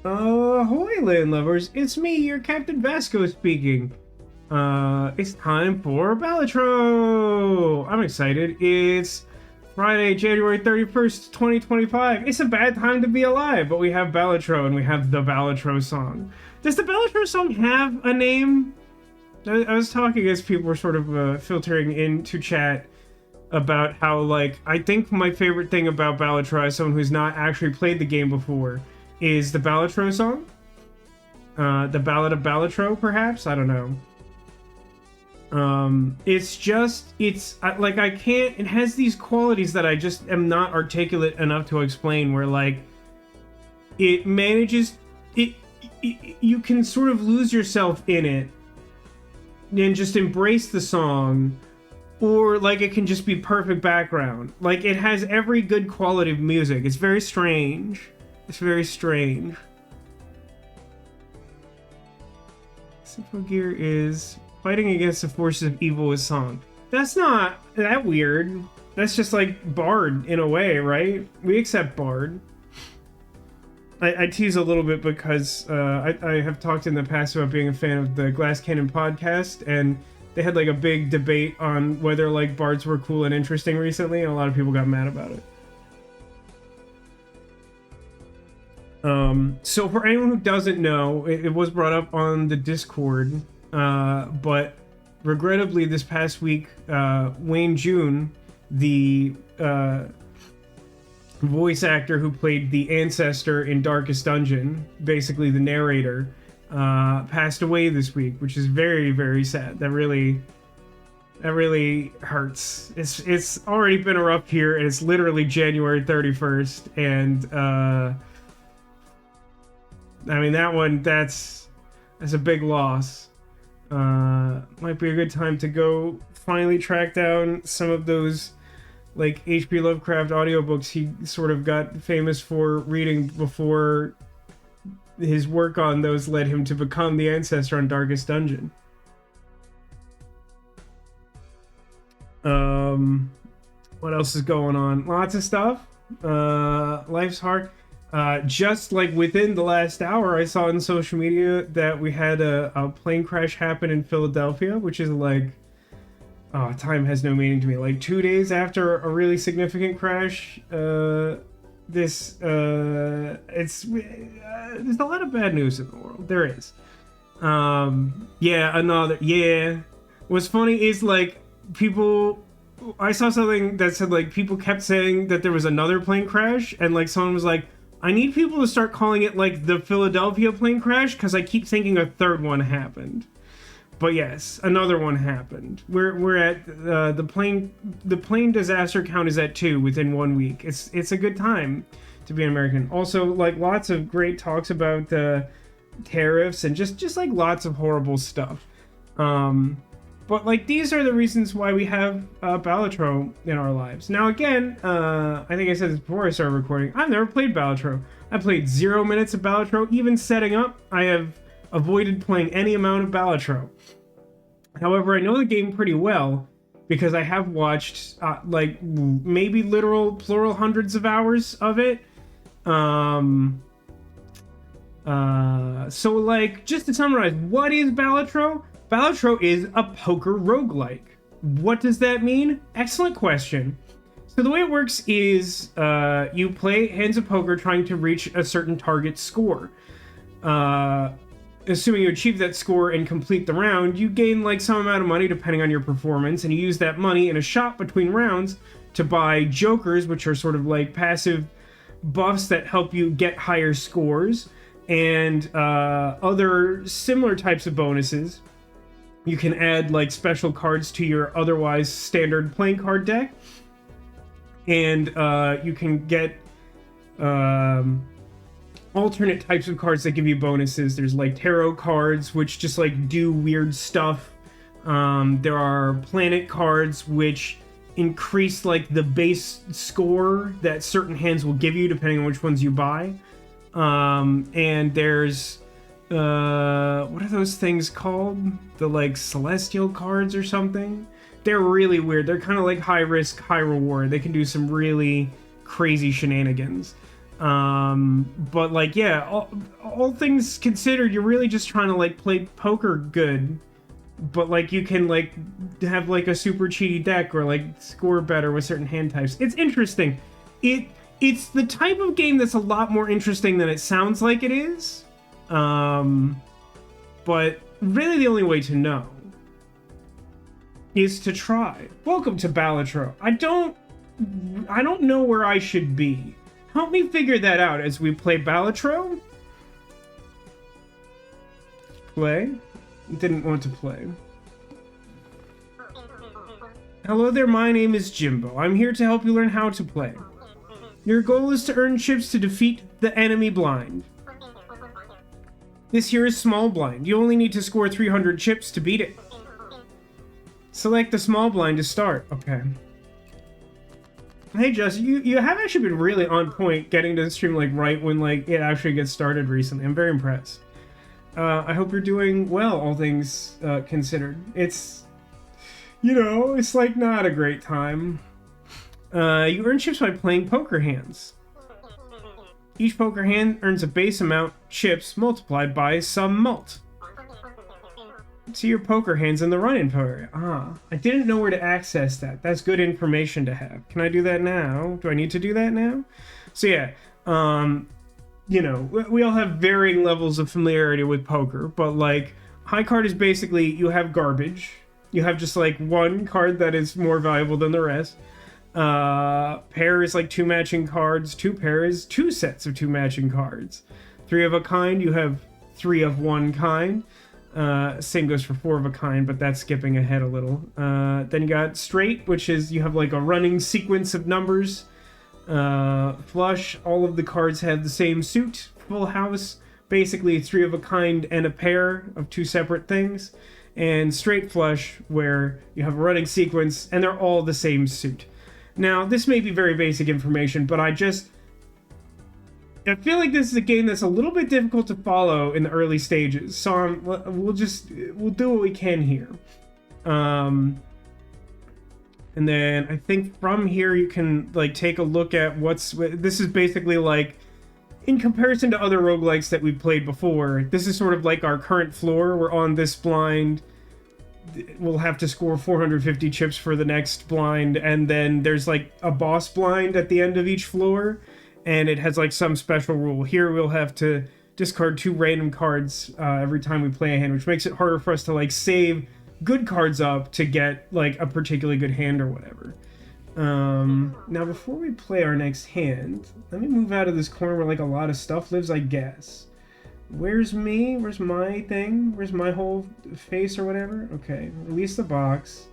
Ahoy, LAN-Lubbers! It's me, your Captain Vasco speaking. It's time for Balatro! I'm excited. It's Friday, January 31st, 2025. It's a bad time to be alive, but we have Balatro and we have the Balatro song. Does the Balatro song have a name? I was talking as people were sort of filtering into chat about how, like, I think my favorite thing about Balatro as someone who's not actually played the game before is the Balatro song. The Ballad of Balatro, perhaps? I don't know. I can't, it has these qualities that I just am not articulate enough to explain, where, like, it manages, you can sort of lose yourself in it and just embrace the song, or, like, it can just be perfect background. Like, it has every good quality of music. It's very strange. It's very strange. Simple Gear is fighting against the forces of evil with song. That's not that weird. That's just like Bard in a way, right? We accept Bard. I tease a little bit because I have talked in the past about being a fan of the Glass Cannon podcast, and they had like a big debate on whether like bards were cool and interesting recently, and a lot of people got mad about it. So for anyone who doesn't know, it was brought up on the Discord, but regrettably this past week, Wayne June, the voice actor who played the ancestor in Darkest Dungeon, basically the narrator, passed away this week, which is very, very sad. That really hurts. It's already been a rough year, and it's literally January 31st, and I mean, that's a big loss. Might be a good time to go finally track down some of those, like, H.P. Lovecraft audiobooks he sort of got famous for reading before his work on those led him to become the ancestor on Darkest Dungeon. What else is going on? Lots of stuff. Life's hard. Just like within the last hour, I saw on social media that we had a plane crash happen in Philadelphia, which is like, oh, time has no meaning to me. Like 2 days after a really significant crash, there's a lot of bad news in the world. There is. What's funny is, like, I saw something that said, like, people kept saying that there was another plane crash, and, like, someone was like, I need people to start calling it, like, the Philadelphia plane crash, because I keep thinking a third one happened. But yes, another one happened. We're at the plane disaster count is at 2 within 1 week. It's a good time to be an American. Also, like, lots of great talks about tariffs and just like lots of horrible stuff. But, like, these are the reasons why we have Balatro in our lives. Now, again, I think I said this before I started recording, I've never played Balatro. I played 0 minutes of Balatro. Even setting up, I have avoided playing any amount of Balatro. However, I know the game pretty well because I have watched, like, maybe literal, plural hundreds of hours of it. So, like, just to summarize, what is Balatro? Balatro is a poker roguelike. What does that mean? Excellent question. So the way it works is you play hands of poker trying to reach a certain target score. Assuming you achieve that score and complete the round, you gain, like, some amount of money depending on your performance, and you use that money in a shop between rounds to buy jokers, which are sort of like passive buffs that help you get higher scores, and other similar types of bonuses. You can add, like, special cards to your otherwise standard playing card deck. And you can get alternate types of cards that give you bonuses. There's, like, tarot cards, which just, like, do weird stuff. There are planet cards, which increase, like, the base score that certain hands will give you, depending on which ones you buy. And there's... what are those things called? The, like, celestial cards or something? They're really weird. They're kind of like high risk, high reward. They can do some really crazy shenanigans. But like, yeah, all things considered, you're really just trying to like play poker good. But like, you can like have like a super cheaty deck or like score better with certain hand types. It's interesting. It's the type of game that's a lot more interesting than it sounds like it is. But really the only way to know is to try. Welcome to Balatro. I don't know where I should be. Help me figure that out as we play Balatro. Play? Didn't want to play. Hello there, my name is Jimbo. I'm here to help you learn how to play. Your goal is to earn chips to defeat the enemy blind. This here is small blind. You only need to score 300 chips to beat it. Select the small blind to start. Okay. Hey, Jess, you have actually been really on point getting to the stream like right when like it actually gets started recently. I'm very impressed. I hope you're doing well, all things considered. It's, you know, it's like not a great time. You earn chips by playing poker hands. Each poker hand earns a base amount chips multiplied by some mult. See your poker hands in the run-in area. I didn't know where to access that. That's good information to have. Can I do that now? Do I need to do that now? So yeah, you know, we all have varying levels of familiarity with poker, but like, high card is basically you have garbage. You have just like one card that is more valuable than the rest. Pair is like 2 matching cards. 2 pair is 2 sets of 2 matching cards. 3 of a kind, you have 3 of one kind. Same goes for 4 of a kind, but that's skipping ahead a little. Then you got straight, which is you have like a running sequence of numbers. Flush, all of the cards have the same suit. Full house, basically 3 of a kind and a pair of 2 separate things. And straight flush, where you have a running sequence and they're all the same suit. Now, this may be very basic information, but I feel like this is a game that's a little bit difficult to follow in the early stages, so we'll do what we can here. And then I think from here you can like take a look at this is basically like, in comparison to other roguelikes that we've played before, this is sort of like our current floor. We're on this blind. We'll have to score 450 chips for the next blind, and then there's like a boss blind at the end of each floor, and it has like some special rule. Here we'll have to discard 2 random cards every time we play a hand, which makes it harder for us to like save good cards up to get like a particularly good hand or whatever. Now before we play our next hand, let me move out of this corner where like a lot of stuff lives, I guess. Where's me? Where's my thing? Where's my whole face or whatever? Okay, release the box.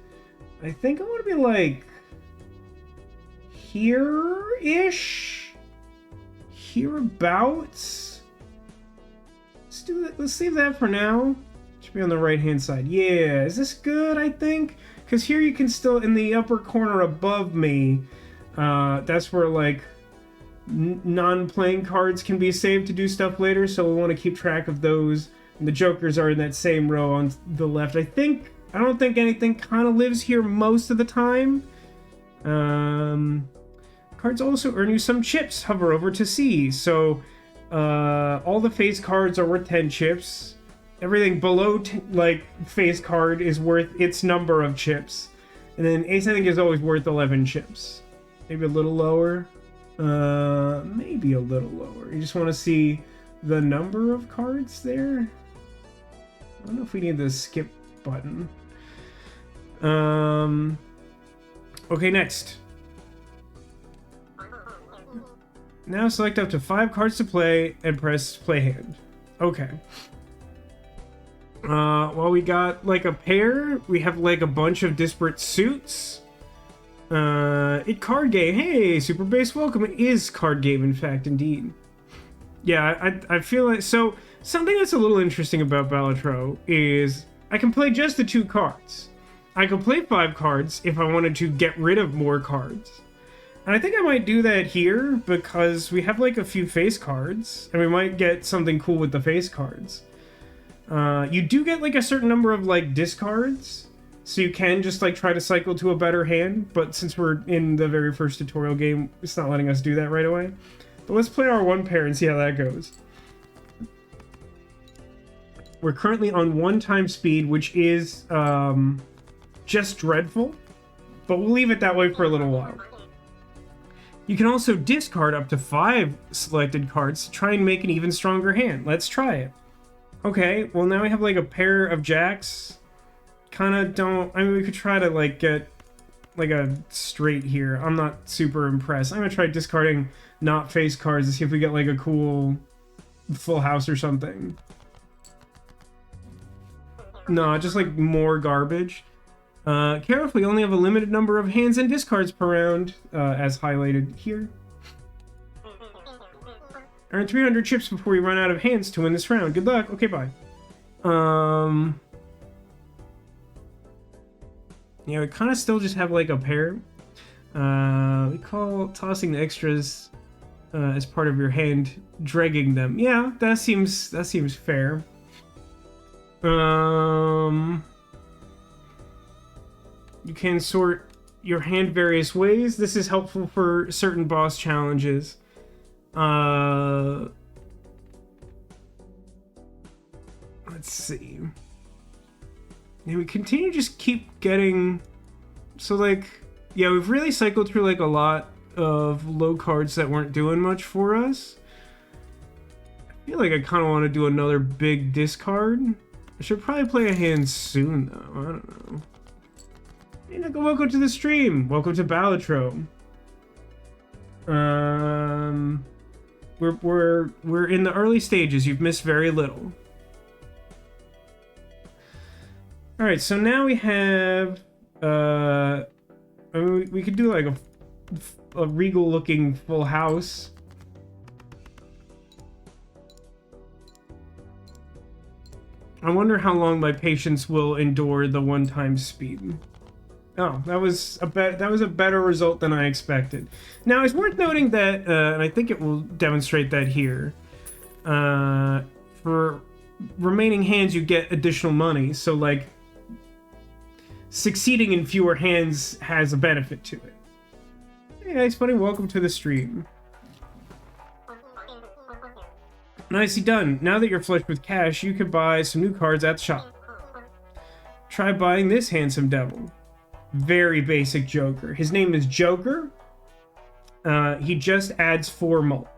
I think I want to be like here-ish? Hereabouts? Let's do that. Let's leave that for now. Should be on the right-hand side. Yeah, is this good, I think? Because here you can still, in the upper corner above me, that's where like non-playing cards can be saved to do stuff later, so we want to keep track of those. And the jokers are in that same row on the left. I don't think anything kind of lives here most of the time. Cards also earn you some chips. Hover over to see. So all the face cards are worth 10 chips. Everything below like face card is worth its number of chips. And then ace, I think, is always worth 11 chips. Maybe a little lower. Maybe a little lower. You just want to see the number of cards there. I don't know if we need the skip button. Okay, next. Now select up to 5 cards to play and press play hand. Okay. Well, we got like a pair. We have like a bunch of disparate suits. Card game. Hey, super base welcome. It is card game, in fact, indeed. Yeah, I feel like, so something that's a little interesting about Balatro is I can play just the 2 cards. I can play 5 cards if I wanted to get rid of more cards. And I think I might do that here because we have like a few face cards and we might get something cool with the face cards. You do get like a certain number of like discards, so you can just like try to cycle to a better hand, but since we're in the very first tutorial game, it's not letting us do that right away. But let's play our one pair and see how that goes. We're currently on 1 speed, which is just dreadful. But we'll leave it that way for a little while. You can also discard up to 5 selected cards to try and make an even stronger hand. Let's try it. Okay, well now we have like a pair of jacks. Kinda don't... I mean, we could try to like get like a straight here. I'm not super impressed. I'm gonna try discarding not face cards to see if we get like a cool full house or something. No, just like more garbage. Careful, we only have a limited number of hands and discards per round, as highlighted here. Earn 300 chips before we run out of hands to win this round. Good luck. Okay, bye. Yeah, we kind of still just have like a pair. We call tossing the extras as part of your hand dregging them. Yeah, that seems fair. You can sort your hand various ways. This is helpful for certain boss challenges. Let's see. Yeah, we continue to just keep getting... So, like, yeah, we've really cycled through, like, a lot of low cards that weren't doing much for us. I feel like I kind of want to do another big discard. I should probably play a hand soon, though. I don't know. Hey, Nico, welcome to the stream. Welcome to Balatro. We're in the early stages. You've missed very little. All right, so now we have. I mean, we could do like a regal-looking full house. I wonder how long my patience will endure the 1 speed. Oh, that was a better result than I expected. Now, it's worth noting that, and I think it will demonstrate that here. For remaining hands, you get additional money. So, like, succeeding in fewer hands has a benefit to it. Hey, nice buddy, welcome to the stream. Nicely done. Now that you're flush with cash, you can buy some new cards at the shop. Try buying this handsome devil. Very basic Joker. His name is Joker. He just adds 4 mult.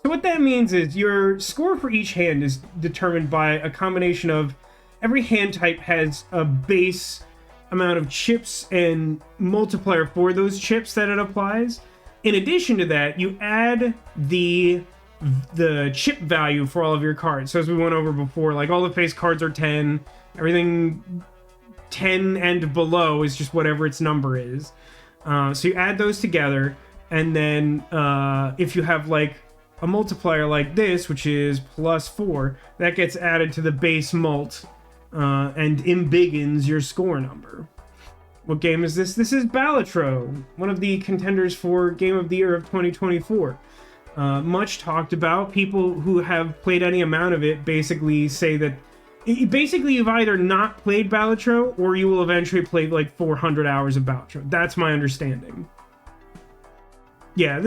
So what that means is your score for each hand is determined by a combination of... Every hand type has a base amount of chips and multiplier for those chips that it applies. In addition to that, you add the chip value for all of your cards. So as we went over before, like all the face cards are 10, everything 10 and below is just whatever its number is. So you add those together, and then if you have like a multiplier like this, which is +4, that gets added to the base mult and embiggens your score number. What game is this? This is Balatro, one of the contenders for Game of the Year of 2024. Much talked about. People who have played any amount of it basically say that you've either not played Balatro or you will eventually play like 400 hours of Balatro. That's my understanding. Yeah,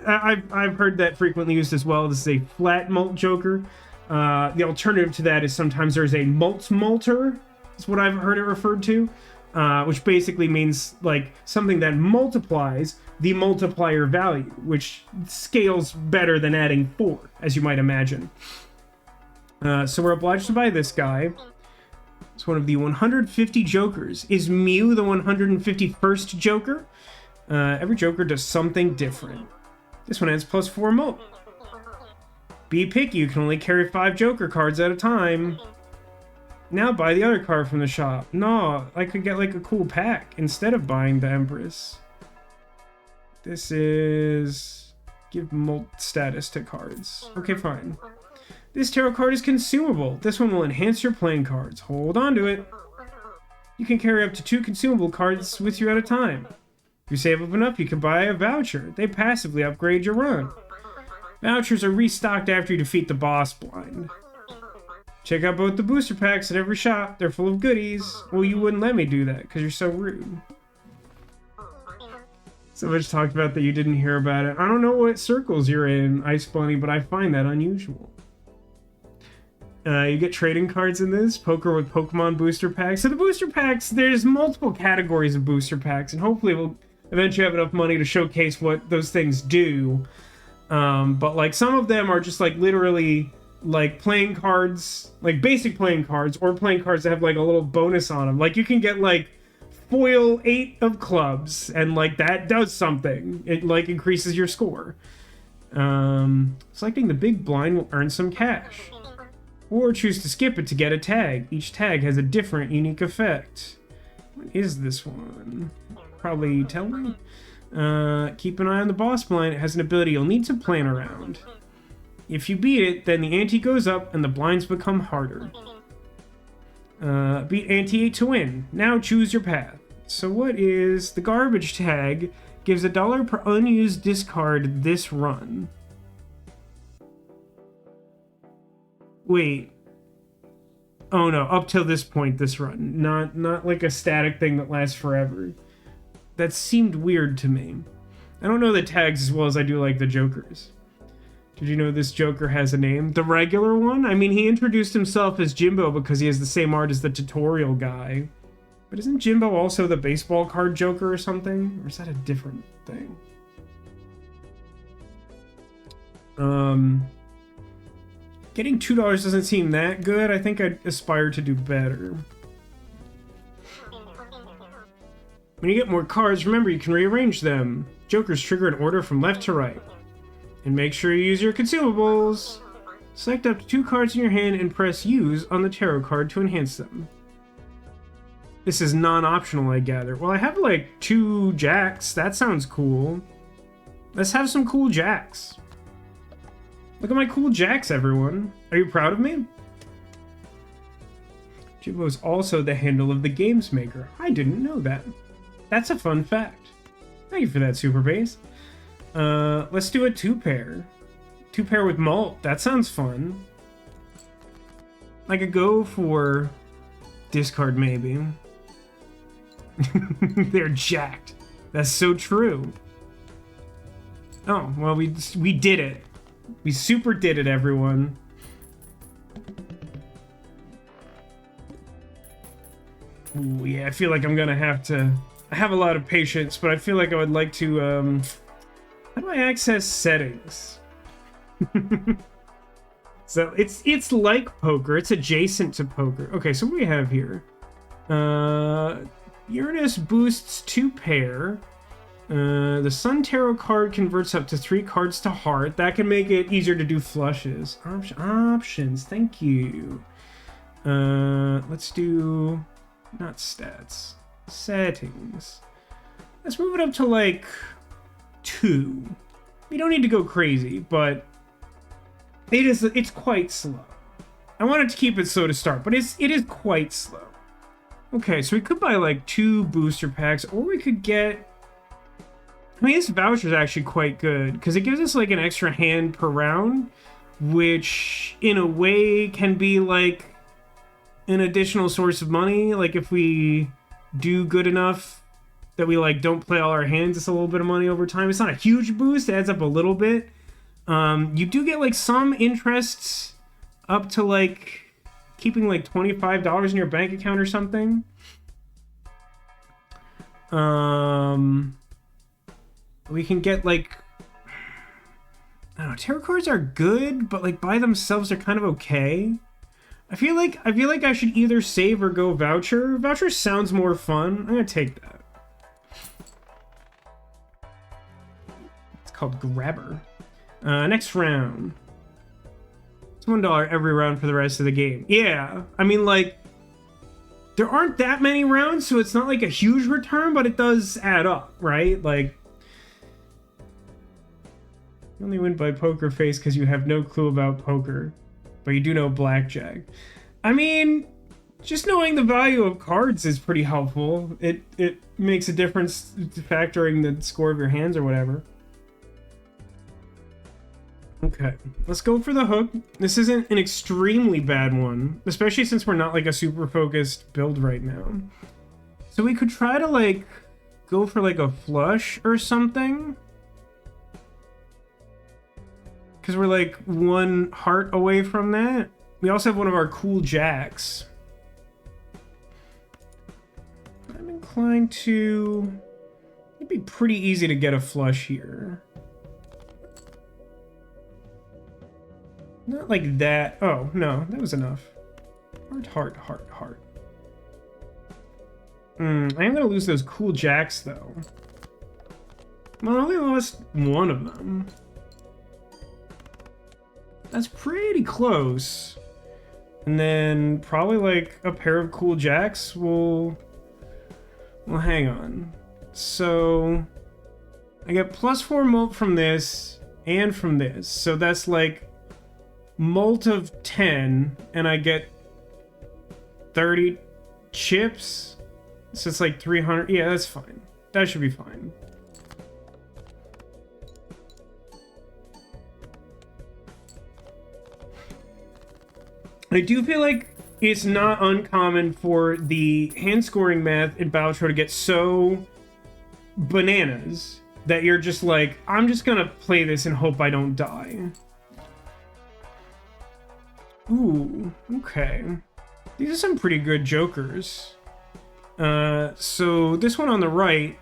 I've heard that frequently used as well. This is a flat mult Joker. The alternative to that is sometimes there's a multer. Is what I've heard it referred to, which basically means like something that multiplies the multiplier value, which scales better than adding 4, as you might imagine. So we're obliged to buy this guy. It's one of the 150 Jokers. Is Mew the 151st Joker? Every Joker does something different. This one adds +4 mult. Be picky, you can only carry 5 Joker cards at a time. Now buy the other card from the shop. No, I could get like a cool pack instead of buying the Empress. This is... give mult status to cards. Okay, fine. This tarot card is consumable. This one will enhance your playing cards. Hold on to it. You can carry up to 2 consumable cards with you at a time. If you save up enough, you can buy a voucher. They passively upgrade your run. Vouchers are restocked after you defeat the boss blind. Check out both the booster packs at every shop. They're full of goodies. Well, you wouldn't let me do that because you're so rude. So much talked about that you didn't hear about it. I don't know what circles you're in, Ice Bunny, but I find that unusual. You get trading cards in this, poker with Pokemon booster packs. So the booster packs, there's multiple categories of booster packs, and hopefully we'll eventually have enough money to showcase what those things do. But like some of them are just like literally like playing cards, like basic playing cards, or playing cards that have like a little bonus on them. Like you can get like foil 8 of clubs, and like that does something. It like increases your score. Selecting the big blind will earn some cash. Or choose to skip it to get a tag. Each tag has a different, unique effect. What is this one? Probably tell me. Keep an eye on the boss blind. It has an ability you'll need to plan around. If you beat it, then the ante goes up and the blinds become harder. Beat ante 8 to win. Now choose your path. So what is the garbage tag? Gives $1 per unused discard this run. Wait. Oh no, up till this point this run. Not like a static thing that lasts forever. That seemed weird to me. I don't know the tags as well as I do like the Jokers. Did you know this Joker has a name? The regular one? I mean, he introduced himself as Jimbo because he has the same art as the tutorial guy. But isn't Jimbo also the baseball card Joker or something? Or is that a different thing? Getting $2 doesn't seem that good. I think I'd aspire to do better. When you get more cards, remember you can rearrange them. Jokers trigger an order from left to right. And make sure you use your consumables. Select up to 2 cards in your hand and press use on the tarot card to enhance them. This is non-optional, I gather. Well, I have like 2 jacks. That sounds cool. Let's have some cool jacks. Look at my cool jacks, everyone. Are you proud of me? Jimbo is also the handle of the games maker. I didn't know that. That's a fun fact. Thank you for that, Super Base. Let's do a 2-pair. 2-pair with Malt. That sounds fun. I could go for discard, maybe. They're jacked. That's so true. Oh, well, we did it. We super did it, everyone. Ooh, yeah, I feel like I'm gonna have to... I have a lot of patience, but I feel like I would like to, how do I access settings? So, it's like poker. It's adjacent to poker. Okay, so what do we have here? Uranus boosts 2-pair. The Sun Tarot card converts up to 3 cards to heart. That can make it easier to do flushes. Options, thank you. Let's do... not stats. Settings. Let's move it up to, like, 2. We don't need to go crazy, but it's quite slow. I wanted to keep it slow to start, but it is quite slow. Okay, so we could buy, like, 2 booster packs, or we could get... I mean, this voucher is actually quite good, because it gives us, like, an extra hand per round, which, in a way, can be, like, an additional source of money. Like, if we do good enough that we, like, don't play all our hands, it's a little bit of money over time. It's not a huge boost. It adds up a little bit. You do get, like, some interests up to, like, keeping, like, $25 in your bank account or something. We can get, like... I don't know, tarot cards are good, but, like, by themselves they're kind of okay. I feel like I should either save or go voucher. Voucher sounds more fun. I'm gonna take that. It's called Grabber. Next round. It's $1 every round for the rest of the game. Yeah, I mean, like, there aren't that many rounds, so it's not like a huge return, but it does add up, right? Like, you only win by poker face because you have no clue about poker. But you do know blackjack. I mean, just knowing the value of cards is pretty helpful. It makes a difference factoring the score of your hands or whatever. Okay, let's go for the hook. This isn't an extremely bad one, especially since we're not like a super focused build right now. So we could try to like go for like a flush or something. Because we're like 1 heart away from that. We also have one of our cool jacks. I'm inclined to... It'd be pretty easy to get a flush here. Not like that. Oh, no, that was enough. Heart, heart, heart, heart. I am gonna lose those cool jacks, though. Well, I only lost one of them. That's pretty close. And then probably like a pair of cool jacks will... Well, hang on. So I get +4 molt from this and from this. So that's like molt of 10, and I get 30 chips. So it's like 300. Yeah, that's fine. That should be fine. I do feel like it's not uncommon for the hand scoring math in Balatro to get so bananas that you're just like, I'm just gonna play this and hope I don't die. Ooh, okay. These are some pretty good jokers. So this one on the right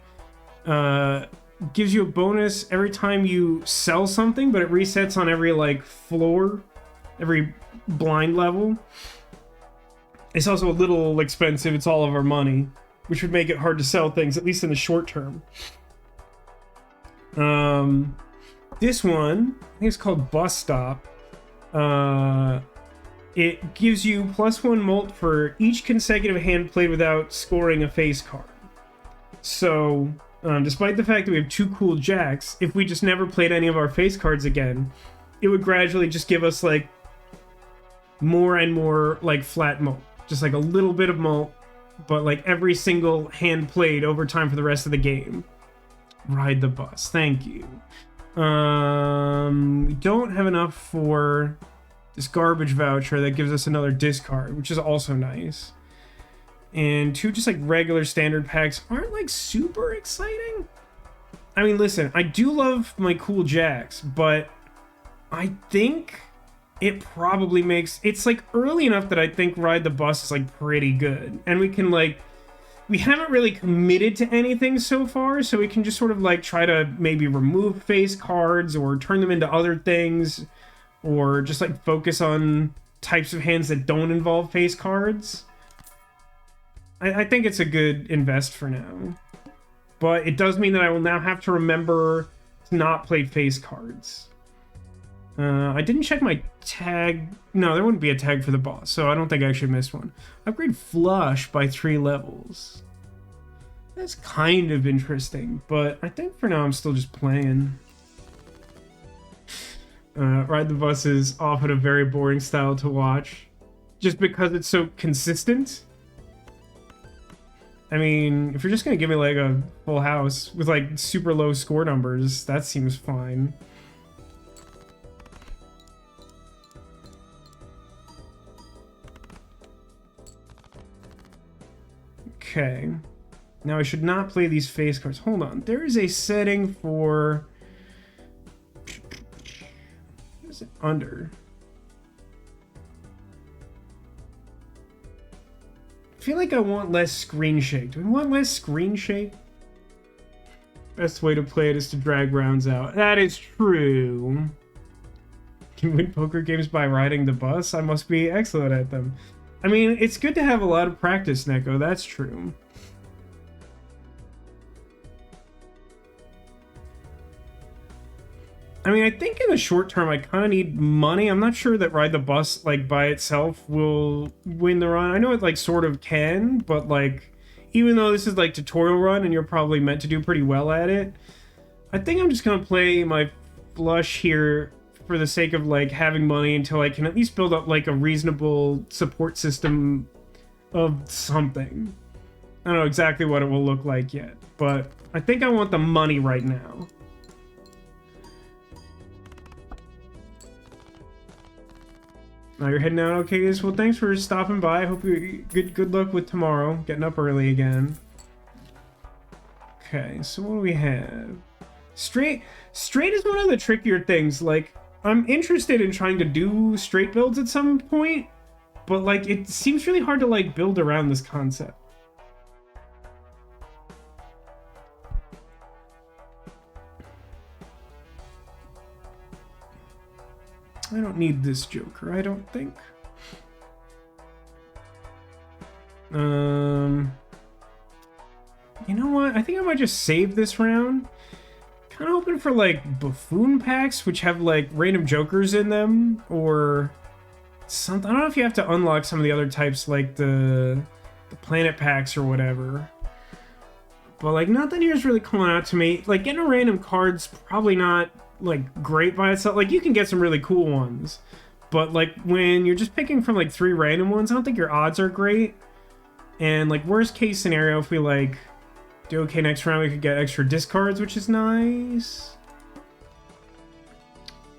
gives you a bonus every time you sell something, but it resets on every like floor, every blind level. It's also a little expensive. It's all of our money, which would make it hard to sell things, at least in the short term. This one, I think it's called Bus Stop. It gives you +1 molt for each consecutive hand played without scoring a face card. So, despite the fact that we have 2 cool jacks, if we just never played any of our face cards again, it would gradually just give us like more and more like flat molt. Just like a little bit of molt, but like every single hand played over time for the rest of the game. Ride the bus. Thank you. We don't have enough for this garbage voucher that gives us another discard, which is also nice. And 2 just like regular standard packs aren't like super exciting. I mean, listen, I do love my cool jacks, but I think it probably makes... It's like early enough that I think Ride the Bus is like pretty good. And we can like... We haven't really committed to anything so far, so we can just sort of like try to maybe remove face cards or turn them into other things, or just like focus on types of hands that don't involve face cards. I think it's a good invest for now. But it does mean that I will now have to remember to not play face cards. I didn't check my tag. No, there wouldn't be a tag for the boss, so I don't think I actually missed one. Upgrade Flush by 3 levels. That's kind of interesting, but I think for now I'm still just playing. Ride the Bus is often a very boring style to watch, just because it's so consistent. I mean, if you're just gonna give me like a full house with like super low score numbers, that seems fine. Okay. Now I should not play these face cards. Hold on. There is a setting for... What is it under? I feel like I want less screen shake. Do we want less screen shake? Best way to play it is to drag rounds out. That is true. Can win poker games by riding the bus? I must be excellent at them. I mean, it's good to have a lot of practice, Neko. That's true. I mean, I think in the short term, I kind of need money. I'm not sure that Ride the Bus, like, by itself will win the run. I know it, like, sort of can, but, like, even though this is, like, tutorial run and you're probably meant to do pretty well at it, I think I'm just going to play my flush here for the sake of, like, having money until I can at least build up, like, a reasonable support system of something. I don't know exactly what it will look like yet, but I think I want the money right now. Now you're heading out okay, guys? Well, thanks for stopping by. I hope you good luck with tomorrow. Getting up early again. Okay, so what do we have? Straight is one of the trickier things. Like, I'm interested in trying to do straight builds at some point, but like it seems really hard to like build around this concept. I don't need this Joker, I don't think. You know what? I think I might just save this round. Kind of hoping for like buffoon packs, which have like random Jokers in them, or something. I don't know if you have to unlock some of the other types, like the planet packs or whatever. But like nothing here is really calling out to me. Like getting a random card's probably not like great by itself. Like you can get some really cool ones, but like when you're just picking from like 3 random ones, I don't think your odds are great. And like worst case scenario, if we like do okay next round, we could get extra discards, which is nice.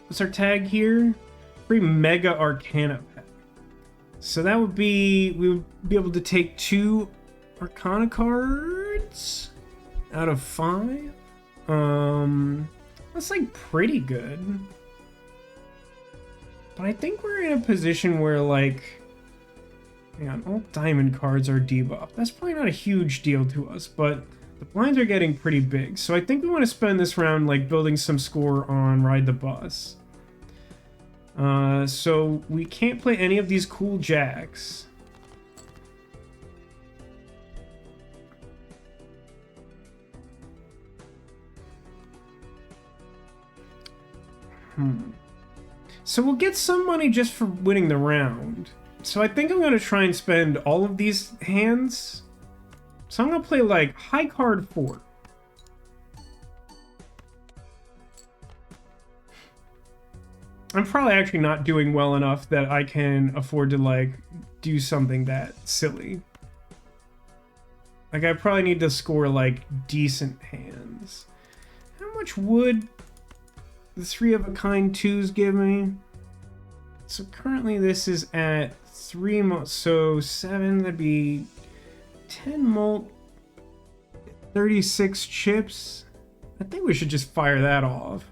What's our tag here? Free Mega Arcana pack. So that would be, we would be able to take 2 Arcana cards out of 5. That's like pretty good. But I think we're in a position where like, hang on, all diamond cards are debuffed. That's probably not a huge deal to us, but the blinds are getting pretty big. So I think we want to spend this round like building some score on Ride the Bus. So we can't play any of these cool jacks. So we'll get some money just for winning the round. So I think I'm going to try and spend all of these hands. So I'm going to play like high card 4. I'm probably actually not doing well enough that I can afford to like do something that silly. Like I probably need to score like decent hands. How much would the 3 of a kind 2s give me? So currently this is at 3 molt, so 7, that'd be 10 molt, 36 chips. I think we should just fire that off.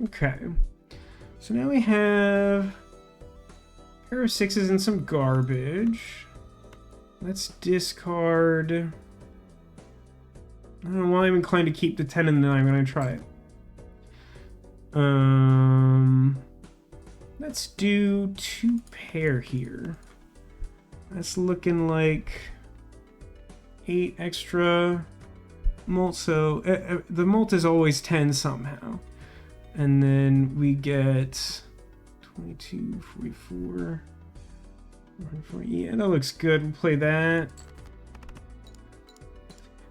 Okay, so now we have a pair of 6s and some garbage. Let's discard. I don't know why I'm inclined to keep the 10 and the 9. I'm gonna try it. Let's do 2 pair here. That's looking like 8 extra molt. So the molt is always 10 somehow. And then we get 22, 44. Yeah, that looks good. We'll play that.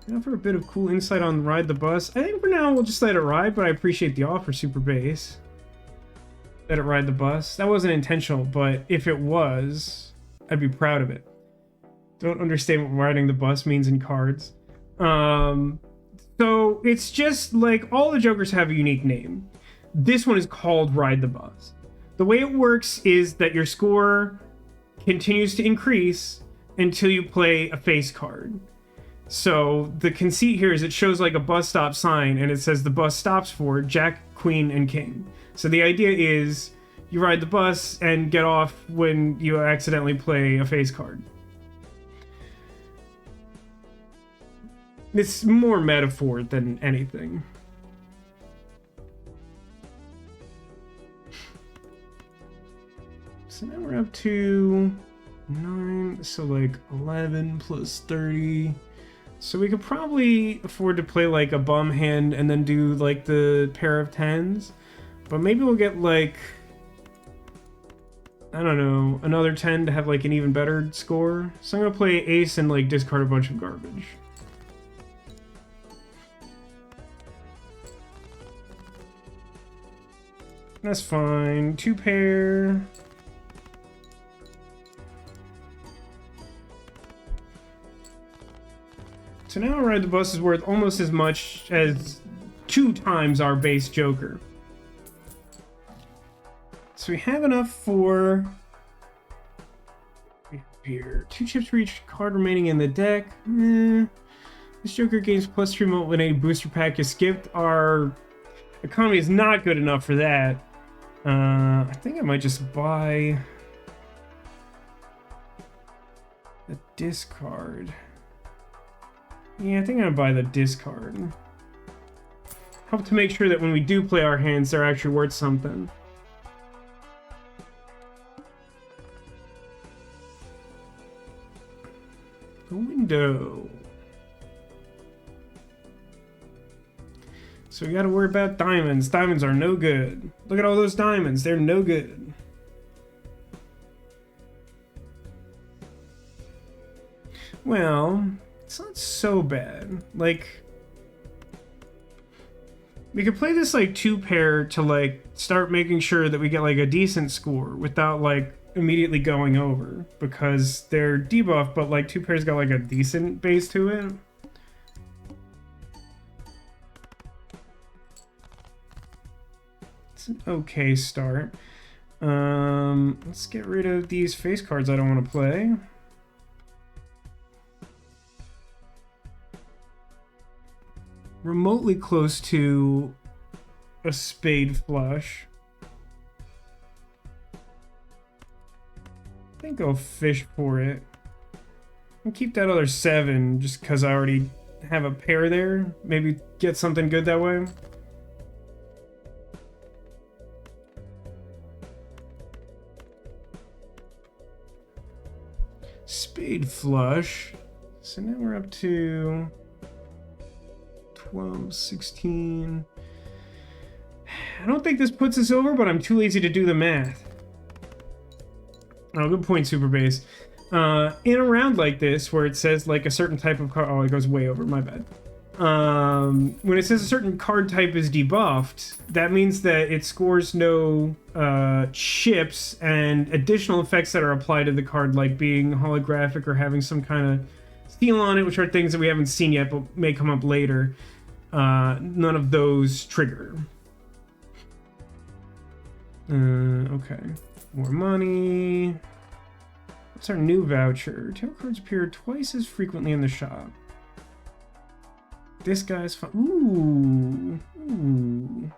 Now for a bit of cool insight on Ride the Bus. I think for now we'll just let it ride, but I appreciate the offer, Super Base. Let it ride the bus. That wasn't intentional, but if it was, I'd be proud of it. Don't understand what riding the bus means in cards. So it's just like all the Jokers have a unique name. This one is called Ride the Bus. The way it works is that your score continues to increase until you play a face card. So the conceit here is it shows like a bus stop sign and it says the bus stops for Jack, Queen, and King. So the idea is you ride the bus and get off when you accidentally play a face card. It's more metaphor than anything. So now we're up to 9, so like 11 plus 30. So we could probably afford to play like a bum hand and then do like the pair of 10s. But maybe we'll get like, I don't know, another 10 to have like an even better score. So I'm gonna play ace and like discard a bunch of garbage. That's fine. 2 pair. So now Ride the Bus is worth almost as much as 2 times our base Joker. So we have enough for here? 2 chips for each card remaining in the deck. This Joker gains +3 when a booster pack is skipped. Our economy is not good enough for that. I think I might just buy the discard. Yeah, I think I'm gonna buy the discard. Help to make sure that when we do play our hands, they're actually worth something. The window. So we gotta worry about diamonds. Diamonds are no good. Look at all those diamonds. They're no good. Well, it's not so bad. Like, we could play this like 2-pair to like start making sure that we get like a decent score without like immediately going over, because they're debuffed, but like 2 pairs got like a decent base to it. It's an okay start. Let's get rid of these face cards I don't want to play. Remotely close to a spade flush. I think I'll fish for it. I'll keep that other 7 just because I already have a pair there. Maybe get something good that way. Spade flush. So now we're up to 12, 16. I don't think this puts us over, but I'm too lazy to do the math. Oh, good point, Super Base. In a round like this, where it says like a certain type of card, oh, it goes way over, my bad. When it says a certain card type is debuffed, that means that it scores no chips and additional effects that are applied to the card, like being holographic or having some kind of seal on it, which are things that we haven't seen yet but may come up later. None of those trigger. Okay. More money. What's our new voucher? Tarot cards appear twice as frequently in the shop. This guy's fun. Ooh.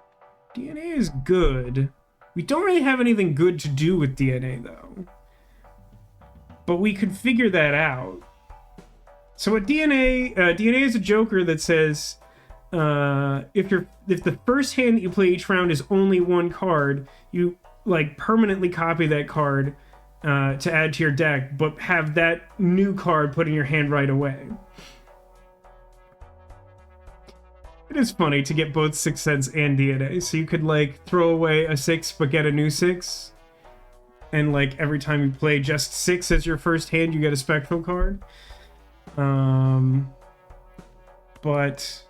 DNA is good. We don't really have anything good to do with DNA, though. But we could figure that out. So what DNA is a joker that says, if the first hand that you play each round is only 1 card, you like permanently copy that card to add to your deck, but have that new card put in your hand right away. It is funny to get both 6th Sense and DNA, so you could like throw away a 6 but get a new 6, and like every time you play just 6 as your first hand, you get a spectral card. But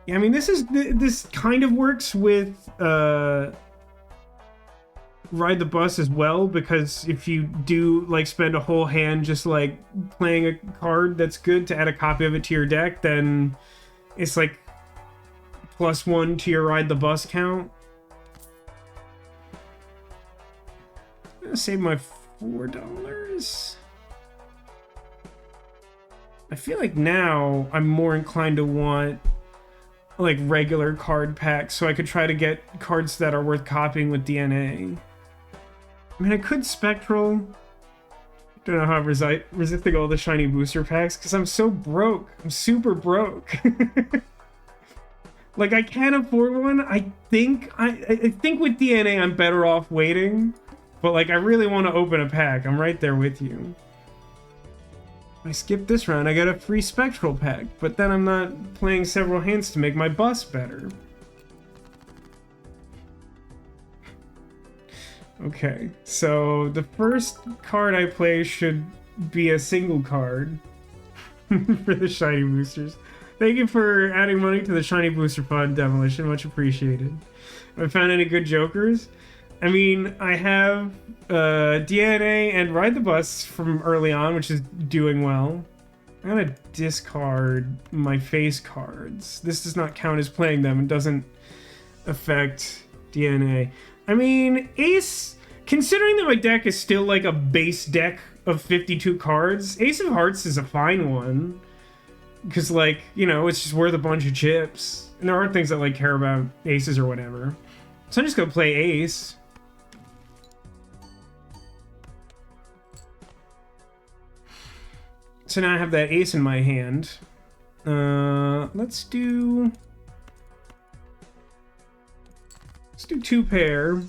yeah, I mean, this kind of works with Ride the Bus as well, because if you do like spend a whole hand just like playing a card that's good to add a copy of it to your deck, then it's like +1 to your Ride the Bus count. I'm gonna save my $4. I feel like now I'm more inclined to want like regular card packs, so I could try to get cards that are worth copying with DNA. I mean, I could Spectral. Don't know how I'm resisting all the shiny booster packs because I'm so broke. I'm super broke. Like, I can't afford one. I think with DNA I'm better off waiting, but like I really want to open a pack. I'm right there with you. I skipped this round, I got a free Spectral pack, but then I'm not playing several hands to make my bus better. Okay, so the first card I play should be a single card for the shiny boosters. Thank you for adding money to the shiny booster fund, Demolition, much appreciated. Have I found any good jokers? I mean, I have DNA and Ride the Bus from early on, which is doing well. I'm gonna discard my face cards. This does not count as playing them. It doesn't affect DNA. I mean, Ace, considering that my deck is still like a base deck of 52 cards. Ace of Hearts is a fine one. Because, like, you know, it's just worth a bunch of chips. And there are things that, like, care about aces or whatever. So I'm just gonna play ace. So now I have that ace in my hand. Let's do 2 pair.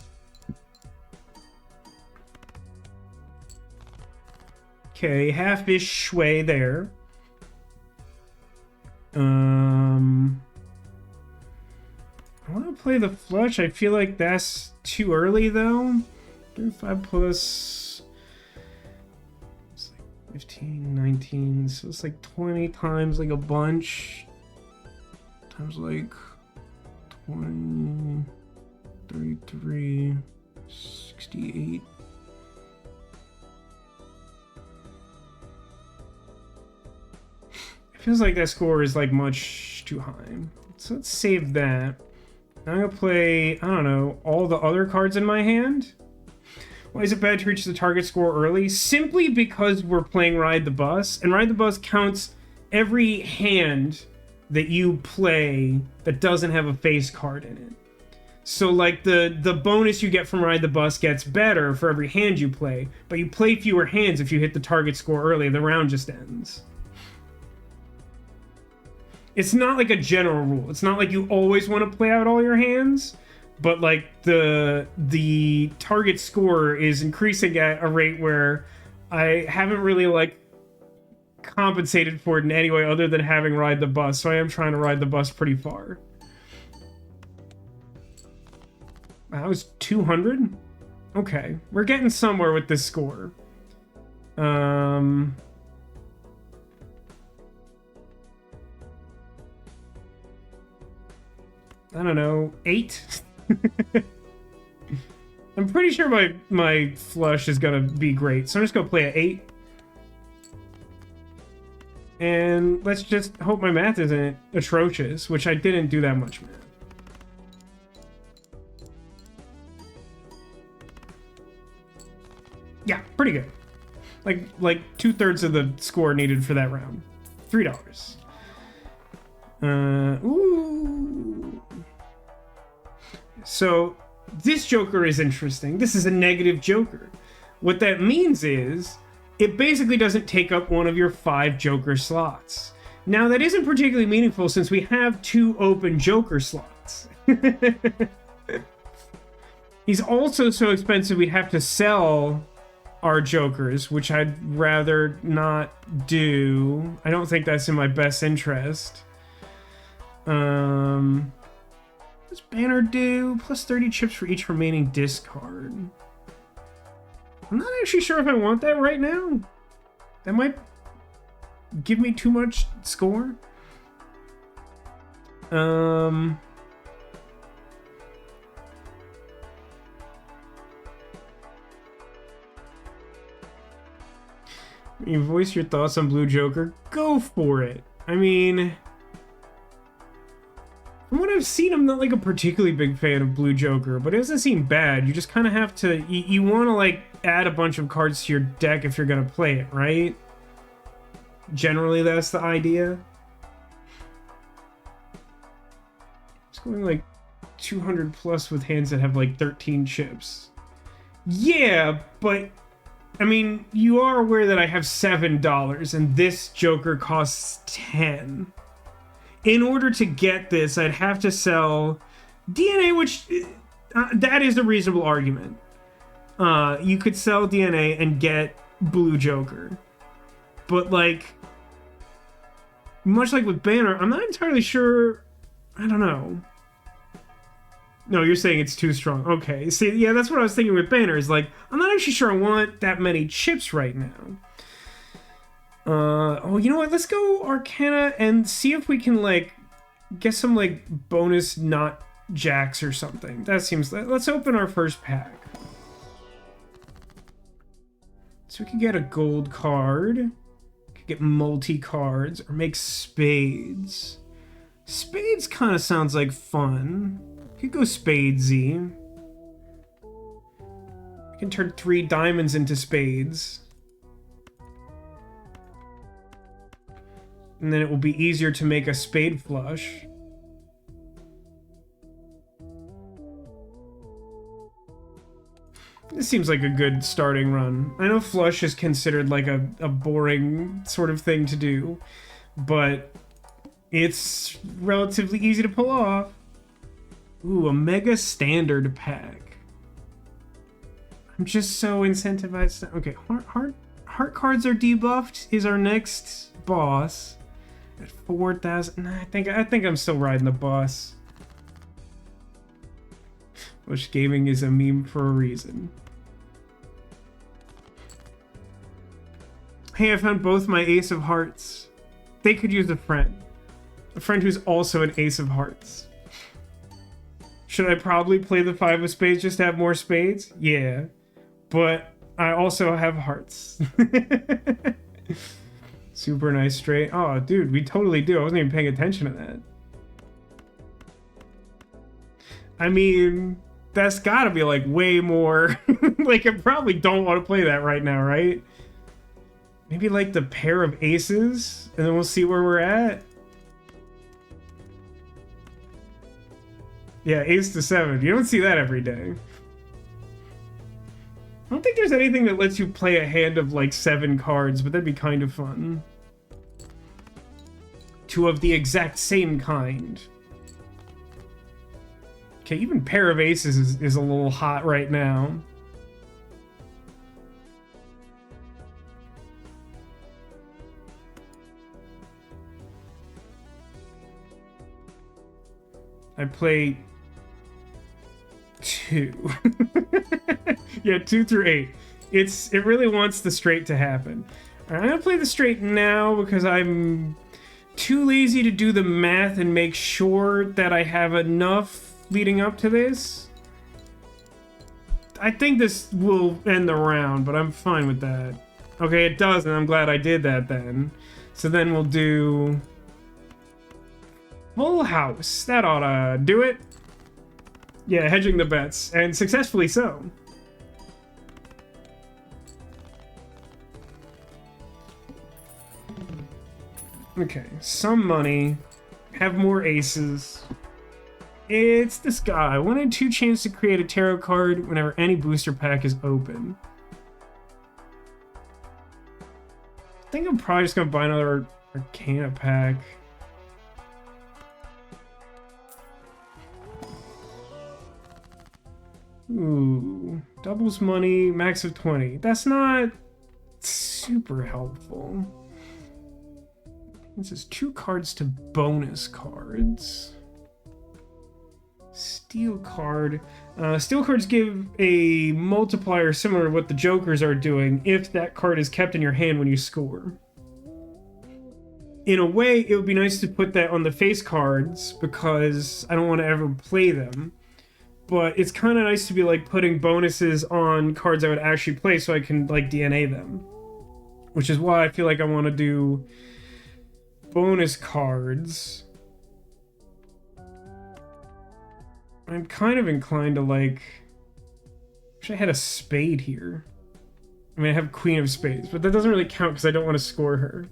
Okay, half-ish way there. I want to play the flush. I feel like that's too early, though. 35 plus... It's like 15, 19, so it's like 20 times like a bunch. Times like 20, 33, 68. Feels like that score is like much too high. So let's save that. Now I'm gonna play, I don't know, all the other cards in my hand. Why is it bad to reach the target score early? Simply because we're playing Ride the Bus, and Ride the Bus counts every hand that you play that doesn't have a face card in it. So like the bonus you get from Ride the Bus gets better for every hand you play, but you play fewer hands if you hit the target score early. The round just ends. It's not like a general rule. It's not like you always want to play out all your hands, but like the target score is increasing at a rate where I haven't really like compensated for it in any way other than having Ride the Bus. So I am trying to ride the bus pretty far. That was 200? Okay, we're getting somewhere with this score. I don't know, 8? I'm pretty sure my flush is gonna be great, so I'm just gonna play an 8. And let's just hope my math isn't atrocious, which I didn't do that much math. Yeah, pretty good. Like 2/3 of the score needed for that round. $3. Ooh. So this Joker is interesting. This is a negative Joker. What that means is it basically doesn't take up one of your 5 Joker slots. Now that isn't particularly meaningful since we have 2 open Joker slots. He's also so expensive we'd have to sell our Jokers, which I'd rather not do. I don't think that's in my best interest. What's Banner do? Plus 30 chips for each remaining discard. I'm not actually sure if I want that right now. That might give me too much score. You voice your thoughts on Blue Joker? Go for it. I mean, from what I've seen, I'm not like a particularly big fan of Blue Joker, but it doesn't seem bad. You just kind of have to, you want to like add a bunch of cards to your deck if you're going to play it, right? Generally, that's the idea. It's going like 200 plus with hands that have like 13 chips. Yeah, but I mean, you are aware that I have $7 and this Joker costs 10. In order to get this, I'd have to sell DNA, which that is a reasonable argument. You could sell DNA and get Blue Joker. But like, much like with Banner, I'm not entirely sure. I don't know. No, you're saying it's too strong. Okay, see, yeah, that's what I was thinking with Banner. Is like, I'm not actually sure I want that many chips right now. Oh, you know what? Let's go Arcana and see if we can, like, get some, like, bonus not jacks or something. That seems... Let's open our first pack. So we could get a gold card. Could get multi-cards or make spades. Spades kind of sounds like fun. Could go Spadesy. I can turn 3 diamonds into spades. And then it will be easier to make a spade flush. This seems like a good starting run. I know flush is considered like a boring sort of thing to do, but it's relatively easy to pull off. Ooh, a mega standard pack. I'm just so incentivized. Okay, heart cards are debuffed is our next boss at 4,000. Nah, I think I'm still riding the boss. Bush Gaming is a meme for a reason. Hey, I found both my Ace of Hearts. They could use a friend. A friend who's also an Ace of Hearts. Should I probably play the 5 of Spades just to have more spades? Yeah. But I also have hearts. Super nice straight. Oh, dude, we totally do. I wasn't even paying attention to that. I mean, that's gotta be like way more. Like, I probably don't want to play that right now, right? Maybe like the pair of aces, and then we'll see where we're at. Yeah, ace to 7. You don't see that every day. I don't think there's anything that lets you play a hand of like 7 cards, but that'd be kind of fun. 2 of the exact same kind. Okay, even pair of aces is a little hot right now. I play 2. Yeah, 2 through 8. It really wants the straight to happen. All right, I'm gonna play the straight now because I'm too lazy to do the math and make sure that I have enough leading up to this. I think this will end the round, but I'm fine with that. Okay, it does, and I'm glad I did that then. So then we'll do full house. That ought to do it. Yeah, hedging the bets, and successfully so. Okay, some money. Have more aces. It's this guy. 1 in 2 chance to create a tarot card whenever any booster pack is open. I think I'm probably just gonna buy another Arcana pack. Ooh, doubles money, max of 20. That's not super helpful. This is 2 cards to bonus cards. Steel card. Steel cards give a multiplier similar to what the Jokers are doing if that card is kept in your hand when you score. In a way, it would be nice to put that on the face cards because I don't want to ever play them. But it's kind of nice to be like putting bonuses on cards I would actually play so I can like DNA them. Which is why I feel like I want to do bonus cards. I'm kind of inclined to like... Wish I had a spade here. I mean, I have Queen of Spades, but that doesn't really count because I don't want to score her.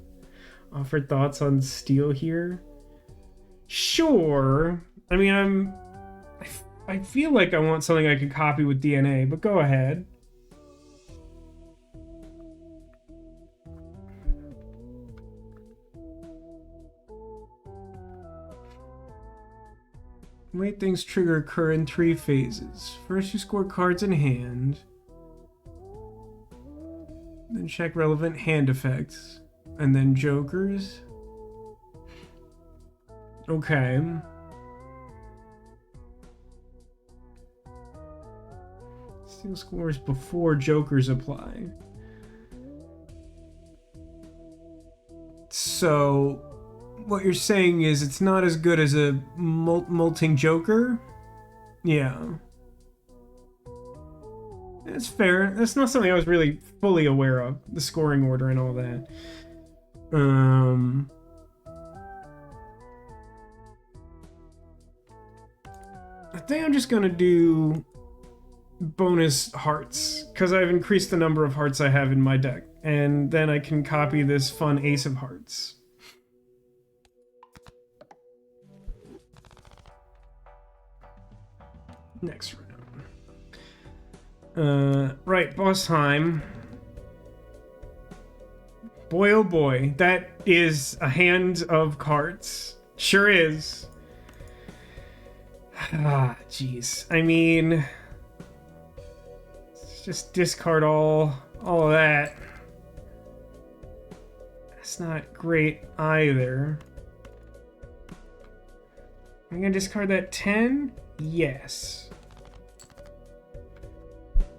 Offer thoughts on steel here? Sure. I mean, I feel like I want something I can copy with DNA, but go ahead. Late things trigger occur in 3 phases. First, you score cards in hand. Then check relevant hand effects. And then jokers. Okay. Steel scores before jokers apply. So, what you're saying is it's not as good as a molting joker? Yeah. That's fair. That's not something I was really fully aware of, the scoring order and all that. I think I'm just gonna do bonus hearts, because I've increased the number of hearts I have in my deck, and then I can copy this fun Ace of Hearts. Next round. Right, boss time. Boy, oh boy, that is a hand of cards. Sure is. Ah, jeez. I mean, just discard all of that. That's not great either. I'm gonna discard that 10? Yes.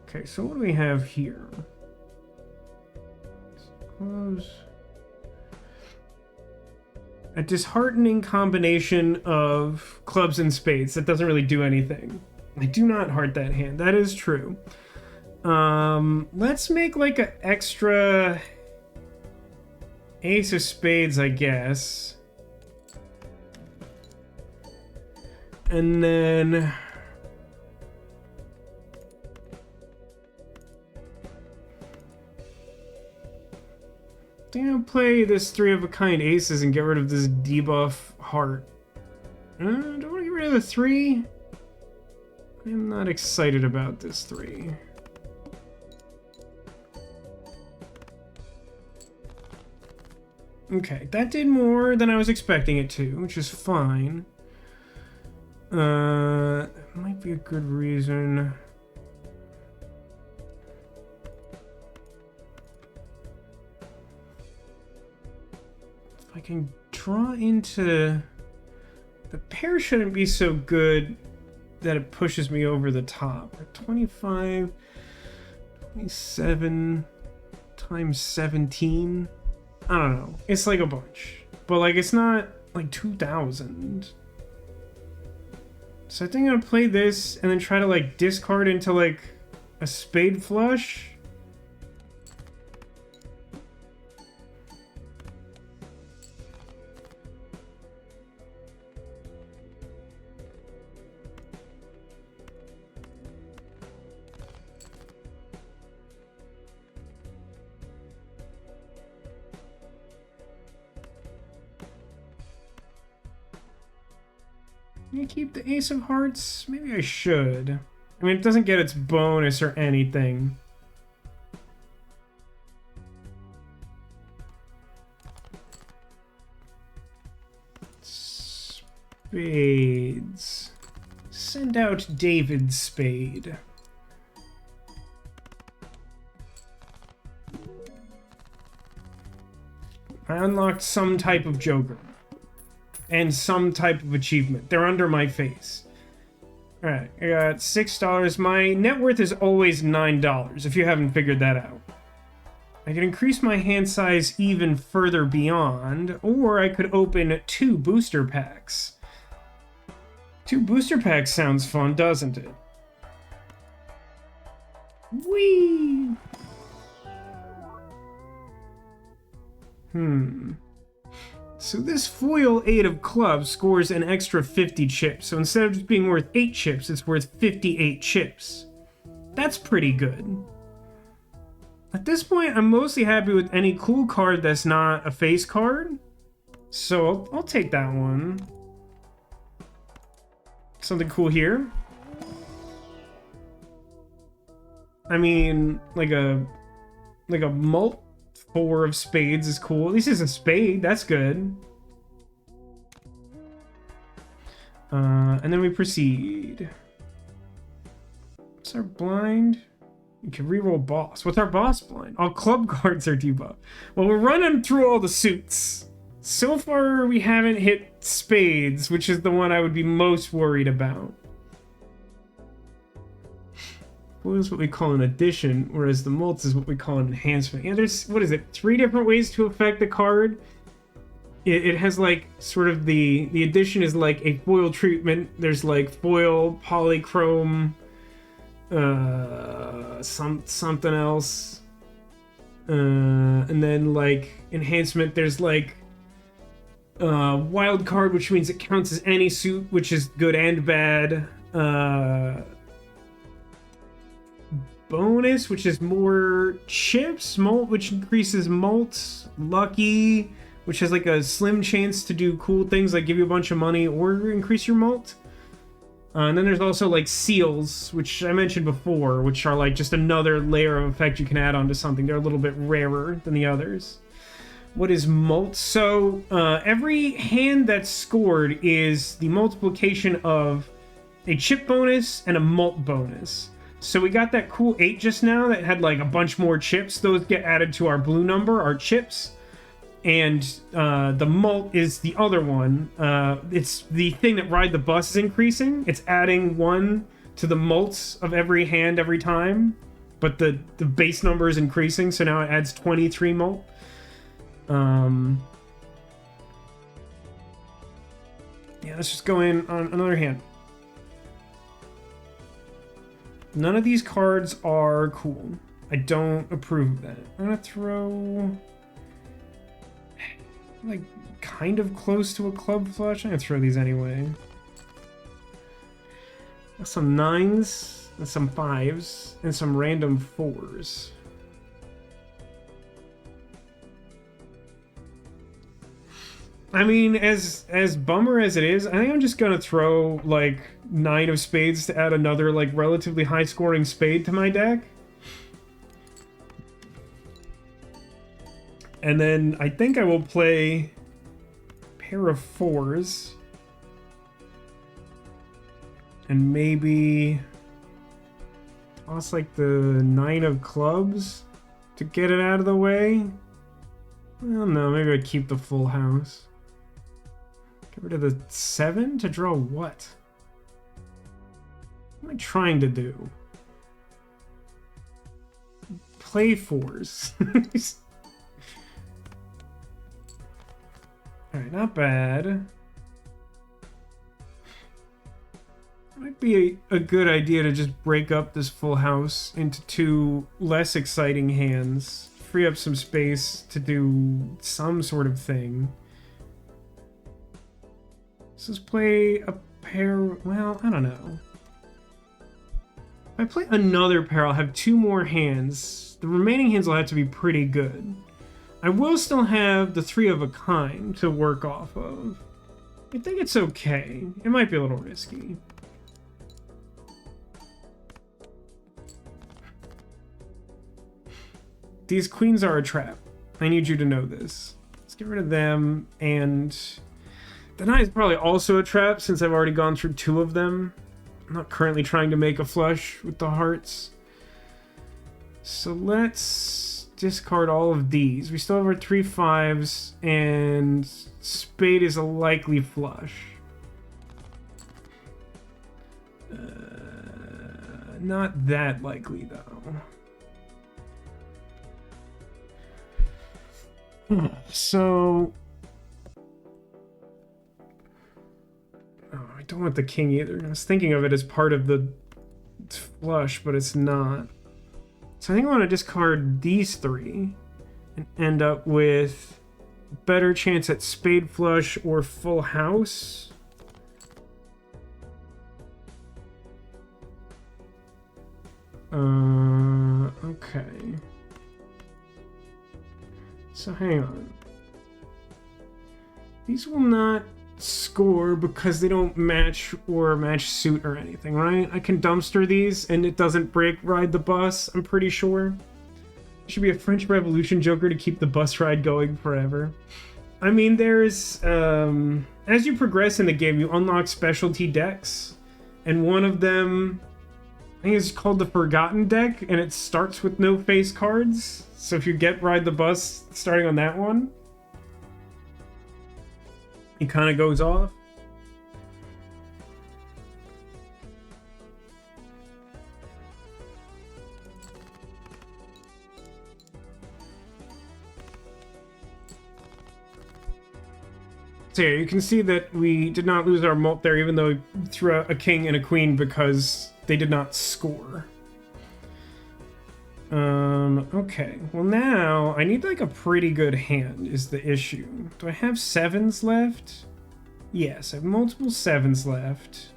Okay, so what do we have here? Close. A disheartening combination of clubs and spades that doesn't really do anything. I do not heart that hand. That is true. Let's make like an extra ace of spades, I guess. And then I think I'll play this 3 of a kind aces and get rid of this debuff heart. Do I want to get rid of the 3? I'm not excited about this 3. Okay, that did more than I was expecting it to, which is fine. Might be a good reason. If I can draw into... The pair shouldn't be so good that it pushes me over the top. 25, 27 times 17. I don't know. It's like a bunch. But like it's not like 2,000. So I think I'm gonna play this and then try to like discard into like a spade flush. Can I keep the ace of hearts? Maybe I should. I mean, it doesn't get its bonus or anything. Spades. Send out David's spade. I unlocked some type of joker. And some type of achievement. They're under my face. Alright, I got $6. My net worth is always $9, if you haven't figured that out. I can increase my hand size even further beyond, or I could open 2 booster packs. 2 booster packs sounds fun, doesn't it? Whee! So this foil 8 of clubs scores an extra 50 chips. So instead of just being worth 8 chips, it's worth 58 chips. That's pretty good. At this point, I'm mostly happy with any cool card that's not a face card. So I'll take that one. Something cool here. I mean, like a mult 4 of spades is cool. At least it's a spade. That's good. And then we proceed. What's our blind? We can reroll boss. What's our boss blind? All club cards are debuffed. Well, we're running through all the suits. So far, we haven't hit spades, which is the one I would be most worried about. Foil is what we call an addition, whereas the mults is what we call an enhancement. Yeah, there's, what is it, 3 different ways to affect the card? It has like, sort of the addition is like a foil treatment. There's like foil, polychrome, something else. And then like enhancement, there's like wild card, which means it counts as any suit, which is good and bad. Bonus, which is more chips. Mult, which increases mult. Lucky, which has like a slim chance to do cool things like give you a bunch of money or increase your mult. And then there's also like seals, which I mentioned before, which are like just another layer of effect you can add onto something. They're a little bit rarer than the others. What is molt? So every hand that's scored is the multiplication of a chip bonus and a molt bonus. So we got that cool 8 just now that had like a bunch more chips. Those get added to our blue number, our chips. And the molt is the other one. It's the thing that Ride the Bus is increasing. It's adding 1 to the molts of every hand every time. But the base number is increasing, so now it adds 23 molt. Yeah, let's just go in on another hand. None of these cards are cool. I don't approve of that. I'm gonna throw... like, kind of close to a club flush. I'm gonna throw these anyway. Got some 9s, and some 5s, and some random 4s. I mean, as bummer as it is, I think I'm just gonna throw, like, 9 of spades to add another, like, relatively high-scoring spade to my deck. And then I think I will play a pair of 4s. And maybe toss, like, the 9 of clubs to get it out of the way. Well, no, maybe I'd keep the full house. Get rid of the 7 to draw what? What am I trying to do? Play 4s. Alright, not bad. Might be a good idea to just break up this full house into 2 less exciting hands. Free up some space to do some sort of thing. Let's just play a pair... well, I don't know. If I play another pair, I'll have 2 more hands. The remaining hands will have to be pretty good. I will still have the 3 of a kind to work off of. I think it's okay. It might be a little risky. These queens are a trap. I need you to know this. Let's get rid of them, and... the 9 is probably also a trap, since I've already gone through 2 of them. I'm not currently trying to make a flush with the hearts. So let's discard all of these. We still have our 3 5s, and spade is a likely flush. Not that likely, though. So... oh, I don't want the king either. I was thinking of it as part of the flush, but it's not. So I think I want to discard these 3 and end up with a better chance at spade flush or full house. Okay. So hang on. These will not score because they don't match or match suit or anything, right? I can dumpster these and it doesn't break Ride the Bus, I'm pretty sure. It should be a French Revolution Joker to keep the bus ride going forever. I mean, there's... as you progress in the game, you unlock specialty decks. And one of them... I think it's called the Forgotten deck, and it starts with no face cards. So if you get Ride the Bus starting on that one, it kind of goes off. So yeah, you can see that we did not lose our molt there, even though we threw out a king and a queen because they did not score. Okay. Well, now I need like a pretty good hand is the issue. Do I have 7s left? Yes, I have multiple 7s left.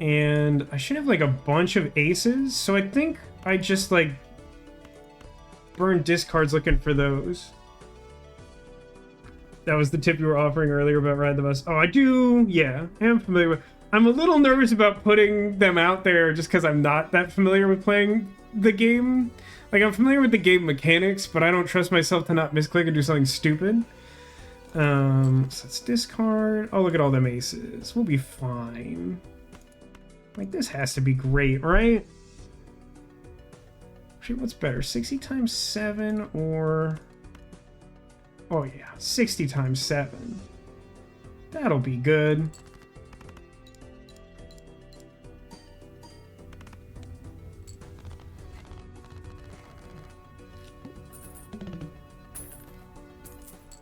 And I should have like a bunch of aces, so I think I just like burn discards looking for those. That was the tip you were offering earlier about Ride the Bus. Oh, I do, yeah, I am familiar with... I'm a little nervous about putting them out there just because I'm not that familiar with playing the game. Like, I'm familiar with the game mechanics, but I don't trust myself to not misclick and do something stupid. So let's discard. Oh, look at all them aces. We'll be fine. Like, this has to be great, right? Actually, what's better, 60 times 7 or... Oh yeah, 60 times 7. That'll be good.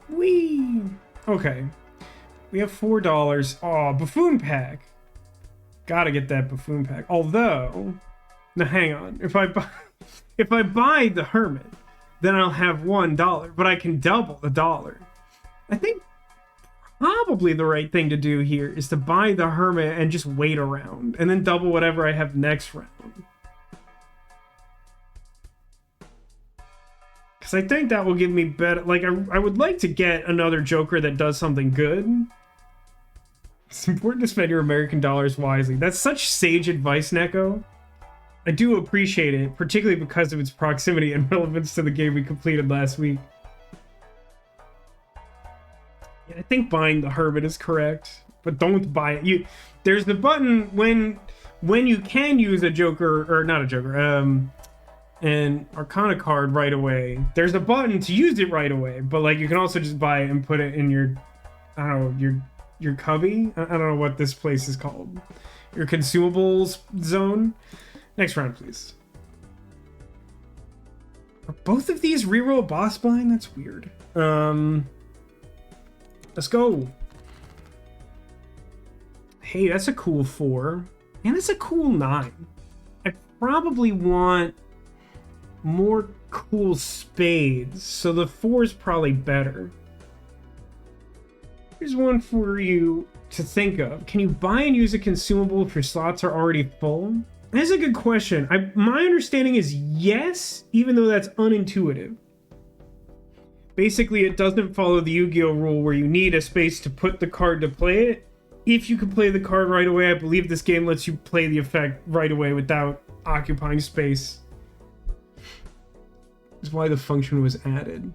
Whee! Okay. We have $4. Oh, buffoon pack. Gotta get that buffoon pack. Although, now hang on. If I buy the hermit, then I'll have $1, but I can double the dollar. I think probably the right thing to do here is to buy the hermit and just wait around, and then double whatever I have next round. Because I think that will give me better... Like, I would like to get another Joker that does something good. It's important to spend your American dollars wisely. That's such sage advice, Neko. I do appreciate it, particularly because of its proximity and relevance to the game we completed last week. Yeah, I think buying the Hermit is correct, but don't buy it. There's the button when you can use a Joker, or not a Joker, an Arcana card right away. There's a button to use it right away, but like you can also just buy it and put it in your, I don't know, your cubby. I don't know what this place is called. Your consumables zone. Next round, please. Are both of these reroll boss blind? That's weird. Let's go. Hey, that's a cool 4. And it's a cool 9. I probably want more cool spades, so the 4 is probably better. Here's one for you to think of. Can you buy and use a consumable if your slots are already full? That's a good question. My understanding is yes, even though that's unintuitive. Basically, it doesn't follow the Yu-Gi-Oh rule where you need a space to put the card to play it. If you can play the card right away, I believe this game lets you play the effect right away without occupying space. That's why the function was added.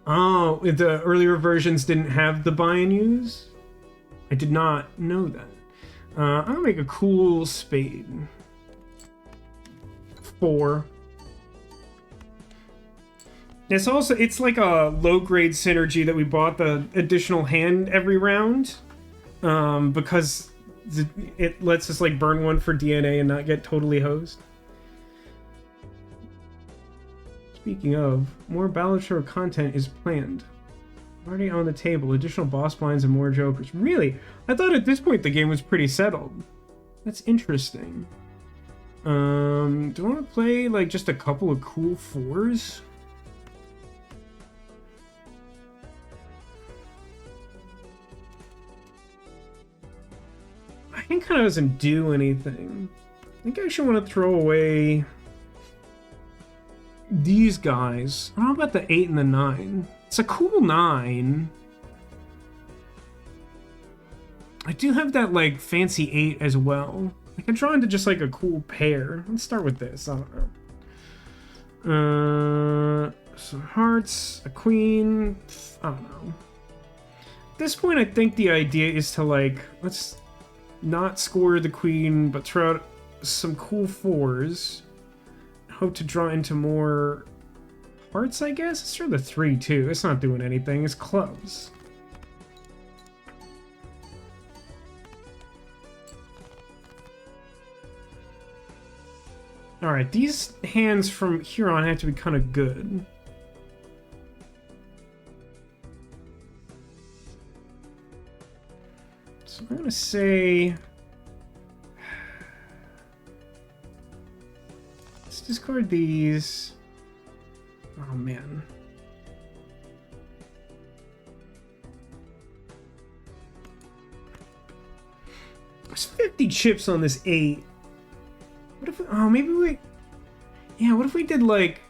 Oh, the earlier versions didn't have the buy and use? I did not know that. I'll make a cool spade. 4. It's like a low-grade synergy that we bought the additional hand every round. Because it lets us like burn one for DNA and not get totally hosed. Speaking of, more Balatro content is planned. Already on the table, additional boss blinds and more Jokers. Really? I thought at this point the game was pretty settled. That's interesting. Do I want to play like just a couple of cool 4s? I think kind of doesn't do anything. I think I should want to throw away these guys. How about the 8 and the 9? It's a cool 9. I do have that like fancy 8 as well. I can draw into just like a cool pair. Let's start with this. I don't know. Some hearts, a queen. I don't know. At this point, I think the idea is to like, let's not score the queen, but throw out some cool 4s. Hope to draw into more hearts, I guess? Let's try the 3 too. It's not doing anything. It's clubs. Alright, these hands from here on have to be kind of good. So I'm gonna say... Let's discard these. Oh man. There's 50 chips on this 8. What if we, oh, maybe we... Yeah, what if we did like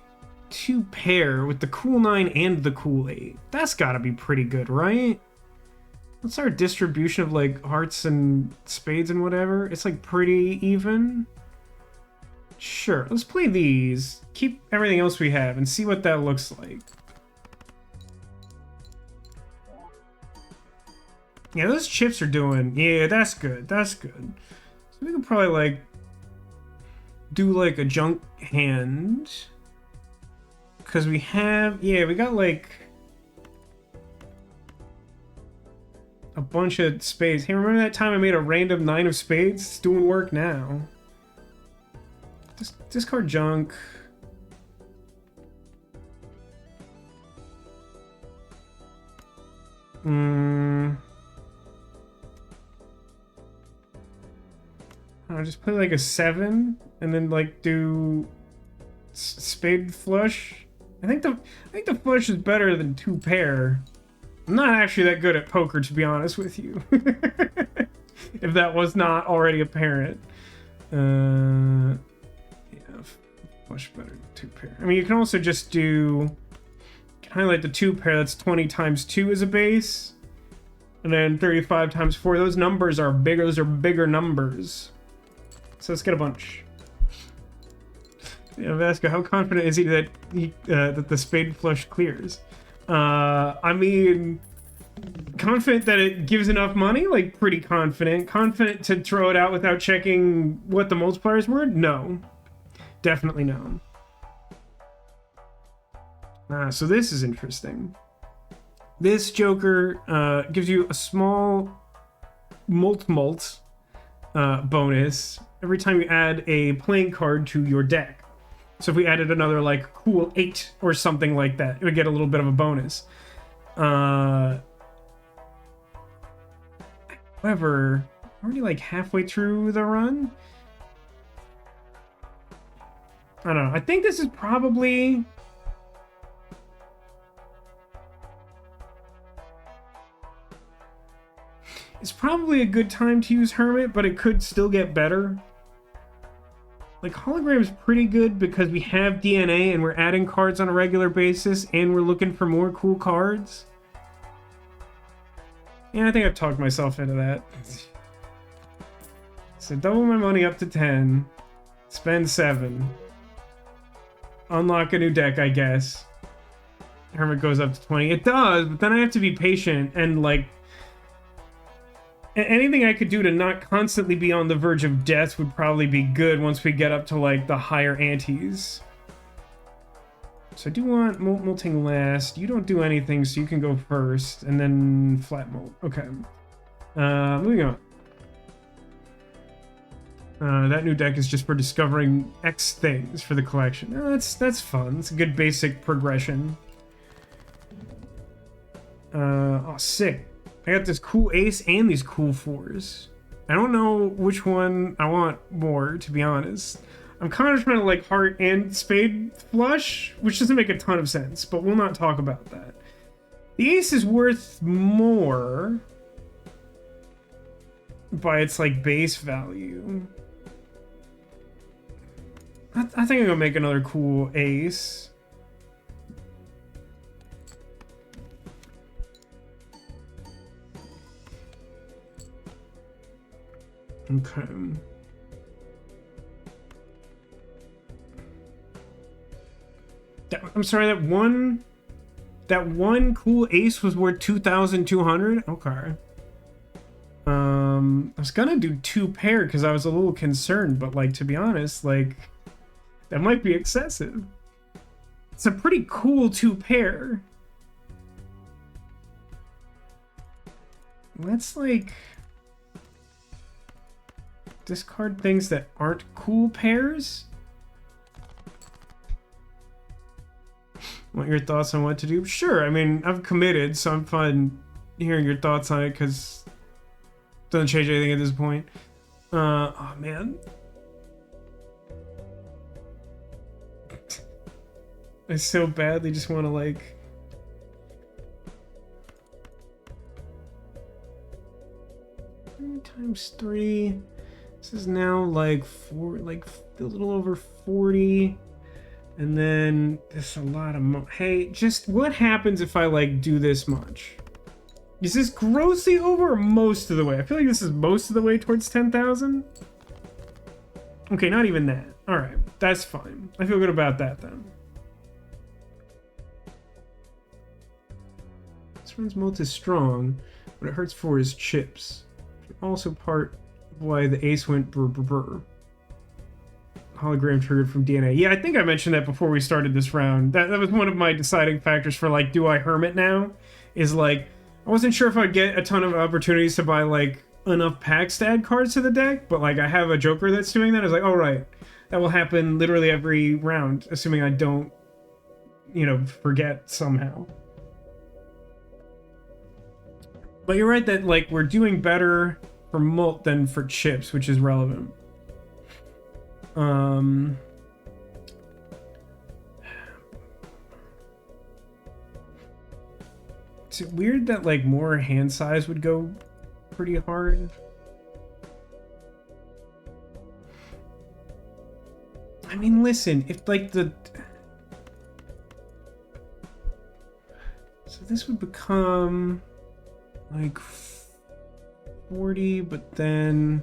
2 pair with the cool 9 and the cool 8? That's gotta be pretty good, right? What's our distribution of like hearts and spades and whatever? It's like pretty even. Sure, let's play these. Keep everything else we have and see what that looks like. Yeah, those chips are doing... Yeah, that's good. That's good. So we could probably, like, do, like, a junk hand. Because we have... Yeah, we got, like... a bunch of spades. Hey, remember that time I made a random 9 of spades? It's doing work now. Discard junk. I'll just play like a 7 and then like do spade flush. I think the flush is better than 2 pair. I'm not actually that good at poker, to be honest with you. If that was not already apparent. Yeah, flush better than 2 pair. I mean, you can also just do... You can highlight the 2 pair. That's 20 times 2 as a base. And then 35 times 4. Those numbers are bigger. Those are bigger numbers. So let's get a bunch. Yeah, Vasco, how confident is he that that the spade flush clears? I mean, confident that it gives enough money? Like, pretty confident. Confident to throw it out without checking what the multipliers were? No. Definitely no. So this is interesting. This Joker gives you a small mult bonus every time you add a playing card to your deck. So if we added another, like, cool 8 or something like that, it would get a little bit of a bonus. However, already, like, halfway through the run? I don't know. I think this is probably... It's probably a good time to use Hermit, but it could still get better. Like, Hologram's pretty good because we have DNA and we're adding cards on a regular basis and we're looking for more cool cards. Yeah, I think I've talked myself into that. So double my money up to 10. Spend 7. Unlock a new deck, I guess. Hermit goes up to 20. It does, but then I have to be patient and, like... Anything I could do to not constantly be on the verge of death would probably be good once we get up to, like, the higher antes. So I do want molting last. You don't do anything, so you can go first. And then flat molt. Okay. Moving on. That new deck is just for discovering X things for the collection. That's fun. It's a good basic progression. Oh, sick. I got this cool ace and these cool 4s. I don't know which one I want more, to be honest. I'm kind of trying to like heart and spade flush, which doesn't make a ton of sense, but we'll not talk about that. The ace is worth more by its like base value. I think I'm gonna make another cool ace. Okay. I'm sorry, that one cool ace was worth 2,200? Okay. I was gonna do 2 pair because I was a little concerned, but like, to be honest, like, that might be excessive. It's a pretty cool 2 pair. Let's like discard things that aren't cool pairs. Want your thoughts on what to do? Sure, I mean, I've committed, so I'm fine hearing your thoughts on it, because it doesn't change anything at this point. Oh, man. I so badly just want to, like... times 3... This is now like a little over 40, and then there's a lot of hey, just what happens if I like do this much? Is this grossly over or most of the way? I feel like this is most of the way towards 10,000. Okay, not even that. All right, that's fine. I feel good about that then. This one's molt is strong. What it hurts for is chips. Also part of why the ace went brr brr brr. Hologram triggered from DNA. Yeah, I think I mentioned that before we started this round. That was one of my deciding factors for, like, do I hermit now? Is, like, I wasn't sure if I'd get a ton of opportunities to buy, like, enough packs to add cards to the deck, but, like, I have a Joker that's doing that. I was like, oh, right. That will happen literally every round, assuming I don't, you know, forget somehow. But you're right that, like, we're doing better for molt than for chips, which is relevant. Is it weird that, like, more hand size would go pretty hard? I mean, listen, if, like, the... So this would become, like, 40, but then...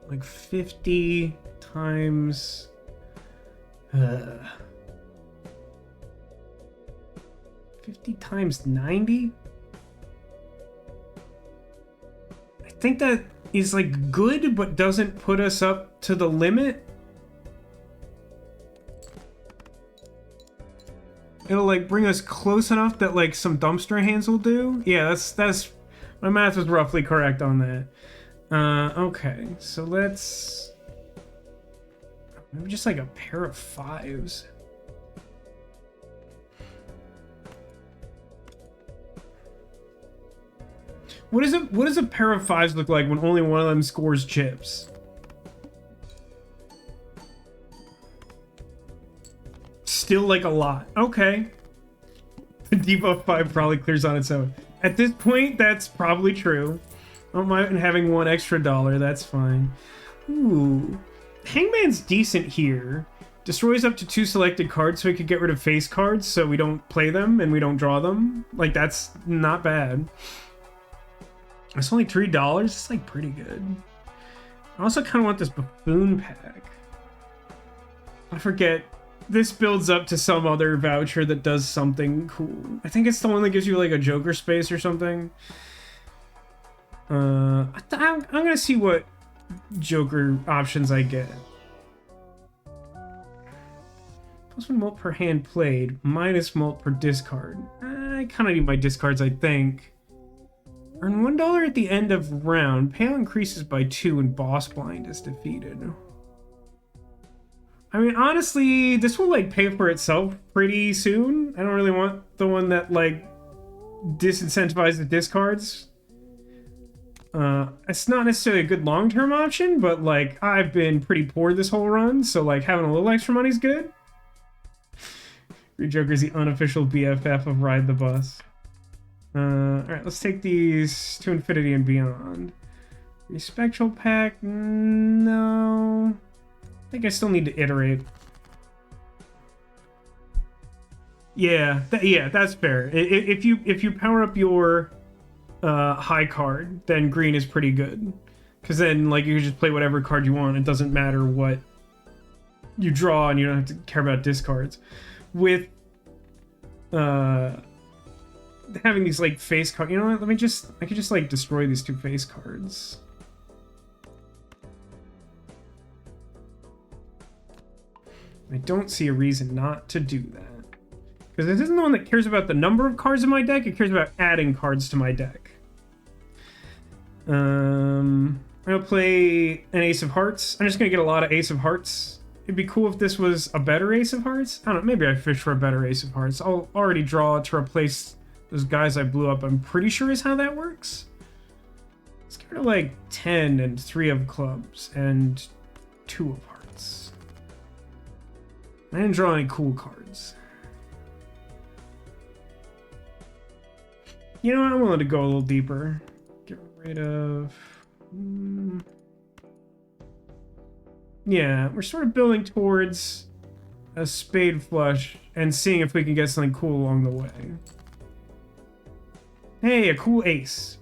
like 50 times 50 times 90. I think that is, like, good, but doesn't put us up to the limit. It'll, like, bring us close enough that, like, some dumpster hands will do. Yeah, that's my math was roughly correct on that. Okay, so let's... maybe just, like, a pair of 5s. What does a pair of 5s look like when only one of them scores chips? Still, like, a lot. Okay. The debuff 5 probably clears on its own. At this point, that's probably true. I don't mind having one extra dollar, that's fine. Ooh. Hangman's decent here. Destroys up to 2 selected cards so we could get rid of face cards so we don't play them and we don't draw them. Like, that's not bad. It's only $3. It's, like, pretty good. I also kind of want this buffoon pack. I forget. This builds up to some other voucher that does something cool. I think it's the one that gives you, like, a Joker space or something. I'm gonna see what Joker options I get. +1 molt per hand played, minus molt per discard. I kind of need my discards, I think. Earn $1 at the end of round. Payout increases by 2 when boss blind is defeated. I mean, honestly, this will, like, pay for itself pretty soon. I don't really want the one that, like, disincentivizes discards. It's not necessarily a good long-term option, but, like, I've been pretty poor this whole run, so, like, having a little extra money is good. Joker is the unofficial BFF of Ride the Bus. Alright, let's take these to infinity and beyond. Spectral pack? No. I think I still need to iterate. Yeah, that's fair. If you power up your high card, then green is pretty good. Because then, like, you can just play whatever card you want. It doesn't matter what you draw, and you don't have to care about discards. With having these, like, face cards, you know what? I could just like destroy these 2 face cards. I don't see a reason not to do that. Because this isn't the one that cares about the number of cards in my deck, it cares about adding cards to my deck. I'm gonna play an Ace of Hearts. I'm just gonna get a lot of Ace of Hearts. It'd be cool if this was a better Ace of Hearts. I don't know, maybe I fish for a better Ace of Hearts. I'll already draw to replace those guys I blew up. I'm pretty sure is how that works. Let's get rid of, like, 10 and 3 of clubs and 2 of hearts. I didn't draw any cool cards. You know what? I'm willing to go a little deeper. Get rid of... Yeah, we're sort of building towards a spade flush and seeing if we can get something cool along the way. Hey, a cool ace.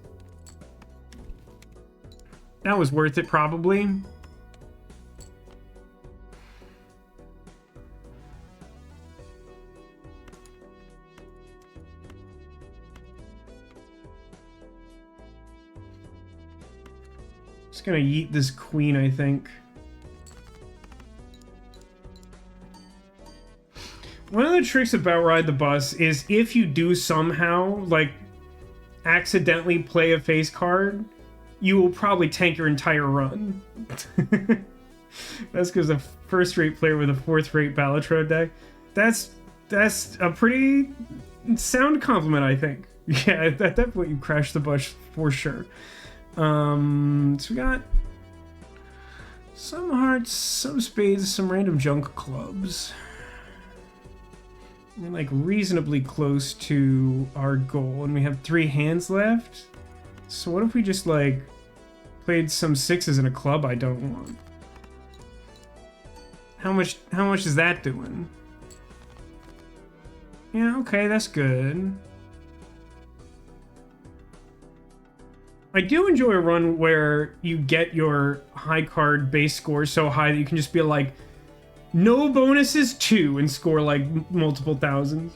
That was worth it, probably. Just gonna yeet this queen, I think. One of the tricks about Ride the Bus is if you do somehow, like, accidentally play a face card, you will probably tank your entire run. That's because a first-rate player with a fourth-rate Balatro deck. That's a pretty sound compliment, I think. Yeah, at that point you crash the bus for sure. So we got some hearts, some spades, some random junk clubs. We're like reasonably close to our goal, and we have 3 hands left. So what if we just like played some 6s in a club I don't want? How much is that doing? Yeah, okay, that's good. I do enjoy a run where you get your high card base score so high that you can just be like, no bonuses 2 and score like multiple thousands.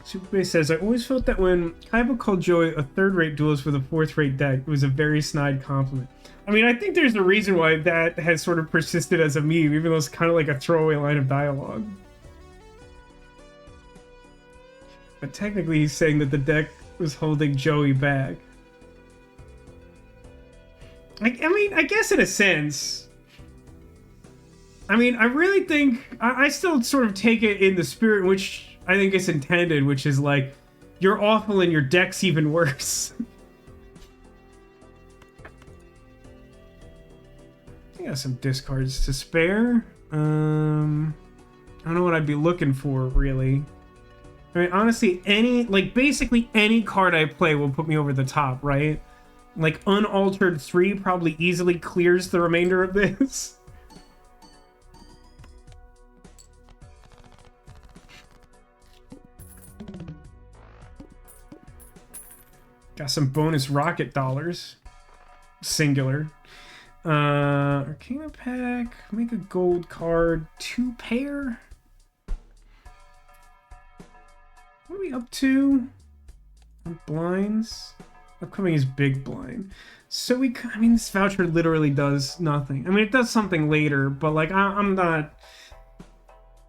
Superbase says, I always felt that when Kaiba called Joey a third-rate duelist with a fourth-rate deck, it was a very snide compliment. I mean, I think there's a reason why that has sort of persisted as a meme, even though it's kind of like a throwaway line of dialogue. But technically he's saying that the deck was holding Joey back. I mean, I guess in a sense. I mean, I really think... I still sort of take it in the spirit in which I think it's intended, which is like, you're awful and your deck's even worse. I got some discards to spare. I don't know what I'd be looking for, really. I mean, honestly, basically any card I play will put me over the top, right? Like, Unaltered 3 probably easily clears the remainder of this. Got some bonus rocket dollars. Singular. Arcana pack. Make a gold card. 2 pair. What are we up to? Blinds. Upcoming is big blind. So I mean, this voucher literally does nothing. I mean, it does something later, but like, I'm not.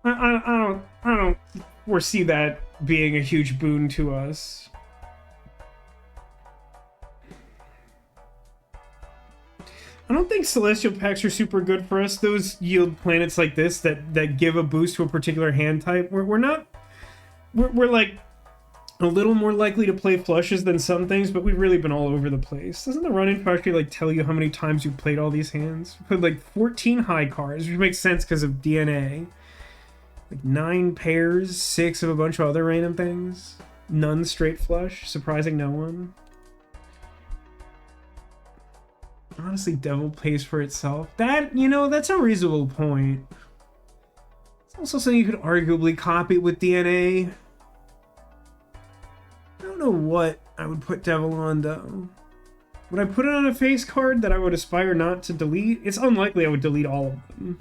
I don't foresee that being a huge boon to us. I don't think celestial packs are super good for us. Those yield planets like this that give a boost to a particular hand type. We're like a little more likely to play flushes than some things, but we've really been all over the place. Doesn't the run-in actually like tell you how many times you've played all these hands? We played like 14 high cards, which makes sense because of DNA. Like 9 pairs, 6 of a bunch of other random things. None straight flush, surprising no one. Honestly, Devil pays for itself. That, you know, that's a reasonable point. It's also something you could arguably copy with DNA. I don't know what I would put Devil on, though. Would I put it on a face card that I would aspire not to delete? It's unlikely I would delete all of them.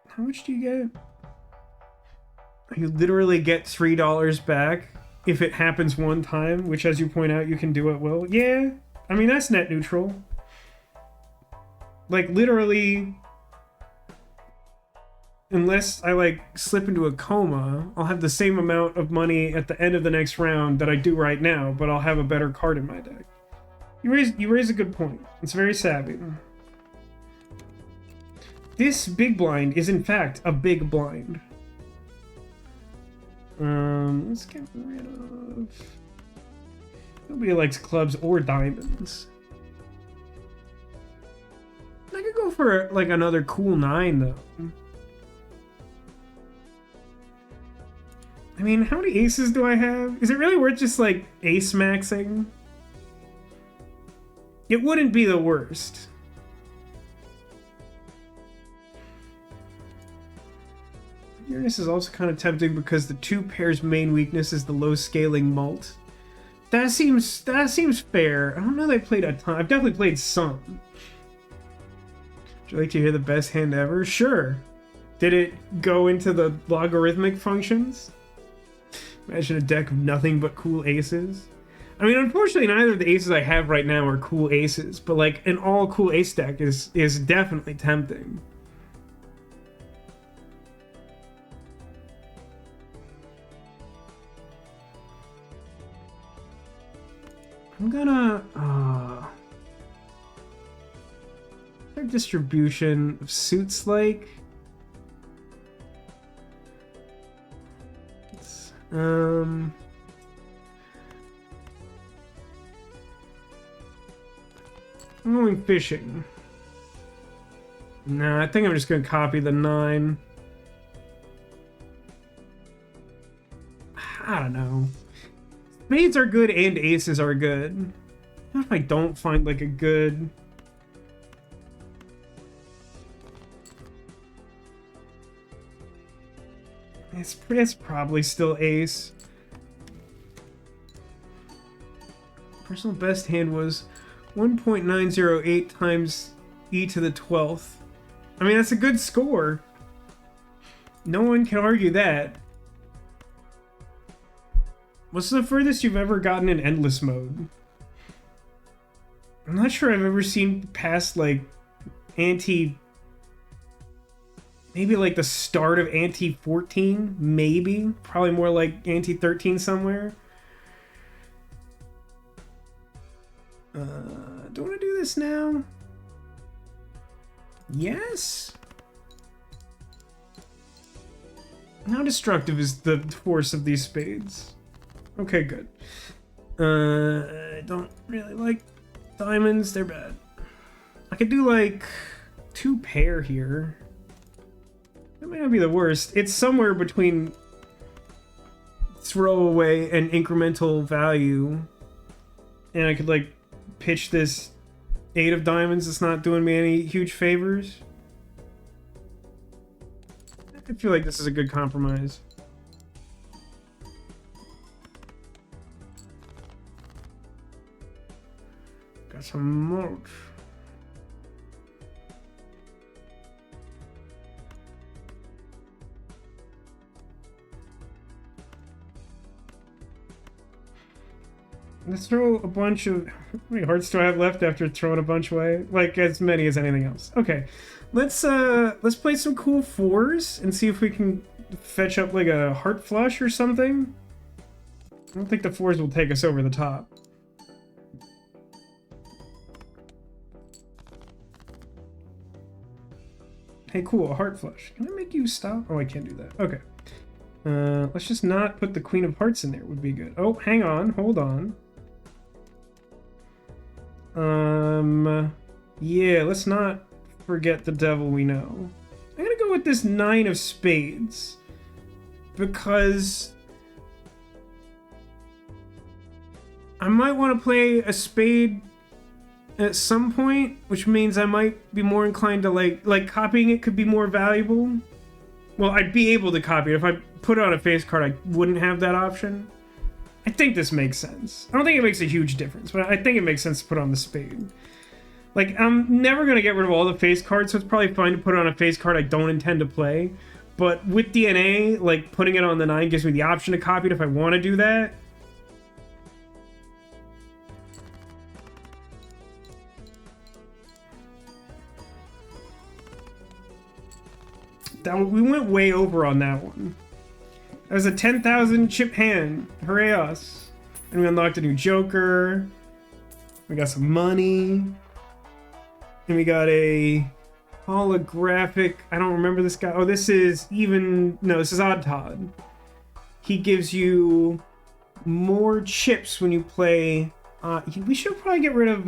How much do you get? You literally get $3 back if it happens one time, which, as you point out, you can do at will. Yeah, I mean, that's net neutral. Like, literally, unless I, like, slip into a coma, I'll have the same amount of money at the end of the next round that I do right now, but I'll have a better card in my deck. You raise a good point. It's very savvy. This big blind is, in fact, a big blind. Let's get rid of... Nobody likes clubs or diamonds. I could go for, like, another cool 9, though. I mean, how many aces do I have? Is it really worth just, like, ace maxing? It wouldn't be the worst. Uranus is also kind of tempting because the two pairs' main weakness is the low scaling mult. That seems fair. I don't know that I played a ton. I've definitely played some. Would you like to hear the best hand ever? Sure. Did it go into the logarithmic functions? Imagine a deck of nothing but cool aces. I mean, unfortunately, neither of the aces I have right now are cool aces, but like an all cool ace deck is definitely tempting. I'm gonna their distribution of suits like I'm going fishing. Nah, I think I'm just gonna copy the 9. I don't know. Spades are good and aces are good. What if I don't find like a good... It's probably still ace. Personal best hand was 1.908 times e to the 12th. I mean, that's a good score. No one can argue that. What's the furthest you've ever gotten in endless mode? I'm not sure I've ever seen past, like, ante... Maybe, like, the start of ante 14? Maybe. Probably more like ante 13 somewhere. Do I want to do this now? Yes? How destructive is the force of these spades? Okay, good. I don't really like diamonds. They're bad. I could do, like, 2 pair here. That might not be the worst. It's somewhere between throwaway and incremental value. And I could, like, pitch this 8 of diamonds. It's not doing me any huge favors. I feel like this is a good compromise. Got some more. Let's throw a bunch of... How many hearts do I have left after throwing a bunch away? Like, as many as anything else. Okay. Let's play some cool 4s and see if we can fetch up, like, a heart flush or something. I don't think the 4s will take us over the top. Hey, cool, a heart flush. Can I make you stop? Oh, I can't do that. Okay. Let's just not put the Queen of Hearts in there. Would be good. Oh, hang on. Hold on. Yeah, let's not forget the devil we know. I'm gonna go with this 9 of spades. Because... I might want to play a spade at some point, which means I might be more inclined to, like copying it could be more valuable. Well, I'd be able to copy it. If I put it on a face card, I wouldn't have that option. I think this makes sense. I don't think it makes a huge difference, but I think it makes sense to put on the spade. Like, I'm never going to get rid of all the face cards, so it's probably fine to put on a face card I don't intend to play. But with DNA, like, putting it on the 9 gives me the option to copy it if I want to do that. We went way over on that one. That was a 10,000 chip hand. Hooray us. And we unlocked a new Joker. We got some money. And we got a holographic... I don't remember this guy. Oh, this is even... No, this is Odd Todd. He gives you more chips when you play... we should probably get rid of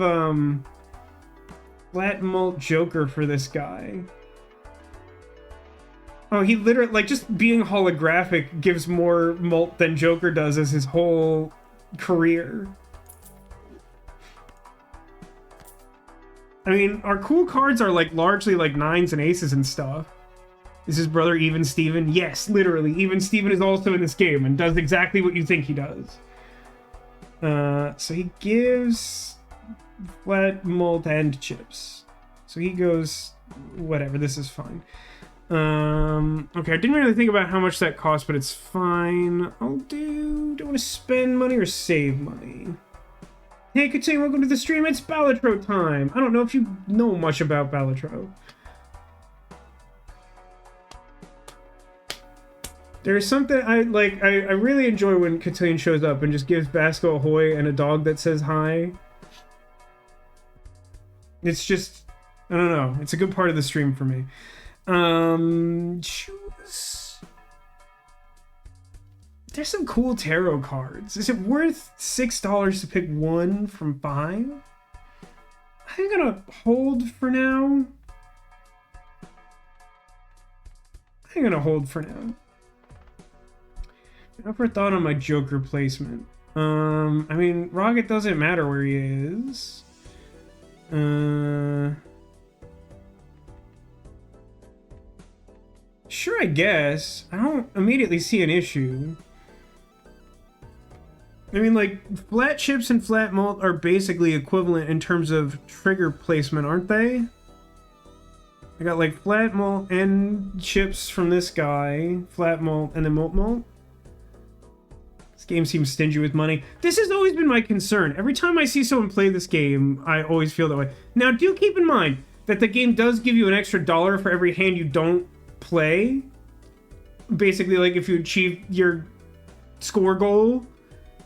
Flat Mult Joker for this guy. Oh, he literally, like, just being holographic gives more mult than Joker does as his whole career. I mean, our cool cards are, like, largely, like, 9s and aces and stuff. Is his brother Even Steven? Yes, literally. Even Steven is also in this game and does exactly what you think he does. So he gives flat malt and chips. So he goes, whatever, this is fine. Okay, I didn't really think about how much that costs, but it's fine. Do I want to spend money or save money? Hey, Katane, welcome to the stream. It's Balatro time. I don't know if you know much about Balatro. There's something I like. I really enjoy when Katane shows up and just gives Vasco a hoy and a dog that says hi. It's just, I don't know. It's a good part of the stream for me. Choose. There's some cool tarot cards. Is it worth $6 to pick one from 5? I'm gonna hold for now. Never thought on my Joker placement. I mean, Rocket doesn't matter where he is. Sure, I guess. I don't immediately see an issue. I mean, like, flat chips and flat malt are basically equivalent in terms of trigger placement, aren't they? I got, like, flat malt and chips from this guy, flat malt, and then malt. This game seems stingy with money. This has always been my concern. Every time I see someone play this game, I always feel that way. Now, do keep in mind that the game does give you an extra $1 for every hand you don't play. Basically, like, if you achieve your score goal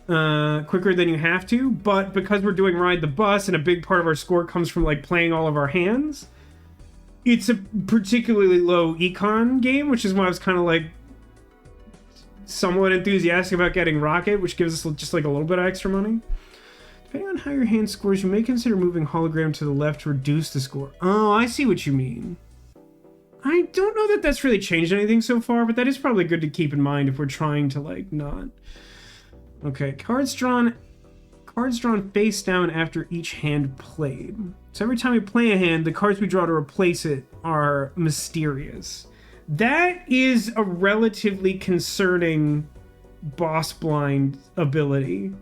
quicker than you have to. But because we're doing Ride the Bus, and a big part of our score comes from, like, playing all of our hands, it's a particularly low econ game, which is why I was kind of, like, somewhat enthusiastic about getting Rocket, which gives us just like a little bit of extra money. Depending on how your hand scores, you may consider moving hologram to the left to reduce the score. Oh, I see what you mean. I don't know that that's really changed anything so far, but that is probably good to keep in mind if we're trying to like not. Okay, cards drawn face down after each hand played. So every time we play a hand, the cards we draw to replace it are mysterious. That is a relatively concerning boss blind ability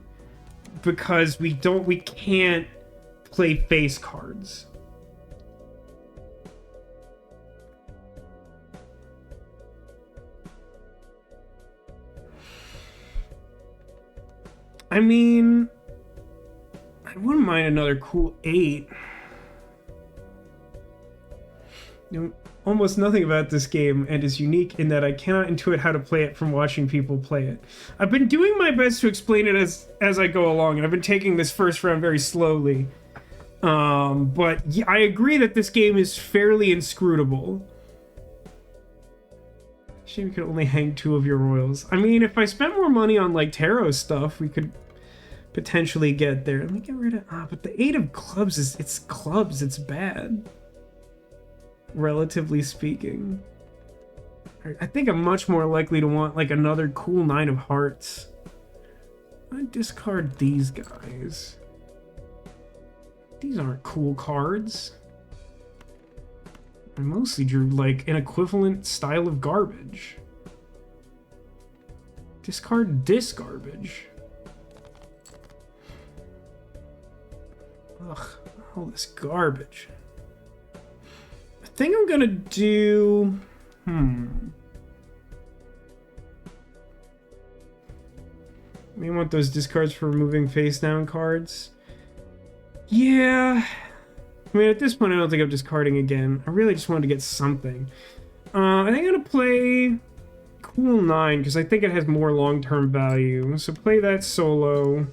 because we can't play face cards. I mean, I wouldn't mind another cool 8. You know, almost nothing about this game and is unique in that I cannot intuit how to play it from watching people play it. I've been doing my best to explain it as I go along, and I've been taking this first round very slowly. But yeah, I agree that this game is fairly inscrutable. Shame you could only hang 2 of your royals. I mean, if I spent more money on like tarot stuff, we could potentially get there. Let me get rid of but the 8 of clubs it's clubs, it's bad. Relatively speaking. I think I'm much more likely to want like another cool 9 of hearts. I discard these guys. These aren't cool cards. I mostly drew like an equivalent style of garbage. Discard this garbage. Ugh, all this garbage. I think I'm gonna do... May want those discards for removing face down cards. Yeah. I mean, at this point, I don't think I'm discarding again. I really just wanted to get something. I think I'm gonna play Cool 9, because I think it has more long-term value. So play that solo.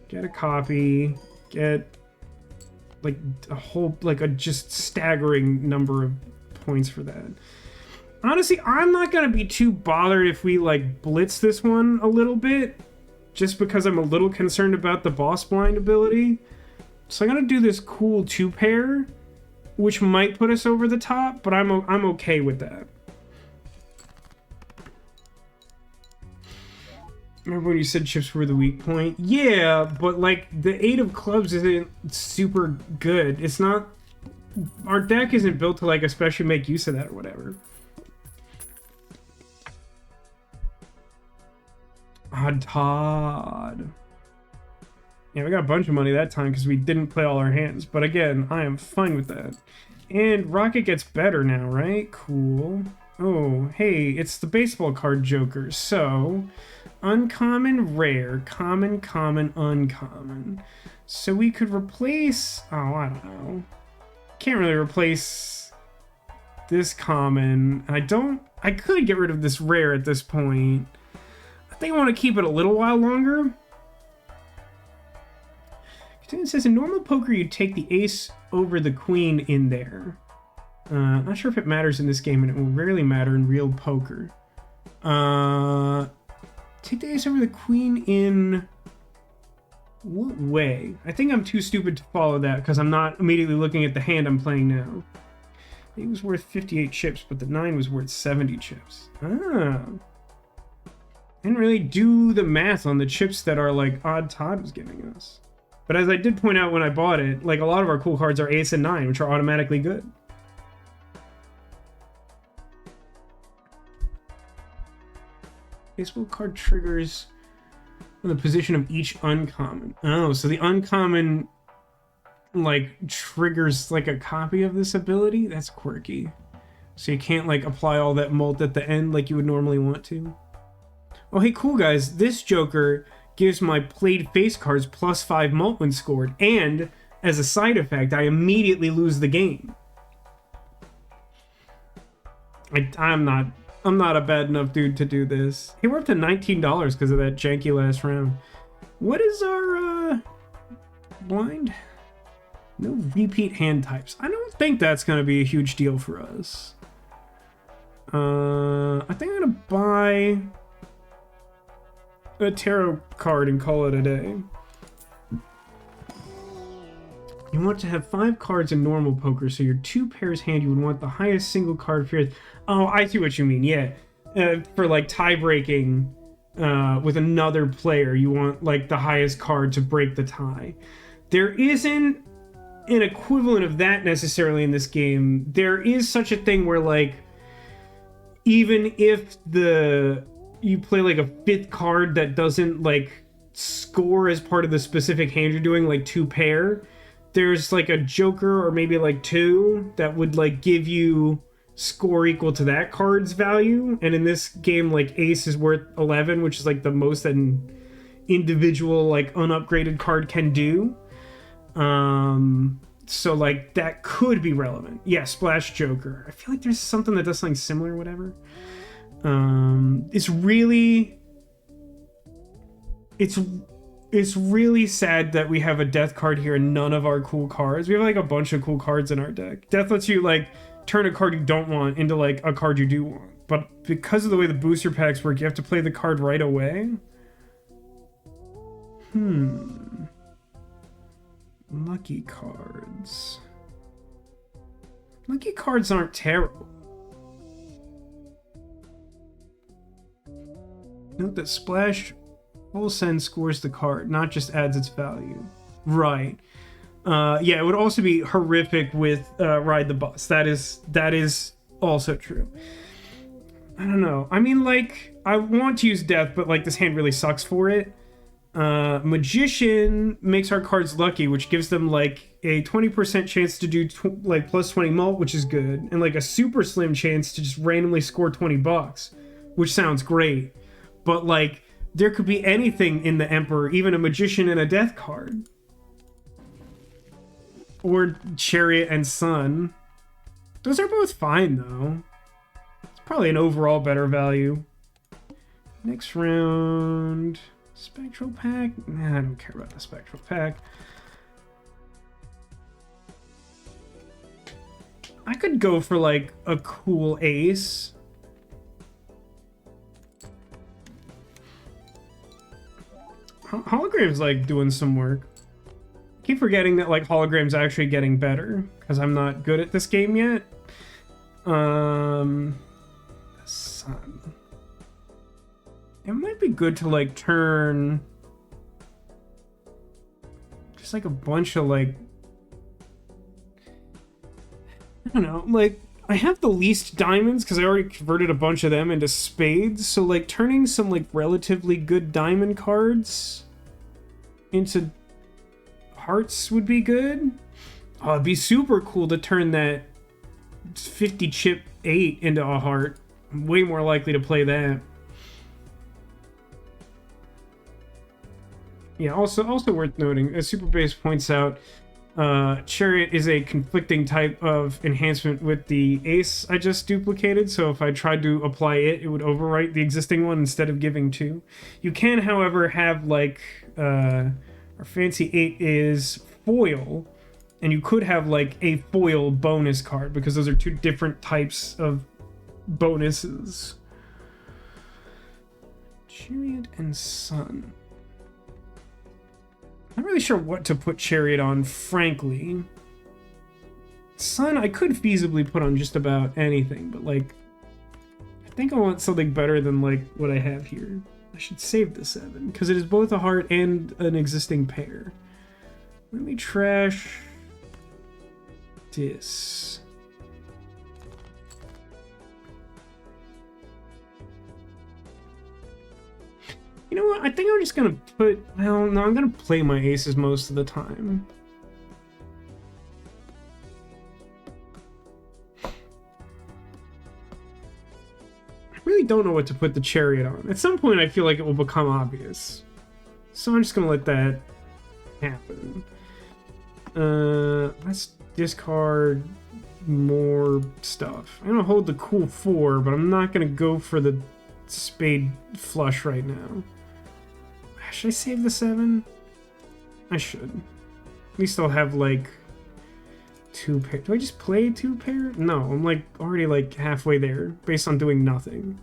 Get a copy. Get... like a whole, like a just staggering number of points for that. Honestly, I'm not gonna be too bothered if we like blitz this one a little bit, just because I'm a little concerned about the boss blind ability. So I'm gonna do this cool 2-pair, which might put us over the top, but I'm okay with that. Remember when you said chips were the weak point? Yeah, but like the 8 of clubs isn't super good. It's not... Our deck isn't built to like especially make use of that or whatever. Odd Todd. Yeah, we got a bunch of money that time because we didn't play all our hands. But again, I am fine with that. And Rocket gets better now, right? Cool. Oh, hey, it's the baseball card Joker. So, uncommon, rare, common, common, uncommon. So we could replace... Oh, I don't know. Can't really replace this common. I could get rid of this rare at this point. I think I want to keep it a little while longer. It says in normal poker you take the ace over the queen in there. Not sure if it matters in this game, and it will rarely matter in real poker. Take the ace over the queen in what way? I think I'm too stupid to follow that because I'm not immediately looking at the hand I'm playing now. It was worth 58 chips, but the 9 was worth 70 chips. Ah. Didn't really do the math on the chips that are like Odd Todd was giving us. But as I did point out when I bought it, like a lot of our cool cards are ace and 9, which are automatically good. Baseball card triggers the position of each uncommon. Oh, so the uncommon like triggers like a copy of this ability? That's quirky. So you can't like apply all that mult at the end like you would normally want to. Oh, hey, cool guys. This Joker gives my played face cards +5 mult when scored, and as a side effect, I immediately lose the game. I'm not a bad enough dude to do this. Hey, we're up to $19 because of that janky last round. What is our blind? No repeat hand types. I don't think that's gonna be a huge deal for us. I think I'm gonna buy a tarot card and call it a day. You want to have 5 cards in normal poker, so your 2 pairs hand you would want the highest single card for your... Oh, I see what you mean, yeah. For like tie breaking with another player, you want like the highest card to break the tie. There isn't an equivalent of that necessarily in this game. There is such a thing where like even if you play like a 5th card that doesn't like score as part of the specific hand you're doing, like 2 pair, there's like a joker or maybe like 2 that would like give you score equal to that card's value. And in this game, like ace is worth 11, which is like the most an individual like unupgraded card can do. So like that could be relevant. Yeah, splash joker. I feel like there's something that does something similar or whatever. It's really sad that we have a death card here and none of our cool cards. We have like a bunch of cool cards in our deck. Death lets you like turn a card you don't want into like a card you do want. But because of the way the booster packs work, you have to play the card right away. Lucky cards. Lucky cards aren't terrible. Note that splash full send scores the card, not just adds its value. Right. Yeah, it would also be horrific with Ride the Bus. That is also true. I don't know. I mean, like, I want to use Death, but like this hand really sucks for it. Magician makes our cards lucky, which gives them like a 20% chance to do like plus 20 mult, which is good, and like a super slim chance to just randomly score $20, which sounds great. But like there could be anything in the Emperor, even a Magician and a Death card, or Chariot and Sun. Those are both fine though. It's probably an overall better value. Next round. Spectral pack? Nah, I don't care about the spectral pack. I could go for like a cool ace. Hologram's like doing some work. I keep forgetting that like Hologram's actually getting better because I'm not good at this game yet. The Sun. It might be good to like turn just like a bunch of like, I don't know, like I have the least diamonds because I already converted a bunch of them into spades. So, like, turning some, like, relatively good diamond cards into hearts would be good. Oh, it'd be super cool to turn that 50 chip 8 into a heart. I'm way more likely to play that. Yeah, also worth noting, as Super Base points out, Chariot is a conflicting type of enhancement with the ace I just duplicated, so if I tried to apply it, it would overwrite the existing one instead of giving 2. You can, however, have, like, our fancy 8 is foil, and you could have, like, a foil bonus card, because those are 2 different types of bonuses. Chariot and Sun. I'm not really sure what to put Chariot on, frankly. Sun, I could feasibly put on just about anything, but, like, I think I want something better than, like, what I have here. I should save the 7, because it is both a heart and an existing pair. Let me trash this. You know what? I think I'm just gonna put... Well, no, I'm gonna play my aces most of the time. I really don't know what to put the Chariot on. At some point, I feel like it will become obvious. So I'm just gonna let that happen. Let's discard more stuff. I'm gonna hold the cool 4, but I'm not gonna go for the spade flush right now. Should I save the 7? I should. At least I'll have, like, 2 pair. Do I just play 2 pair? No, I'm, like, already, like, halfway there, based on doing nothing.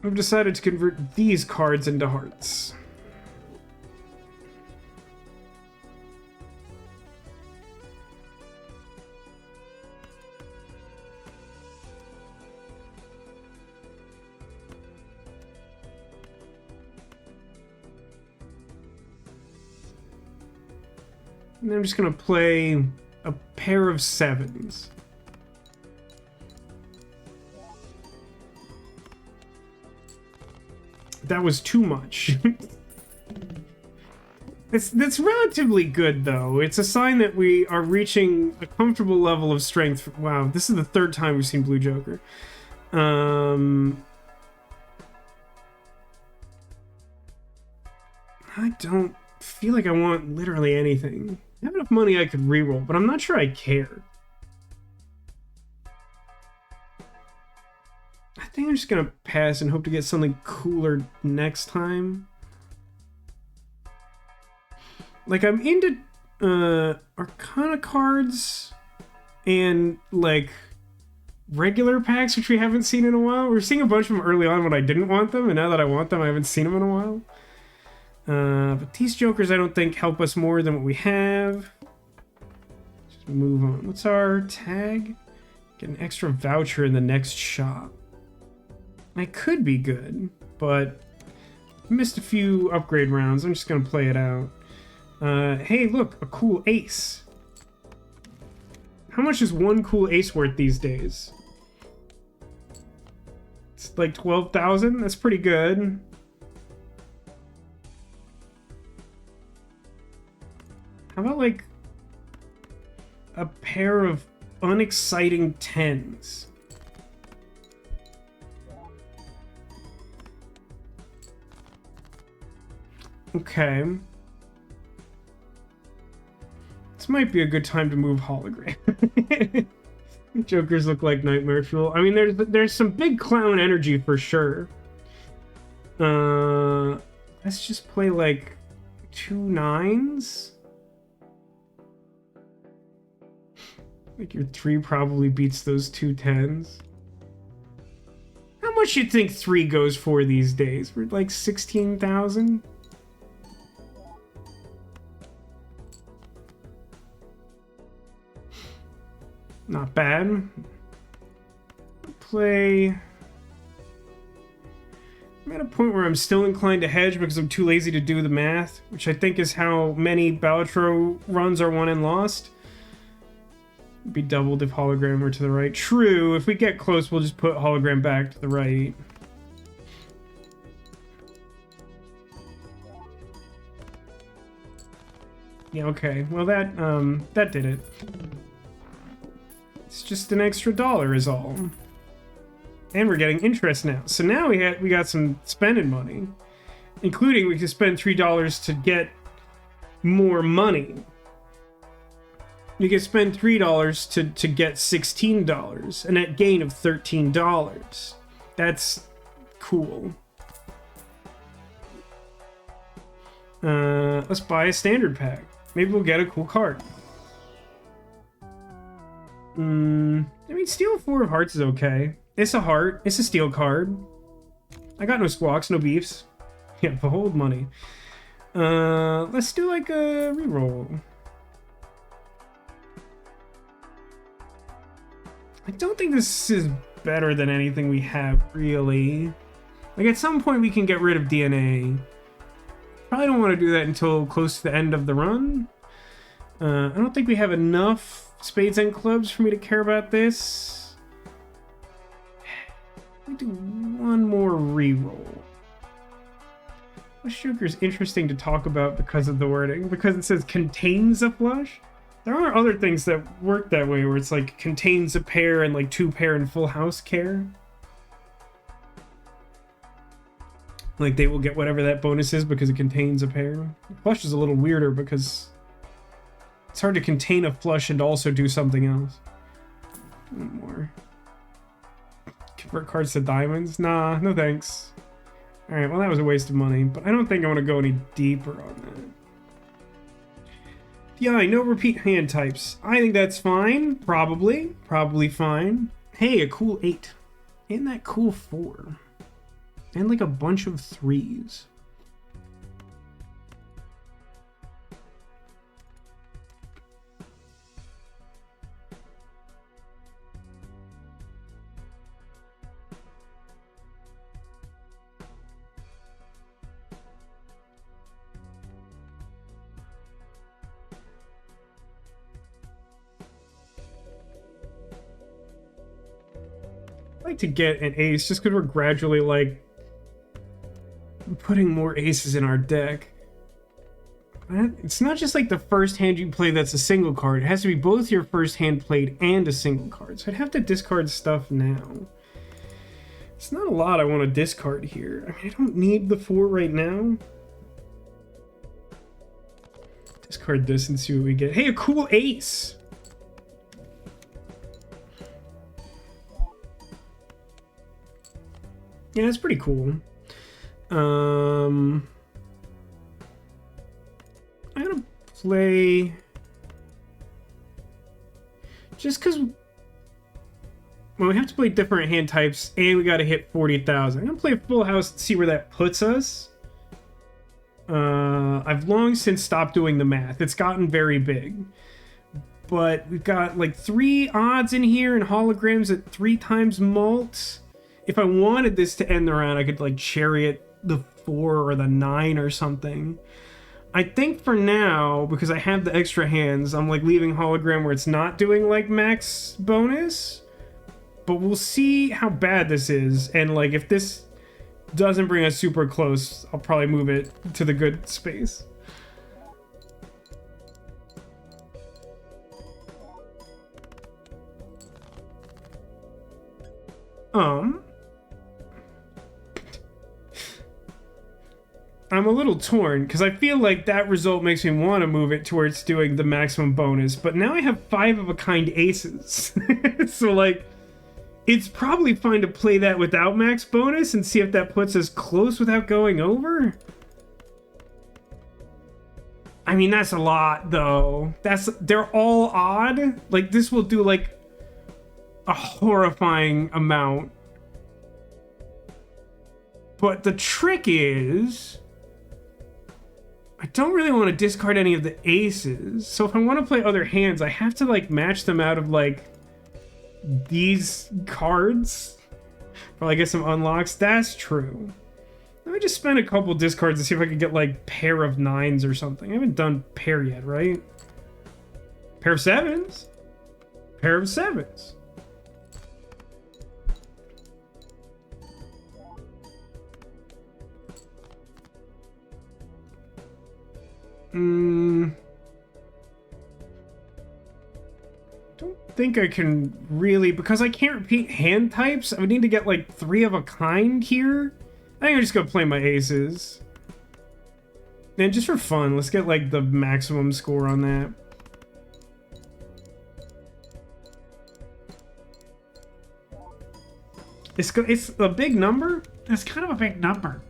I've decided to convert these cards into hearts. And I'm just gonna play a pair of 7s. That was too much. That's relatively good, though. It's a sign that we are reaching a comfortable level of strength. Wow, this is the 3rd time we've seen Blue Joker. I don't feel like I want literally anything. I have enough money I could reroll, but I'm not sure I care. I think I'm just gonna pass and hope to get something cooler next time. Like, I'm into Arcana cards and, like, regular packs, which we haven't seen in a while. We're seeing a bunch of them early on when I didn't want them, and now that I want them, I haven't seen them in a while. But these jokers, I don't think, help us more than what we have. Just move on. What's our tag? Get an extra voucher in the next shop. I could be good, but missed a few upgrade rounds. I'm just gonna play it out. Hey, look, a cool ace. How much is one cool ace worth these days? It's like 12,000? That's pretty good. How about, like, a pair of unexciting 10s? Okay. This might be a good time to move hologram. Jokers look like nightmare fuel. I mean, there's some big clown energy for sure. Let's just play like 2 9s. Like your 3 probably beats those 2 10s. How much you think 3 goes for these days? We're like 16,000. Not bad. Play... I'm at a point where I'm still inclined to hedge because I'm too lazy to do the math, which I think is how many Balatro runs are won and lost. Be doubled if hologram were to the right. True, if we get close, we'll just put hologram back to the right. Yeah, okay. Well, that did it. It's just an extra $1 is all. And we're getting interest now. So now we got some spending money. Including we can spend $3 to get more money. You can spend $3 to get $16. A net gain of $13. That's cool. Let's buy a standard pack. Maybe we'll get a cool card. I mean, Steel 4 of Hearts is okay. It's a heart. It's a steel card. I got no squawks, no beefs. Yeah, behold money. Let's do like a reroll. I don't think this is better than anything we have, really. Like, at some point we can get rid of DNA. Probably don't want to do that until close to the end of the run. I don't think we have enough spades and clubs for me to care about this. Let me do one more reroll. Flush Joker is interesting to talk about because of the wording. Because it says contains a flush. There are other things that work that way where it's like contains a pair and like 2 pair and full house care. Like they will get whatever that bonus is because it contains a pair. Flush is a little weirder because it's hard to contain a flush and also do something else. One more. Convert cards to diamonds? Nah, no thanks. Alright, well that was a waste of money, but I don't think I want to go any deeper on that. Yeah, no repeat hand types. I think that's fine. Probably fine. Hey, a cool 8. And that cool 4. And like a bunch of 3s. I like to get an ace just because we're gradually like putting more aces in our deck. It's not just like the first hand you play that's a single card. It has to be both your first hand played and a single card. So I'd have to discard stuff now. It's not a lot I want to discard here. I mean, I don't need the 4 right now. Discard this and see what we get. Hey, a cool ace! Yeah, that's pretty cool. I'm gonna play just because, well, we have to play different hand types and we gotta hit 40,000. I'm gonna play a full house and see where that puts us. I've long since stopped doing the math. It's gotten very big, but we've got like 3 odds in here and holograms at 3 times mult. If I wanted this to end the round, I could like chariot the 4 or the 9 or something. I think for now, because I have the extra hands, I'm like leaving hologram where it's not doing like max bonus. But we'll see how bad this is. And like if this doesn't bring us super close, I'll probably move it to the good space. I'm a little torn because I feel like that result makes me want to move it towards doing the maximum bonus, but now I have 5 of a kind aces. So like it's probably fine to play that without max bonus and see if that puts us close without going over. I mean, that's a lot though. They're all odd. Like this will do like a horrifying amount. But the trick is I don't really want to discard any of the aces. So if I want to play other hands, I have to like match them out of like these cards. Probably get some unlocks. That's true. Let me just spend a couple discards to see if I can get like pair of 9s or something. I haven't done pair yet, right? Pair of 7s. Pair of 7s. Don't think I can really, because I can't repeat hand types. I would need to get like 3 of a kind here. I think I'm just gonna play my aces. And just for fun, let's get like the maximum score on that. It's a big number? It's kind of a big number.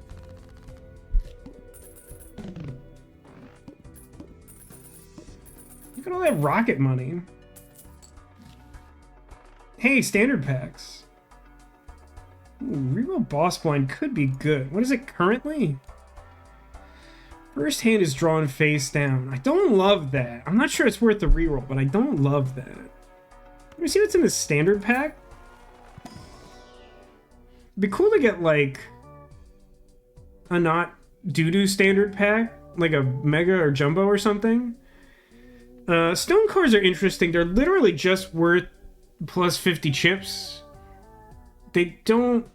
Look at all that rocket money. Hey, standard packs. Ooh, reroll boss blind could be good. What is it currently? First hand is drawn face down. I don't love that. I'm not sure it's worth the reroll, but I don't love that. Let me see what's in the standard pack. It'd be cool to get like a not doo-doo standard pack, like a mega or jumbo or something. Stone cards are interesting. They're literally just worth plus 50 chips. They don't...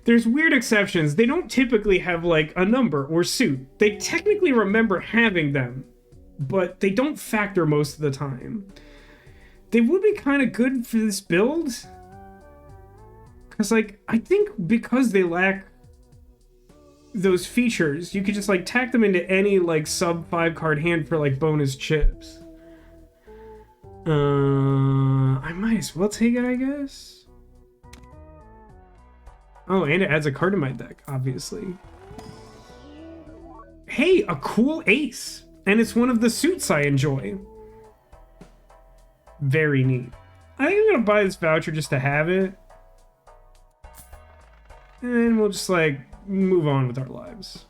There's weird exceptions. They don't typically have like a number or suit. They technically remember having them, but they don't factor most of the time. They would be kind of good for this build. Because like, I think because they lack those features, you could just like tack them into any like sub 5 card hand for like bonus chips. I might as well take it, I guess. Oh, and it adds a card to my deck, obviously. Hey, a cool ace. And it's one of the suits I enjoy. Very neat. I think I'm gonna buy this voucher just to have it. And we'll just like move on with our lives.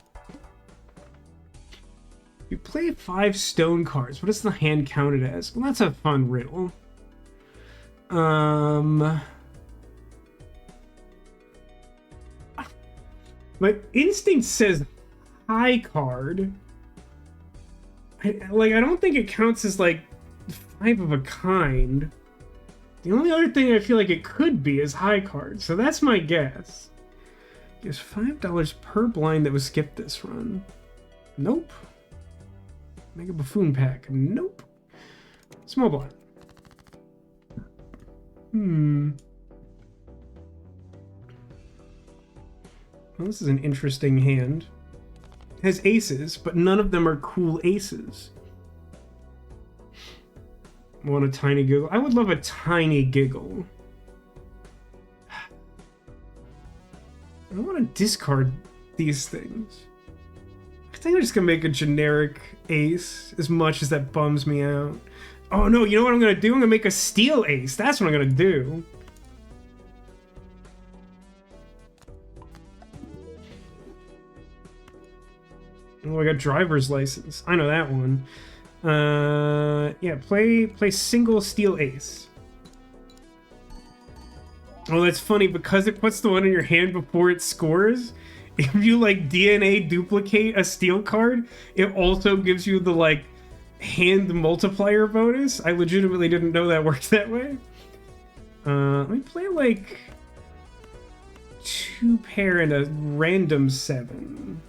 You play 5 stone cards. What is the hand counted as? Well, that's a fun riddle. My instinct says high card. I don't think it counts as like 5 of a kind. The only other thing I feel like it could be is high card. So that's my guess. There's $5 per blind that was skipped this run. Nope. Mega Buffoon pack. Nope. Small blind. Well, this is an interesting hand. It has aces, but none of them are cool aces. I want a tiny giggle. I would love a tiny giggle. I don't want to discard these things. I think I'm just gonna make a generic ace, as much as that bums me out. Oh no, you know what I'm gonna do? I'm gonna make a steel ace. That's what I'm gonna do. Oh, I got driver's license. I know that one. Yeah, play single steel ace. Oh, that's funny, because it puts the one in your hand before it scores. If you like DNA duplicate a steel card, it also gives you the like hand multiplier bonus. I legitimately didn't know that worked that way. Let me play like 2 pair and a random 7.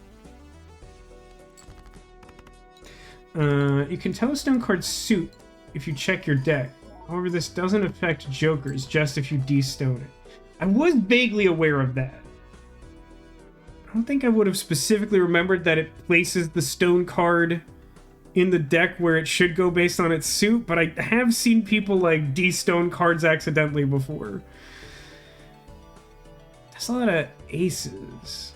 You can tell a stone card's suit if you check your deck. However, this doesn't affect jokers, just if you de-stone it. I was vaguely aware of that. I don't think I would have specifically remembered that it places the stone card in the deck where it should go based on its suit, but I have seen people like de-stone cards accidentally before. That's a lot of aces.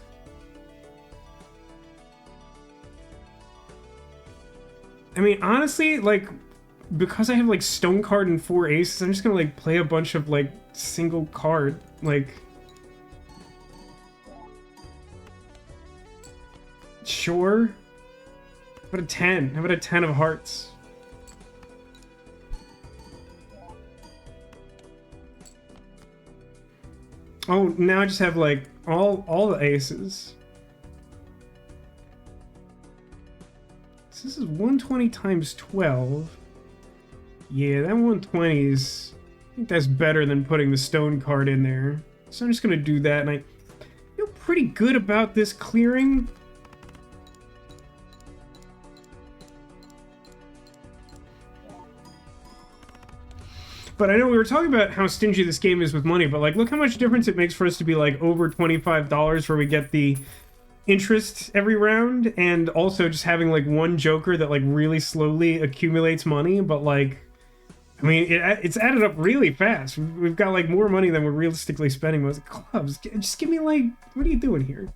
I mean, honestly, like, because I have like stone card and 4 aces, I'm just gonna like play a bunch of like single card, like, sure. How about a 10? How about a 10 of hearts? Oh, now I just have like all the aces. So this is 120 times 12. Yeah, that 120 is... I think that's better than putting the stone card in there. So I'm just gonna do that, and I feel pretty good about this clearing. But I know we were talking about how stingy this game is with money, but like, look how much difference it makes for us to be like over $25 where we get the interest every round, and also just having like one joker that like really slowly accumulates money, but like, I mean, it's added up really fast. We've got like more money than we're realistically spending with clubs. Just give me like, what are you doing here?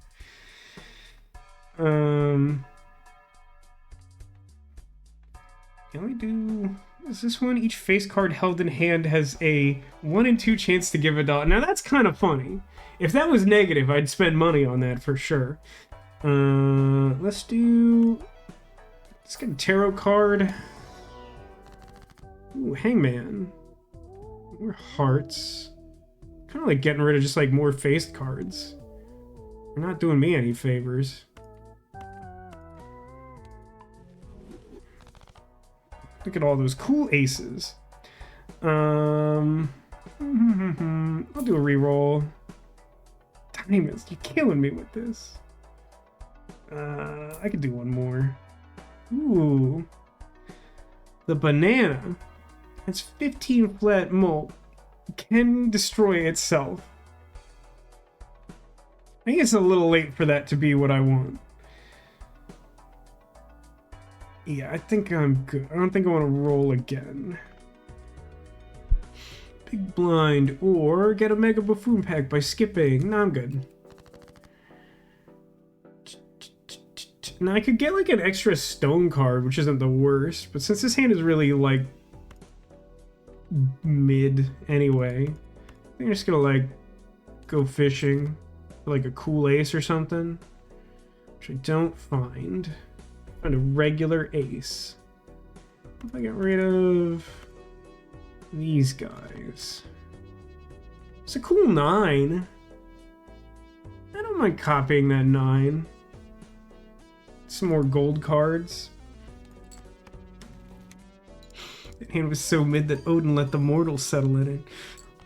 Can we do... Is this one? Each face card held in hand has a 1 in 2 chance to give a $1. Now that's kind of funny. If that was negative, I'd spend money on that for sure. Let's get a tarot card. Ooh, Hangman. More hearts. Kind of like getting rid of just like more faced cards. You're not doing me any favors. Look at all those cool aces. I'll do a reroll. Diamonds, you're killing me with this. I could do one more. Ooh. The banana. It's 15 flat mult. Can destroy itself. I think it's a little late for that to be what I want. Yeah, I think I'm good. I don't think I want to roll again. Big blind, or get a Mega Buffoon pack by skipping. No, I'm good. Now, I could get like an extra stone card, which isn't the worst, but since this hand is really like mid anyway, I think I'm just gonna like go fishing for like a cool ace or something, which I don't find. Find a regular ace. If I get rid of these guys, it's a cool 9. I don't mind copying that 9. Some more gold cards. That hand was so mid that Odin let the mortals settle in it.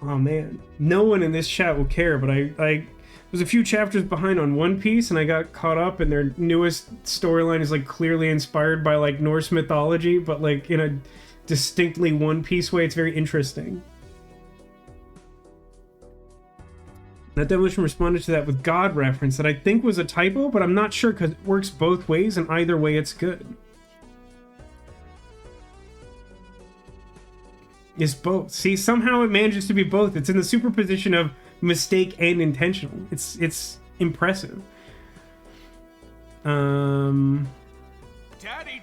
Oh man, no one in this chat will care, but I was a few chapters behind on One Piece, and I got caught up, and their newest storyline is like clearly inspired by like Norse mythology, but like in a distinctly One Piece way. It's very interesting. That Demolition responded to that with God reference that I think was a typo, but I'm not sure because it works both ways, and either way it's good. It's both. See, somehow it manages to be both. It's in the superposition of mistake and intentional. It's impressive. Daddy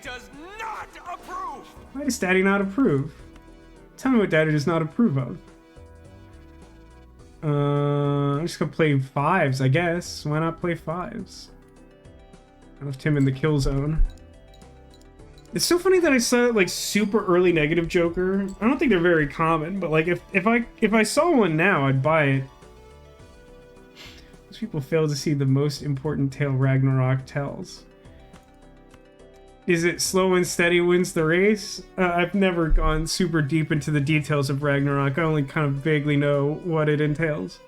does not approve. Why does Daddy not approve? Tell me what Daddy does not approve of. I'm just gonna play 5s, I guess. Why not play 5s? I left him in the kill zone. It's so funny that I saw like super early negative Joker. I don't think they're very common, but like if I saw one now, I'd buy it. Most people fail to see the most important tale Ragnarok tells. Is it slow and steady wins the race? I've never gone super deep into the details of Ragnarok. I only kind of vaguely know what it entails.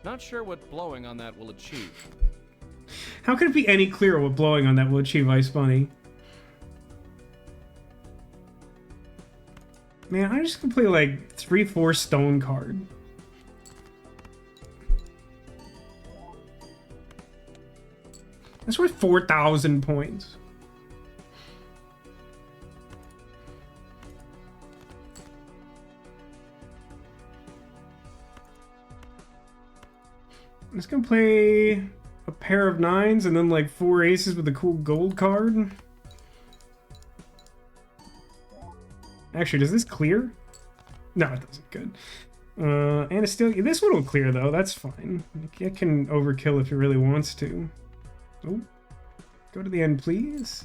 Not sure what blowing on that will achieve. How could it be any clearer what blowing on that will achieve, Ice Bunny? Man, I'm just gonna play like 3-4 stone card. That's worth 4,000 points. I'm just gonna play a pair of 9s and then like 4 aces with a cool gold card. Actually, does this clear? No, it doesn't. Good. And it's still... This one will clear, though. That's fine. It can overkill if it really wants to. Oh. Go to the end, please.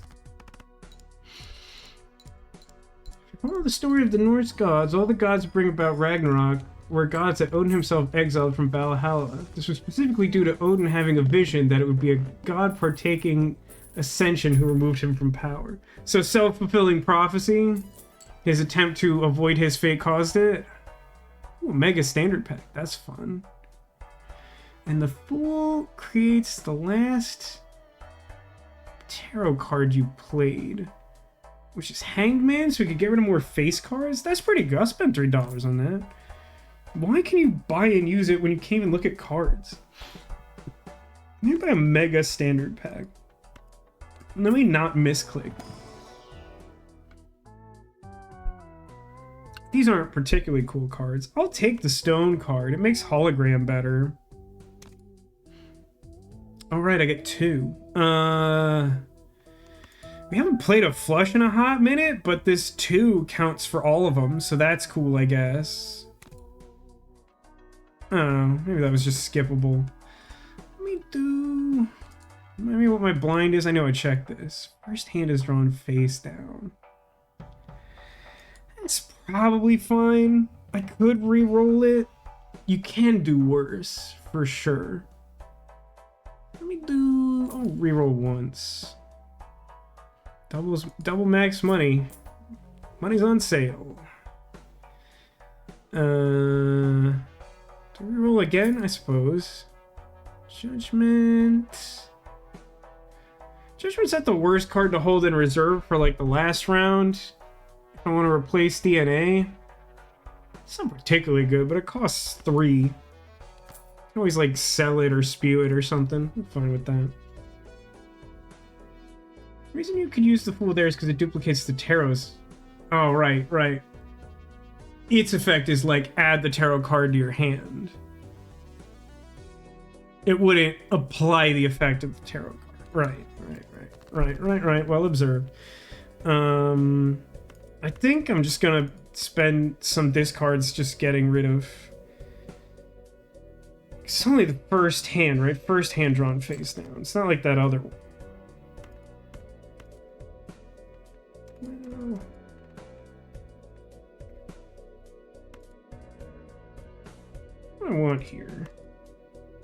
Follow the story of the Norse gods. All the gods bring about Ragnarok were gods that Odin himself exiled from Valhalla. This was specifically due to Odin having a vision that it would be a god partaking ascension who removed him from power. So self-fulfilling prophecy, his attempt to avoid his fate caused it. Ooh, mega standard pack, that's fun. And the Fool creates the last tarot card you played, which is Hanged Man, so we could get rid of more face cards. That's pretty good. I spent $3 on that. Why can you buy and use it when you can't even look at cards? Let me buy a mega standard pack. Let me not misclick. These aren't particularly cool cards. I'll take the stone card. It makes hologram better. Alright, I get 2. We haven't played a flush in a hot minute, but this 2 counts for all of them, so that's cool, I guess. Oh, maybe that was just skippable. Let me do... Maybe what my blind is. I know I checked this. First hand is drawn face down. That's probably fine. I could re-roll it. You can do worse, for sure. Let me do... I'll re-roll once. Double max money. Money's on sale. Do we roll again? I suppose. Judgment. Judgment's not the worst card to hold in reserve for like the last round. If I want to replace DNA. It's not particularly good, but it costs 3. You can always like sell it or spew it or something. I'm fine with that. The reason you could use the Fool there is because it duplicates the tarots. Oh, right. Its effect is like add the tarot card to your hand. It wouldn't apply the effect of the tarot card. Right. Well observed. I think I'm just gonna spend some discards just getting rid of... It's only the first hand, right? First hand drawn face down. It's not like that other one. What do I want here?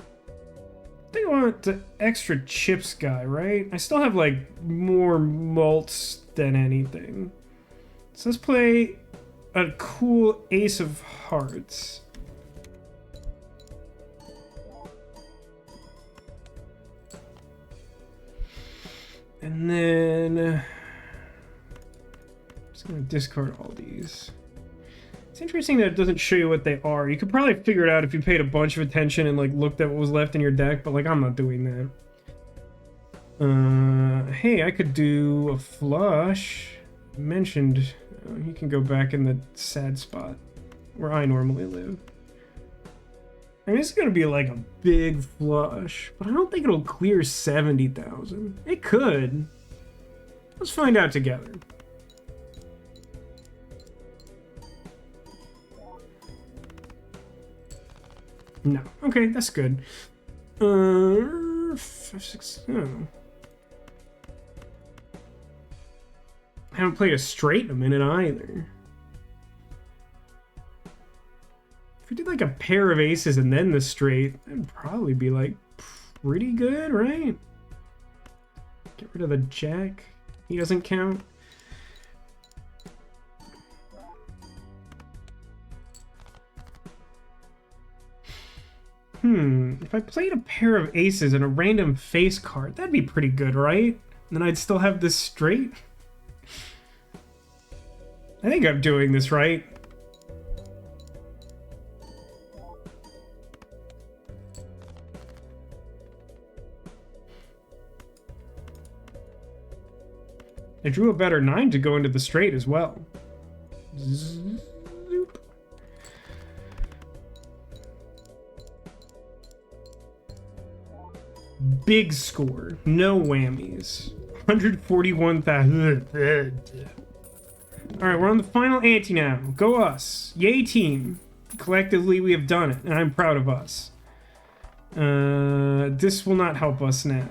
I think I want the extra chips guy, right? I still have like more malts than anything. So let's play a cool Ace of Hearts. And then I'm just gonna discard all these. It's interesting that it doesn't show you what they are. You could probably figure it out if you paid a bunch of attention and like looked at what was left in your deck, but like I'm not doing that. Hey, I could do a flush. Mentioned you can go back in the sad spot where I normally live. I mean, it's gonna be like a big flush, but I don't think it'll clear 70,000. It could. Let's find out together. No. Okay, that's good. 5, 6, oh. I haven't played a straight in a minute either. If we did like a pair of aces and then the straight, that'd probably be like pretty good, right? Get rid of the jack. He doesn't count. If I played a pair of aces and a random face card, that'd be pretty good, right? And then I'd still have this straight. I think I'm doing this right. I drew a better 9 to go into the straight as well. Zoop. Big score. No whammies. 141,000. Alright, we're on the final ante now. Go us. Yay team. Collectively we have done it, and I'm proud of us. This will not help us now.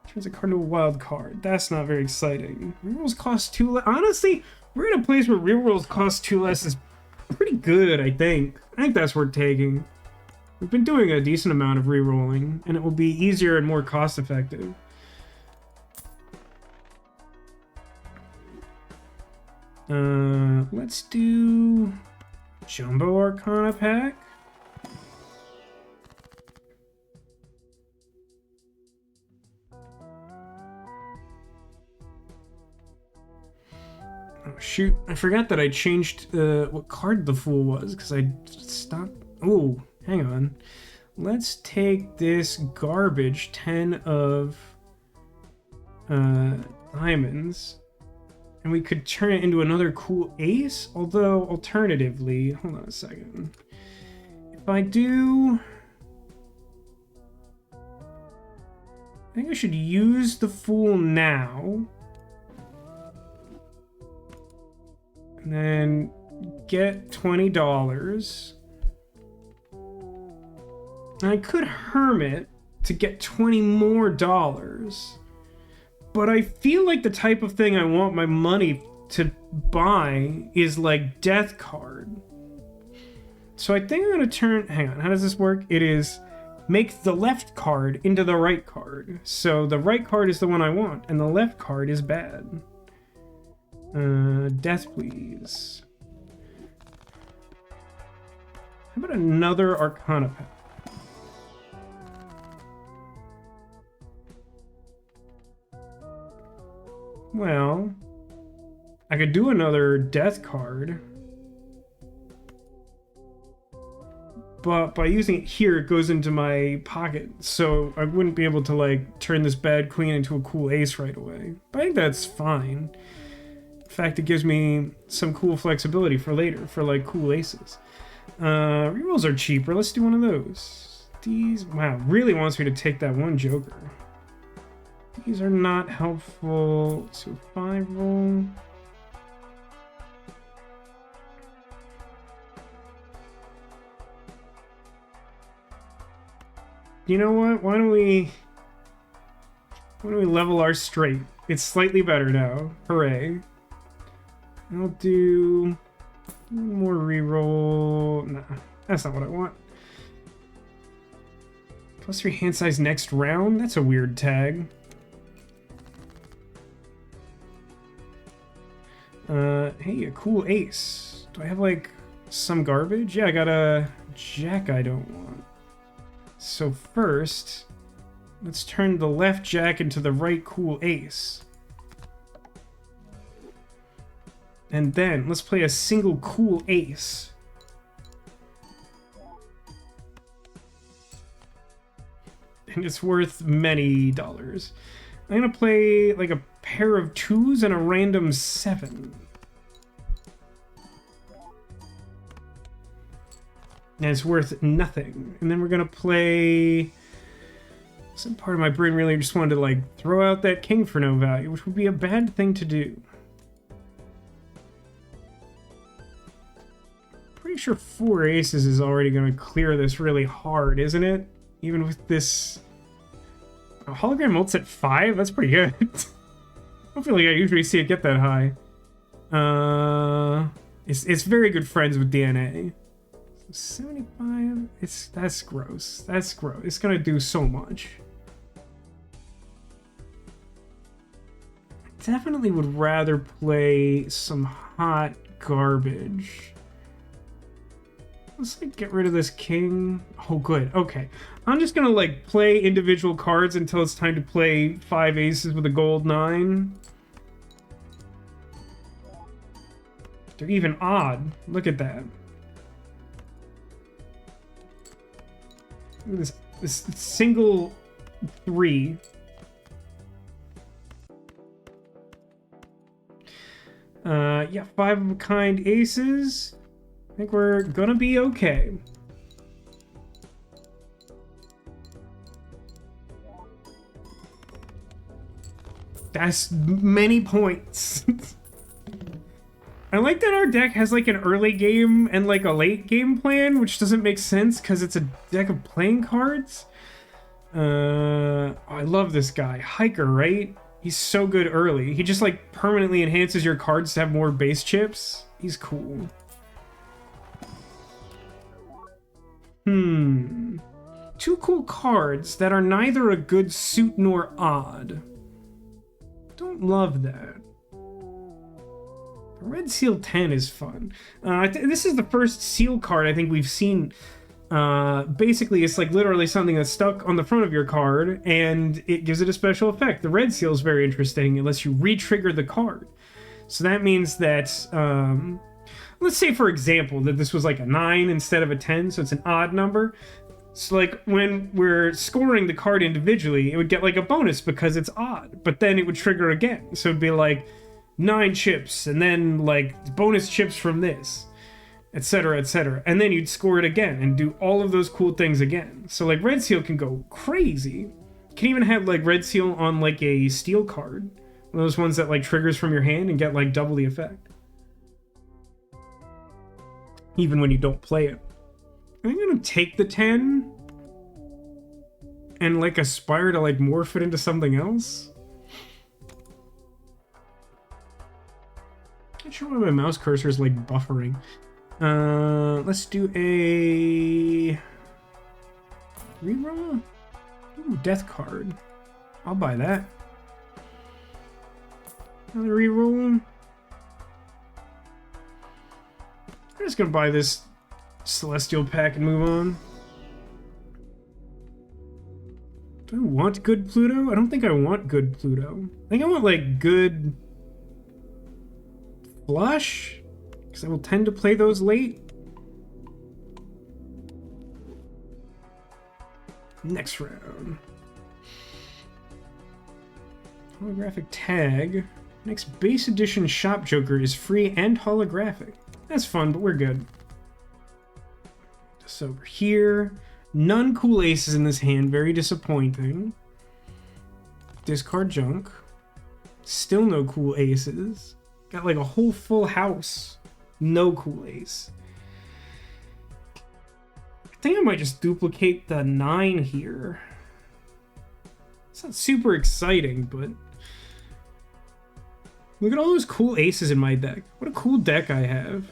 Turns a card into a wild card. That's not very exciting. Rerolls cost 2. Honestly, We're in a place where rerolls cost 2 less is pretty good, I think. I think that's worth taking. We've been doing a decent amount of rerolling, and it will be easier and more cost-effective. Let's do Jumbo Arcana pack. Oh shoot, I forgot that I changed what card the Fool was, because I stopped. Oh, hang on. Let's take this garbage 10 of diamonds, and we could turn it into another cool ace. Although, alternatively, hold on a second. If I do, I think I should use the Fool now. And then get $20. And I could Hermit to get $20 more. But I feel like the type of thing I want my money to buy is like Death Card. So I think I'm going to turn... Hang on, how does this work? It is make the left card into the right card. So the right card is the one I want, and the left card is bad. Death, please. How about another Arcana pack? Well, I could do another Death card, but by using it here, it goes into my pocket, so I wouldn't be able to, like, turn this bad queen into a cool ace right away. But I think that's fine. In fact, it gives me some cool flexibility for later, for, like, cool aces. Rerolls are cheaper. Let's do one of those. These, wow, really wants me to take that one Joker. These are not helpful. So 5 roll. You know what? Why don't we level our straight? It's slightly better now. Hooray. I'll do one more reroll. Nah, that's not what I want. +3 hand size next round? That's a weird tag. Hey, a cool ace. Do I have, like, some garbage? Yeah, I got a jack I don't want. So first, let's turn the left jack into the right cool ace. And then, let's play a single cool ace. And it's worth many dollars. I'm gonna play, like, a pair of 2s and a random 7. And it's worth nothing. And then we're gonna play... Some part of my brain really just wanted to, like, throw out that king for no value, which would be a bad thing to do. Pretty sure 4 aces is already gonna clear this really hard, isn't it? Even with this... A hologram ults at 5? That's pretty good. I don't feel like I usually see it get that high. It's very good friends with DNA. 75. That's gross. That's gross. It's gonna do so much. I definitely would rather play some hot garbage. Let's, like, get rid of this king. Oh, good. Okay. I'm just gonna, like, play individual cards until it's time to play 5 aces with a gold 9. They're even odd. Look at that. Look at this single 3. Yeah, 5 of a kind aces. I think we're gonna be okay. That's many points. I like that our deck has, like, an early game and, like, a late game plan, which doesn't make sense because it's a deck of playing cards. I love this guy. Hiker, right? He's so good early. He just like permanently enhances your cards to have more base chips. He's cool. Two cool cards that are neither a good suit nor odd. Don't love that. Red Seal 10 is fun. This is the first seal card I think we've seen. Basically, it's like literally something that's stuck on the front of your card, and it gives it a special effect. The red seal is very interesting. It lets you re-trigger the card. So that means that, let's say, for example, that this was like a 9 instead of a 10, so it's an odd number. So, like, when we're scoring the card individually, it would get, like, a bonus because it's odd. But then it would trigger again. So it'd be, like, 9 chips, and then, like, bonus chips from this, etc., etc. And then you'd score it again and do all of those cool things again. So, like, Red Seal can go crazy. You can even have, like, Red Seal on, like, a steel card. One of those ones that, like, triggers from your hand and get, like, double the effect. Even when you don't play it. I'm gonna take the 10 and like aspire to like morph it into something else. Not sure why my mouse cursor is like buffering. Let's do a reroll. Ooh, death card. I'll buy that. Another reroll. I'm just gonna buy this Celestial pack and move on. Do I want good Pluto? I don't think I want good Pluto. I think I want like good Flush, because I will tend to play those late. Next round. Holographic tag. Next base edition Shop Joker is free and holographic. That's fun, but we're good. So over here, none cool aces in this hand, very disappointing. Discard junk. Still no cool aces. Got like a whole full house. No cool ace. I think I might just duplicate the 9 here. It's not super exciting, but look at all those cool aces in my deck. What a cool deck I have.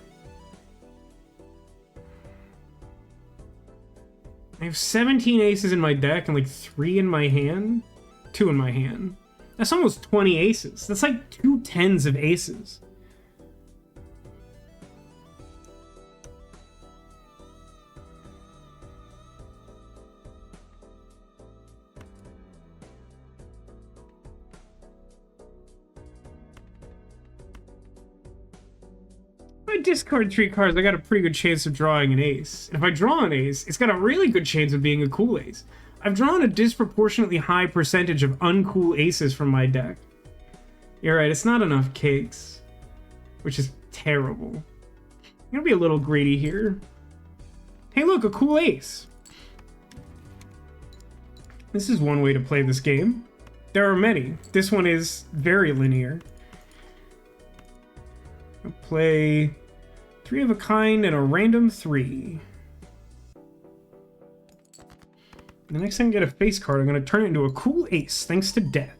I have 17 aces in my deck and like 3 in my hand. 2 in my hand. That's almost 20 aces. That's like 2 tens of aces. If I discard 3 cards, I got a pretty good chance of drawing an ace. And if I draw an ace, it's got a really good chance of being a cool ace. I've drawn a disproportionately high percentage of uncool aces from my deck. You're right, it's not enough cakes. Which is terrible. I'm gonna be a little greedy here. Hey look, a cool ace! This is one way to play this game. There are many. This one is very linear. I'll play 3 of a kind and a random 3. The next time I get a face card, I'm going to turn it into a cool ace, thanks to death.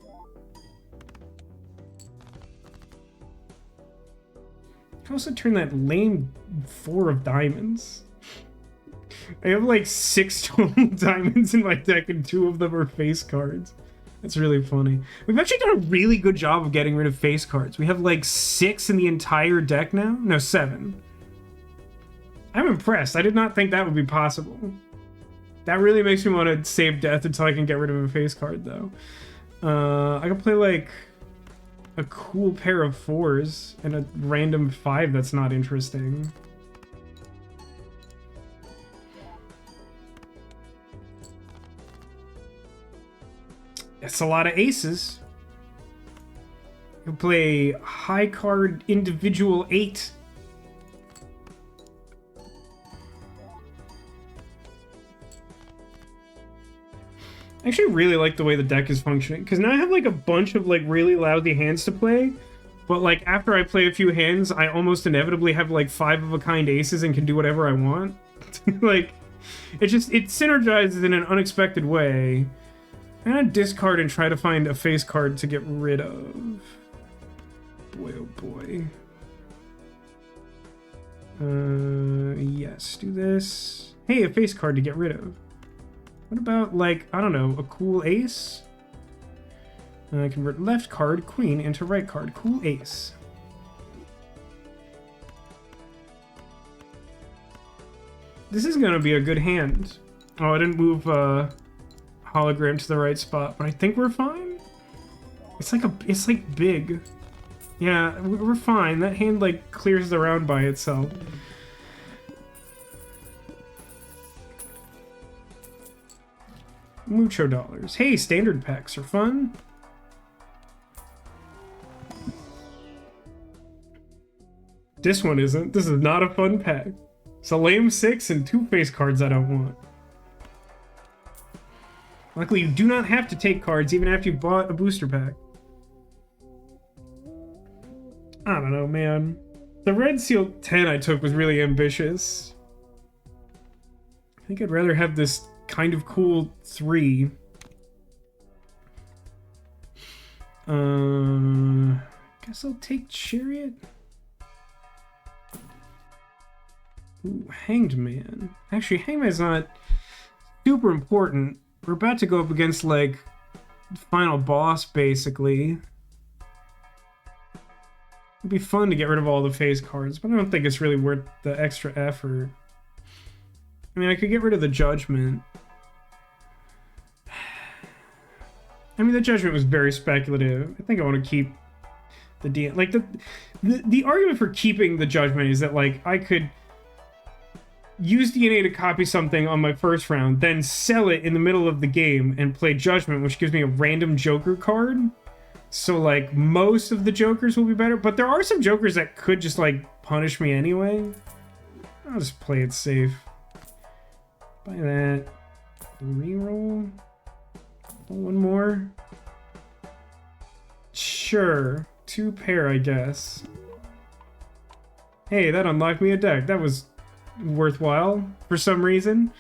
I can also turn that lame 4 of diamonds. I have like 6 total diamonds in my deck and 2 of them are face cards. That's really funny. We've actually done a really good job of getting rid of face cards. We have like 6 in the entire deck now? No, 7. I'm impressed. I did not think that would be possible. That really makes me want to save death until I can get rid of a face card, though. I can play like a cool pair of 4s and a random 5 that's not interesting. That's a lot of aces. You'll play high card individual 8. I actually really like the way the deck is functioning, because now I have like a bunch of like really lousy hands to play, but like after I play a few hands, I almost inevitably have like 5 of a kind aces and can do whatever I want. Like, it synergizes in an unexpected way. I'm gonna discard and try to find a face card to get rid of. Boy, oh boy. Yes, do this. Hey, a face card to get rid of. What about, like, I don't know, a cool ace? Convert left card, queen, into right card. Cool ace. This is gonna be a good hand. Oh, I didn't move hologram to the right spot, but I think we're fine. It's like big. Yeah, we're fine. That hand like clears the round by itself. Mucho dollars. Hey, standard packs are fun. This one isn't. This is not a fun pack. It's a lame 6 and 2 face cards I don't want. Luckily, you do not have to take cards even after you bought a booster pack. I don't know, man. The Red Seal 10 I took was really ambitious. I think I'd rather have this kind of cool 3. Guess I'll take Chariot. Ooh, Hanged Man. Actually, Hanged Man's not super important. We're about to go up against, like, the final boss, basically. It'd be fun to get rid of all the face cards, but I don't think it's really worth the extra effort. I mean, I could get rid of the Judgment. I mean, the Judgment was very speculative. I think I want to keep the DNA. Like, the argument for keeping the Judgment is that, like, I could use DNA to copy something on my first round, then sell it in the middle of the game and play Judgment, which gives me a random Joker card. So, like, most of the Jokers will be better, but there are some Jokers that could just, like, punish me anyway. I'll just play it safe. Buy that. Reroll. One more. Sure. 2 pair, I guess. Hey, that unlocked me a deck. That was worthwhile for some reason.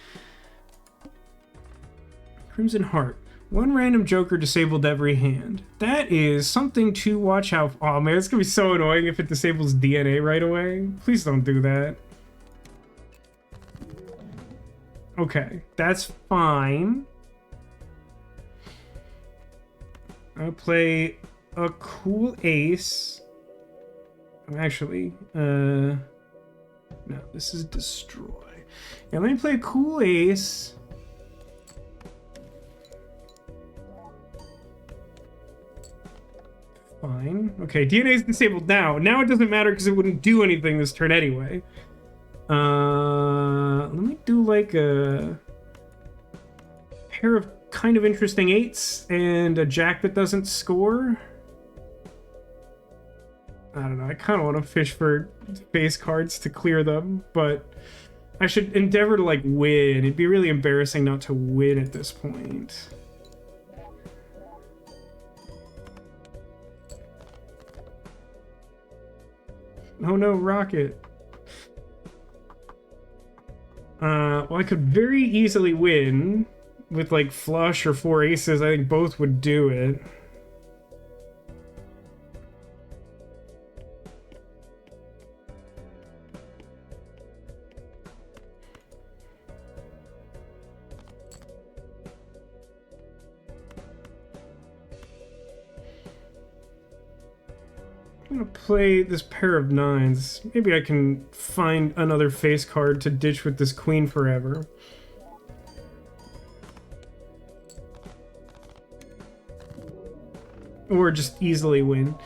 Crimson Heart. 1 random Joker disabled every hand. That is something to watch out for. Oh man, it's gonna be so annoying if it disables DNA right away. Please don't do that. Okay, that's fine. I'll play a cool ace. Actually, no, this is destroy. Yeah, let me play a cool ace. Fine. Okay, DNA is disabled now. Now it doesn't matter because it wouldn't do anything this turn anyway. Let me do like a pair of kind of interesting 8s and a jack that doesn't score. I don't know. I kind of want to fish for face cards to clear them, but I should endeavor to like win. It'd be really embarrassing not to win at this point. Oh no, Rocket. Well, I could very easily win with like flush or 4 aces. I think both would do it. I'm gonna play this pair of 9s. Maybe I can find another face card to ditch with this queen forever. Or just easily win.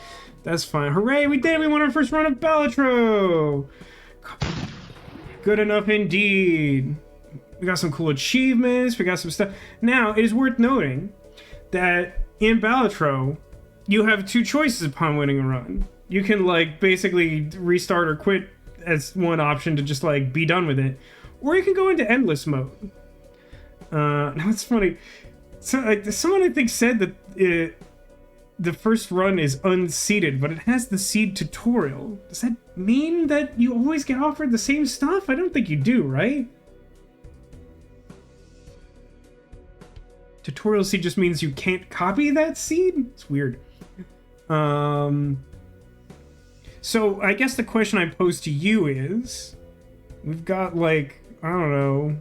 That's fine. Hooray, we did it! We won our first run of Balatro! Good enough indeed. We got some cool achievements, we got some stuff. Now, it is worth noting that in Balatro, you have 2 choices upon winning a run. You can, like, basically restart or quit as one option to just, like, be done with it. Or you can go into endless mode. Now, it's funny. So, like, someone, I think, said that the first run is unseeded, but it has the seed tutorial. Does that mean that you always get offered the same stuff? I don't think you do, right? Tutorial seed just means you can't copy that seed? It's weird. So I guess the question I pose to you is, we've got like, I don't know,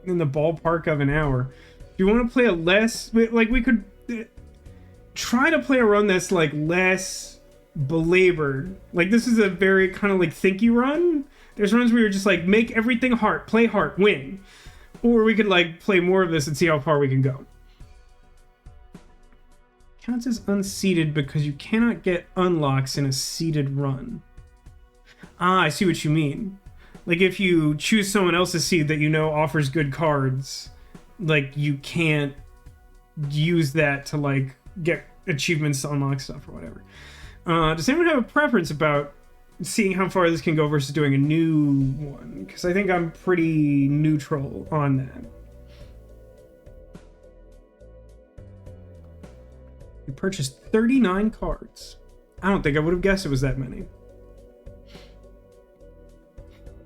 in the ballpark of an hour. Do you want to play a less, like we could try to play a run that's like less belabored. Like this is a very kind of like thinky run. There's runs where you're just like, make everything hard, play hard, win. Or we could like play more of this and see how far we can go. Counts as unseeded because you cannot get unlocks in a seeded run. Ah, I see what you mean. Like if you choose someone else's seed that you know offers good cards, like you can't use that to like get achievements to unlock stuff or whatever. Does anyone have a preference about seeing how far this can go versus doing a new one? Because I think I'm pretty neutral on that. You purchased 39 cards. I don't think I would have guessed it was that many.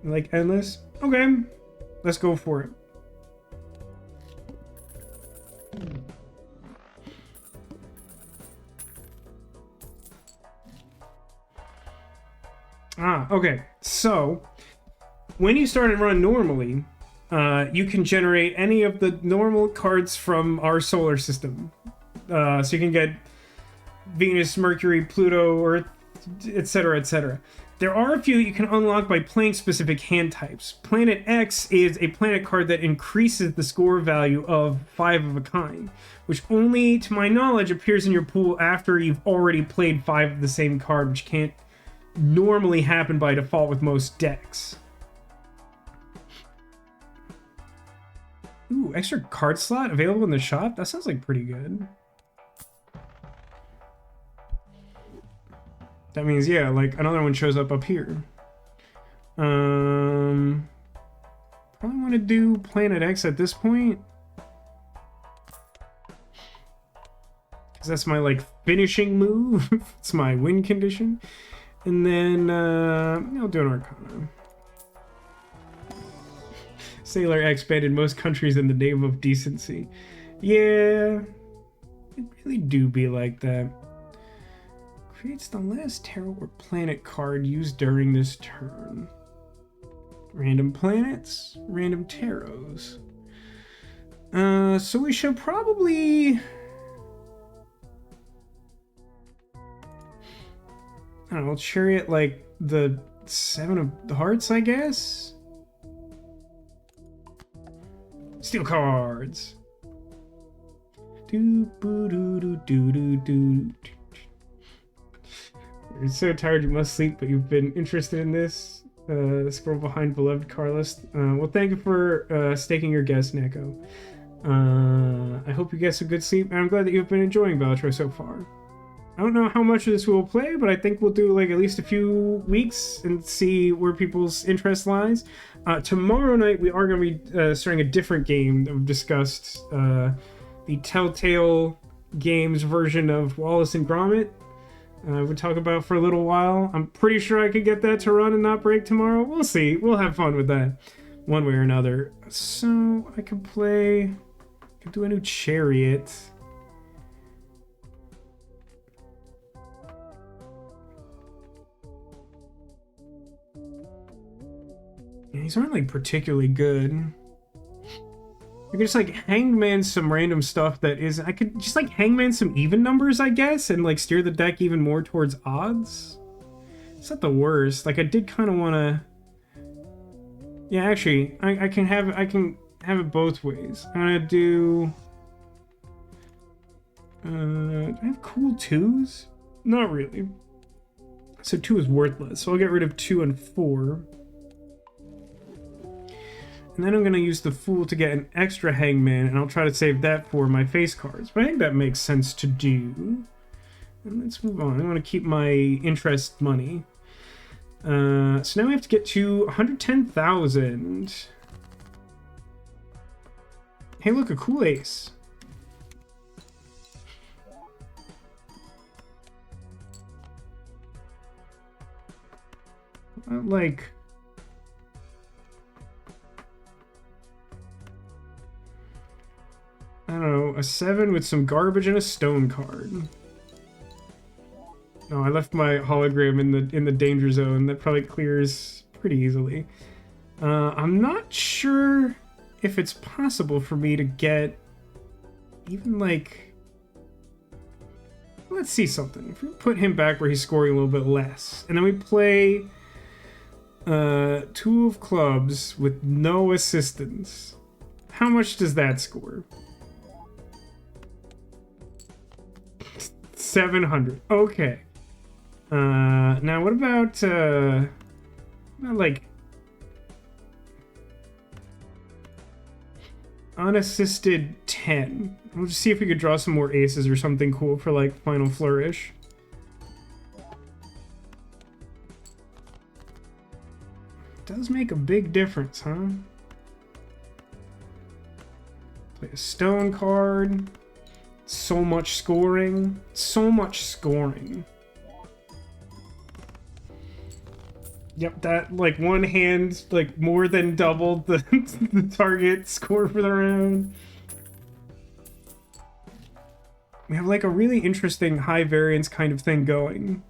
Like endless? Okay, let's go for it. Okay. So, when you start and run normally, you can generate any of the normal cards from our solar system. So you can get Venus, Mercury, Pluto, Earth, etc., etc. There are a few that you can unlock by playing specific hand types. Planet X is a planet card that increases the score value of 5 of a kind, which only, to my knowledge, appears in your pool after you've already played 5 of the same card, which can't normally happen by default with most decks. Ooh, extra card slot available in the shop? That sounds like pretty good. That means, yeah, like another one shows up here. Probably want to do Planet X at this point. Because that's my, like, finishing move. It's my win condition. And then, I'll do an Arcana. Sailor X banned in most countries in the name of decency. Yeah, it really do be like that. Creates the last tarot or planet card used during this turn. Random planets, random tarots. So we should probably... I don't know, chariot like the 7 of the hearts, I guess? Steal cards. Do boo doo doo doo doo doo. You're so tired you must sleep, but you've been interested in this. Scroll behind beloved car list. Well, thank you for staking your guess, Neko. I hope you get some good sleep, and I'm glad that you've been enjoying Balatro so far. I don't know how much of this we will play, but I think we'll do like at least a few weeks and see where people's interest lies. Tomorrow night we are going to be starting a different game that we've discussed. The Telltale Games version of Wallace and Gromit. We'll talk about for a little while. I'm pretty sure I could get that to run and not break tomorrow. We'll see. We'll have fun with that one way or another. So I could do a new chariot. Yeah, these aren't like particularly good. I could just like hangman some random stuff that is... I could just like hangman some even numbers, I guess, and like steer the deck even more towards odds. It's not the worst. Like I did kind of want to... Yeah, actually, I can have it both ways. I'm gonna do... do I have cool 2s? Not really. So 2 is worthless, so I'll get rid of 2 and 4. And then I'm going to use the Fool to get an extra Hangman, and I'll try to save that for my face cards. But I think that makes sense to do. And let's move on. I want to keep my interest money. So now we have to get to 110,000. Hey, look, a cool ace. Like... I don't know, a 7 with some garbage and a stone card. No, I left my hologram in the danger zone. That probably clears pretty easily. I'm not sure if it's possible for me to get even like... Let's see something. If we put him back where he's scoring a little bit less, and then we play 2 of clubs with no assistance. How much does that score? 700. Okay. Now what about like unassisted 10? We'll just see if we could draw some more aces or something cool for like final flourish. Does make a big difference, huh? Play a stone card. So much scoring. So much scoring. Yep, that, like, one hand, like, more than doubled the, the target score for the round. We have, like, a really interesting high variance kind of thing going.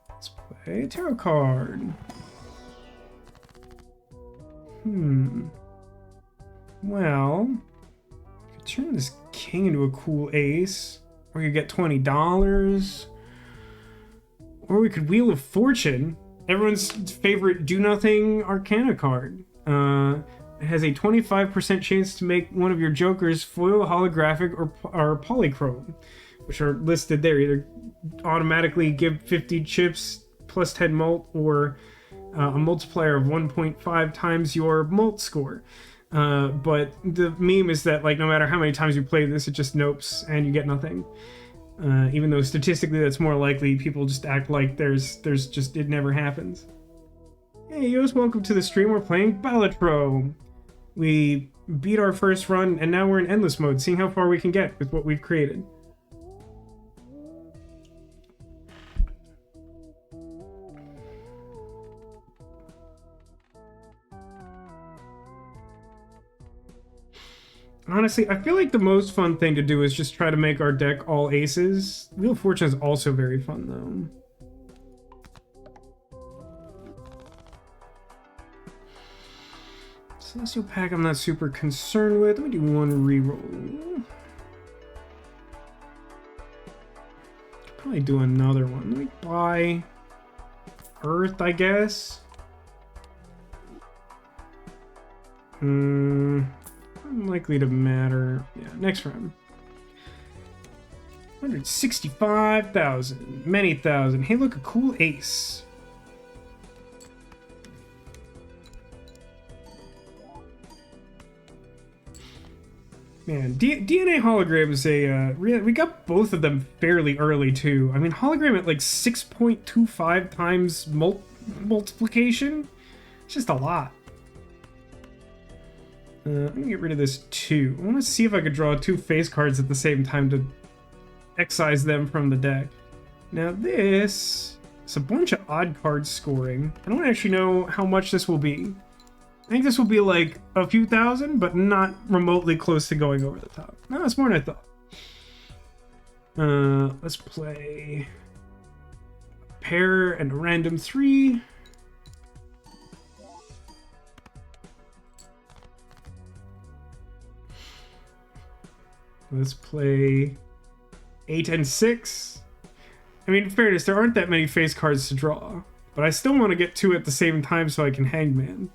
Let's play a tarot card. Well, you could turn this king into a cool ace, or you get $20, or we could Wheel of Fortune, everyone's favorite do-nothing Arcana card. It has a 25% chance to make one of your jokers foil, holographic, or polychrome, which are listed there. Either automatically give 50 chips plus 10 mult, or a multiplier of 1.5 times your mult score. But the meme is that, like, no matter how many times you play this, it just nopes and you get nothing. Even though statistically that's more likely, people just act like there's just, it never happens. Hey, Yos, welcome to the stream. We're playing Balatro. We beat our first run, and now we're in endless mode, seeing how far we can get with what we've created. Honestly, I feel like the most fun thing to do is just try to make our deck all aces. Wheel of Fortune is also very fun, though. Celestial Pack I'm not super concerned with. Let me do one reroll. Could probably do another one. Let me buy Earth, I guess. Unlikely to matter. Yeah, next round. 165,000. Many thousand. Hey, look, a cool ace. Man, DNA hologram is a we got both of them fairly early too. I mean, hologram at like 6.25 times multiplication. It's just a lot. I'm gonna get rid of this 2. I want to see if I could draw 2 face cards at the same time to excise them from the deck. Now this is a bunch of odd cards scoring. I don't actually know how much this will be. I think this will be like a few thousand, but not remotely close to going over the top. No, it's more than I thought. Let's play a pair and a random 3. Let's play 8 and 6. I mean, in fairness, there aren't that many face cards to draw, but I still want to get 2 at the same time so I can hangman.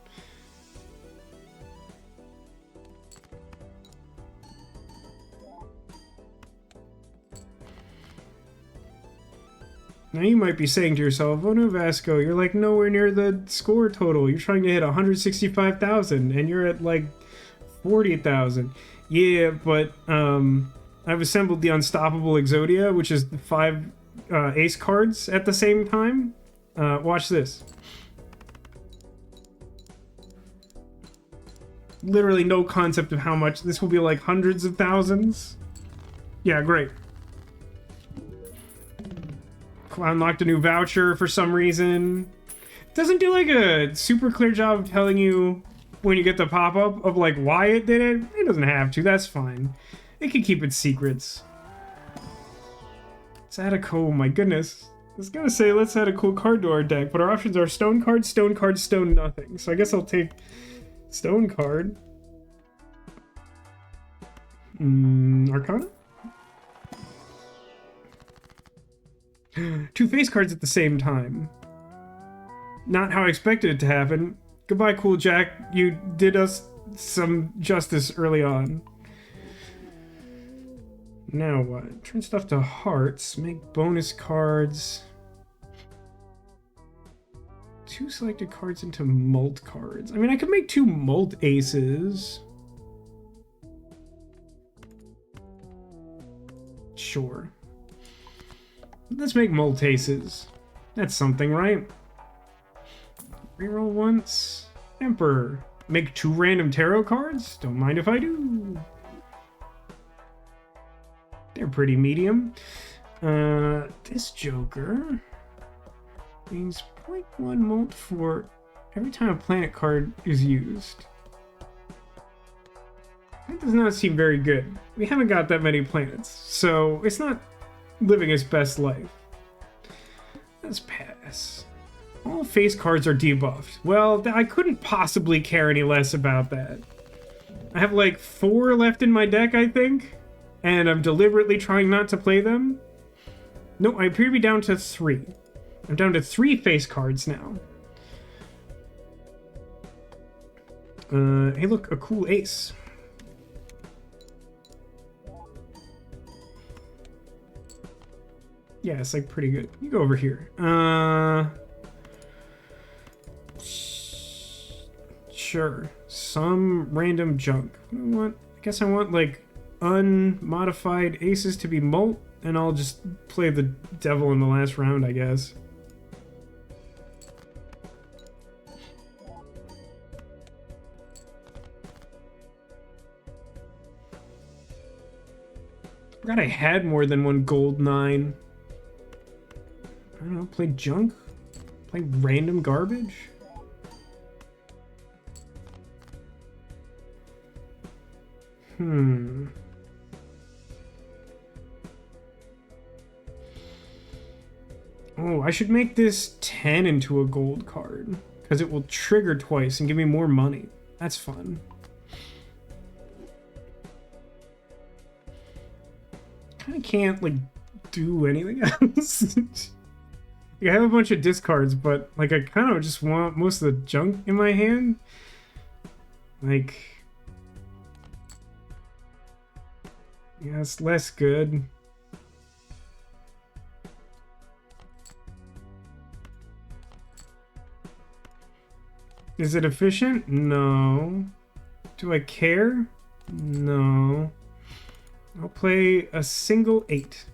Now you might be saying to yourself, oh no, Vasco, you're like nowhere near the score total. You're trying to hit 165,000 and you're at like 40,000. Yeah, but I've assembled the Unstoppable Exodia, which is the 5 ace cards at the same time. Watch this. Literally no concept of how much. This will be like hundreds of thousands. Yeah, great. I unlocked a new voucher for some reason. It doesn't do like a super clear job of telling you when you get the pop-up of like why it did it. It doesn't have to, that's fine. It can keep its secrets. Let's add a oh my goodness. I was gonna say let's add a cool card to our deck, but our options are stone card, stone nothing. So I guess I'll take stone card. Arcana? 2 face cards at the same time. Not how I expected it to happen. Goodbye, Cool Jack. You did us some justice early on. Now what? Turn stuff to hearts. Make bonus cards. 2 selected cards into mult cards. I mean, I could make 2 mult aces. Sure. Let's make mult aces. That's something, right? Reroll once. Emperor. Make 2 random tarot cards? Don't mind if I do. They're pretty medium. This Joker means 0.1 mult for every time a planet card is used. That does not seem very good. We haven't got that many planets, so it's not living its best life. Let's pass. All face cards are debuffed. Well, I couldn't possibly care any less about that. I have like 4 left in my deck, I think, and I'm deliberately trying not to play them. No, I appear to be down to 3. I'm down to 3 face cards now. Hey look, a cool ace. Yeah, it's like pretty good. You go over here. Sure. Some random junk. I guess I want like unmodified aces to be mult, and I'll just play the devil in the last round, I guess. Forgot I had more than 1 gold 9. I don't know, play junk? Play random garbage? Oh, I should make this 10 into a gold card, because it will trigger twice and give me more money. That's fun. Kind of can't, like, do anything else. Like, I have a bunch of discards, but, like, I kind of just want most of the junk in my hand. Like... yeah, it's less good. Is it efficient? No. Do I care? No. I'll play a single 8.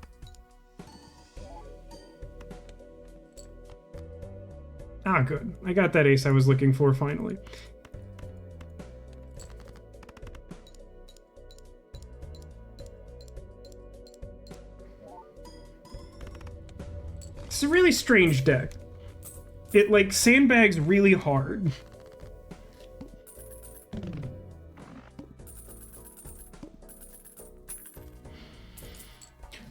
Ah, good. I got that ace I was looking for finally. It's a really strange deck. It, like, sandbags really hard.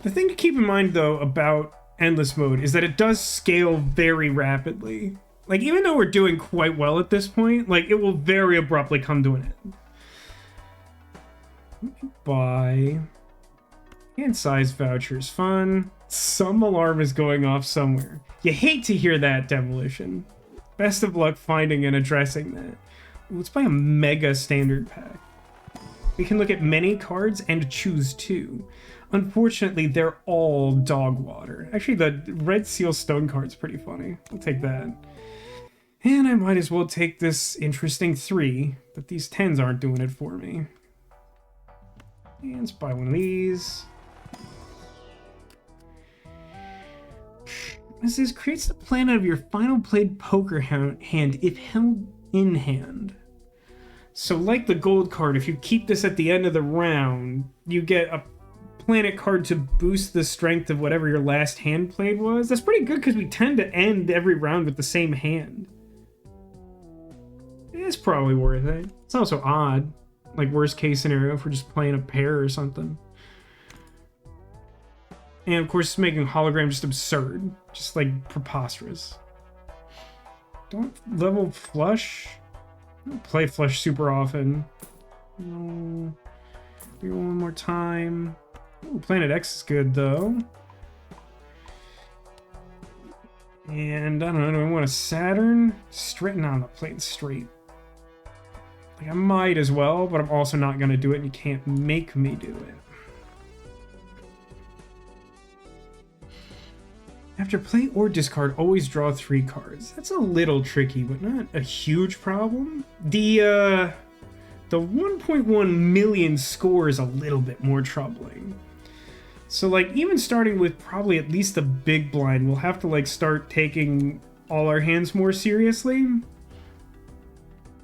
The thing to keep in mind, though, about Endless Mode is that it does scale very rapidly. Like, even though we're doing quite well at this point, like, it will very abruptly come to an end. Buy. And size vouchers. Fun. Some alarm is going off somewhere. You hate to hear that, Demolition. Best of luck finding and addressing that. Let's buy a mega standard pack. We can look at many cards and choose 2. Unfortunately, they're all dog water. Actually, the red seal stone card's pretty funny. I'll take that. And I might as well take this interesting 3, but these 10s aren't doing it for me. And let's buy one of these. This is creates the plan out of your final played poker hand if held in hand. So like the gold card, if you keep this at the end of the round, you get a planet card to boost the strength of whatever your last hand played was. That's pretty good because we tend to end every round with the same hand. It's probably worth it. It's also odd. Like, worst case scenario if we're just playing a pair or something. And of course, it's making hologram just absurd. Just like preposterous. Don't level flush. I don't play flush super often. No. One more time. Ooh, Planet X is good though. And I don't know, do I want a Saturn? Straight? No, I'm not playing straight. Like, I might as well, but I'm also not gonna do it, and you can't make me do it. After play or discard, always draw 3 cards. That's a little tricky, but not a huge problem. The 1.1 million score is a little bit more troubling. So, like, even starting with probably at least the big blind, we'll have to, like, start taking all our hands more seriously.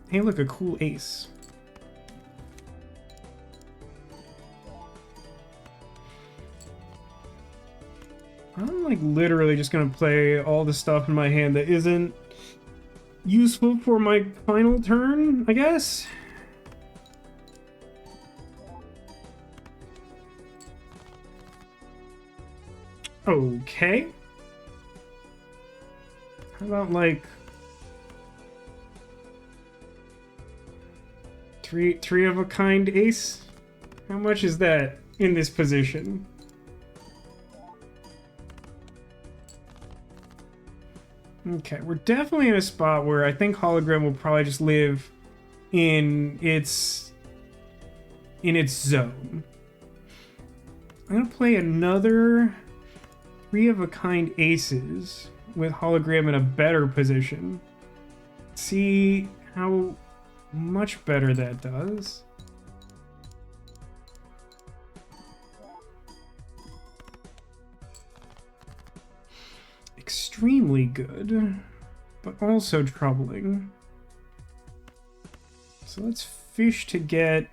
Hey, look, a cool ace. I'm, like, literally just gonna play all the stuff in my hand that isn't useful for my final turn, I guess. Okay. How about, like, three of a kind ace? How much is that in this position? Okay, we're definitely in a spot where I think hologram will probably just live in its zone. I'm gonna play another 3 of a kind aces with hologram in a better position. See how much better that does. Extremely good, but also troubling. So let's fish to get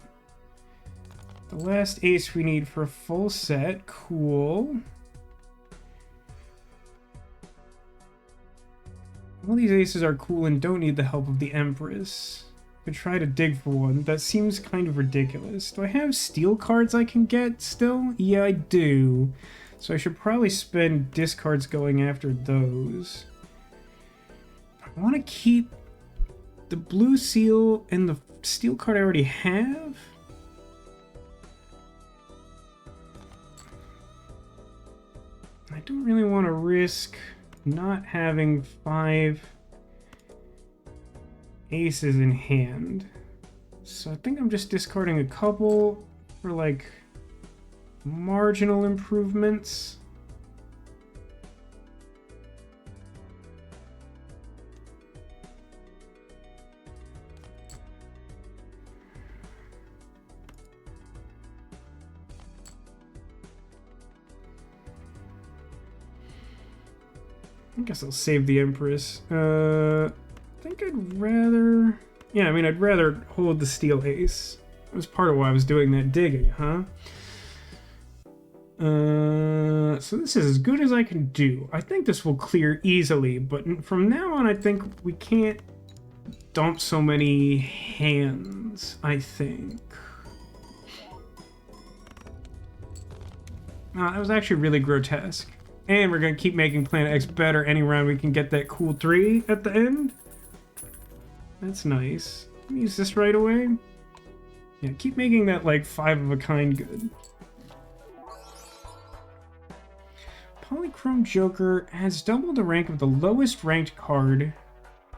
the last ace we need for a full set. Cool. All these aces are cool and don't need the help of the Empress. I could try to dig for one. That seems kind of ridiculous. Do I have steel cards I can get still? Yeah, I do. So I should probably spend discards going after those. I want to keep the blue seal and the steel card I already have. I don't really want to risk not having 5 aces in hand. So I think I'm just discarding a couple for, like, marginal improvements. I guess I'll save the Empress. I think I'd rather... Yeah, I mean, I'd rather hold the steel ace. That was part of why I was doing that digging, huh? So this is as good as I can do. I think this will clear easily, but from now on, I think we can't dump so many hands, I think. That was actually really grotesque. And we're going to keep making Planet X better any round we can get that cool 3 at the end. That's nice. Use this right away. Yeah, keep making that, like, 5 of a kind good. Polychrome Joker adds double the rank of the lowest ranked card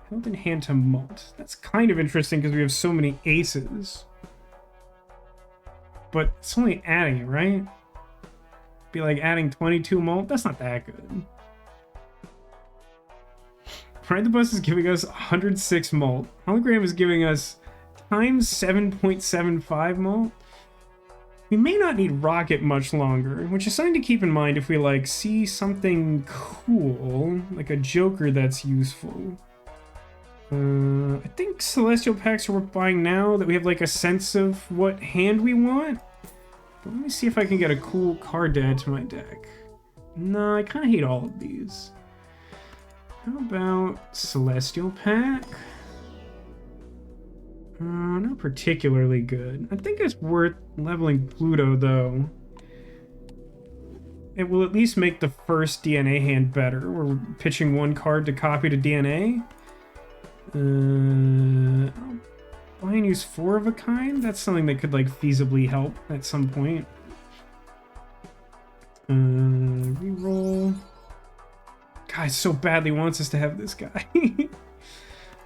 held in hand to mult. That's kind of interesting because we have so many aces. But it's only adding it, right? Be like adding 22 mult? That's not that good. Ride the Bus is giving us 106 mult. Hologram is giving us times 7.75 mult. We may not need Rocket much longer, which is something to keep in mind if we, like, see something cool, like a Joker that's useful. I think Celestial Packs are worth buying now that we have, like, a sense of what hand we want. But let me see if I can get a cool card to add to my deck. No, I kind of hate all of these. How about Celestial Pack? Not particularly good. I think it's worth leveling Pluto, though. it will at least make the first DNA hand better. We're pitching one card to copy to DNA. Buy and use 4 of a kind? That's something that could, like, feasibly help at some point. Reroll. God, so badly wants us to have this guy.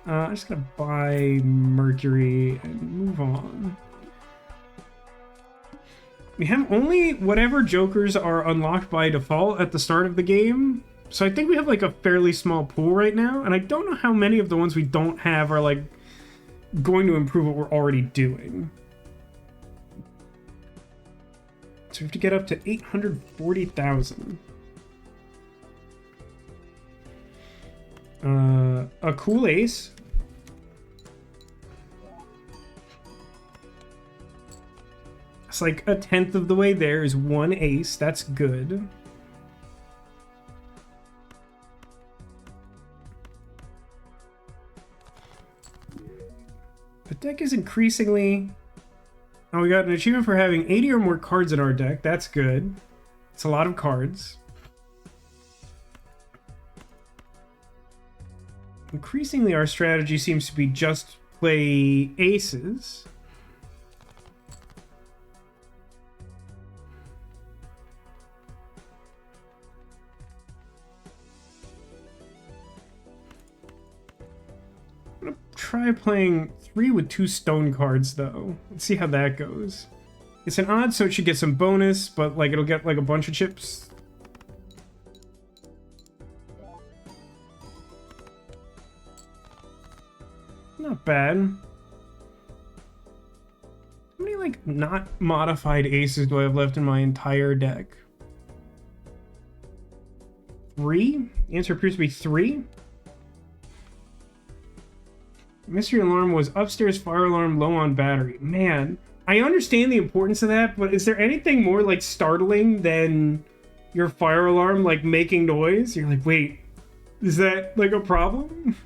I'm just gonna buy Mercury and move on. We have only whatever jokers are unlocked by default at the start of the game. So I think we have like a fairly small pool right now. And I don't know how many of the ones we don't have are like going to improve what we're already doing. So we have to get up to 840,000. A cool ace. It's like 1/10 of the way there is 1 ace. That's good. The deck is increasingly... Oh, we got an achievement for having 80 or more cards in our deck. That's good. It's a lot of cards. Increasingly, our strategy seems to be just play aces. I'm gonna try playing 3 with 2 stone cards, though. Let's see how that goes. It's an odd, so it should get some bonus, but like it'll get like a bunch of chips. Not bad. How many like not modified aces do I have left in my entire deck? 3? The answer appears to be 3. Mystery alarm was upstairs, fire alarm low on battery. Man, I understand the importance of that, but is there anything more like startling than your fire alarm like making noise? You're like, wait, is that like a problem?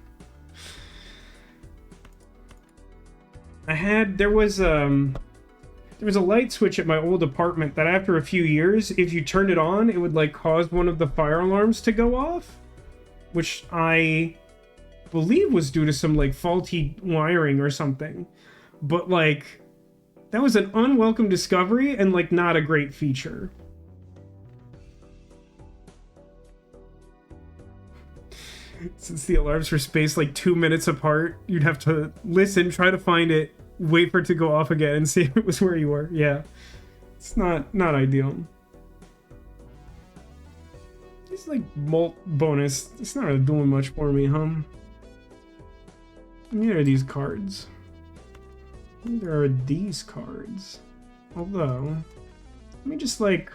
There was a light switch at my old apartment that after a few years, if you turned it on, it would like cause one of the fire alarms to go off, which I believe was due to some like faulty wiring or something. But like that was an unwelcome discovery and like not a great feature. Since the alarms were spaced like 2 minutes apart, you'd have to listen, try to find it, wait for it to go off again, and see if it was where you were. Yeah, it's not ideal. It's like mult bonus. It's not really doing much for me, huh? Neither are these cards. Neither are these cards. Although, let me just like...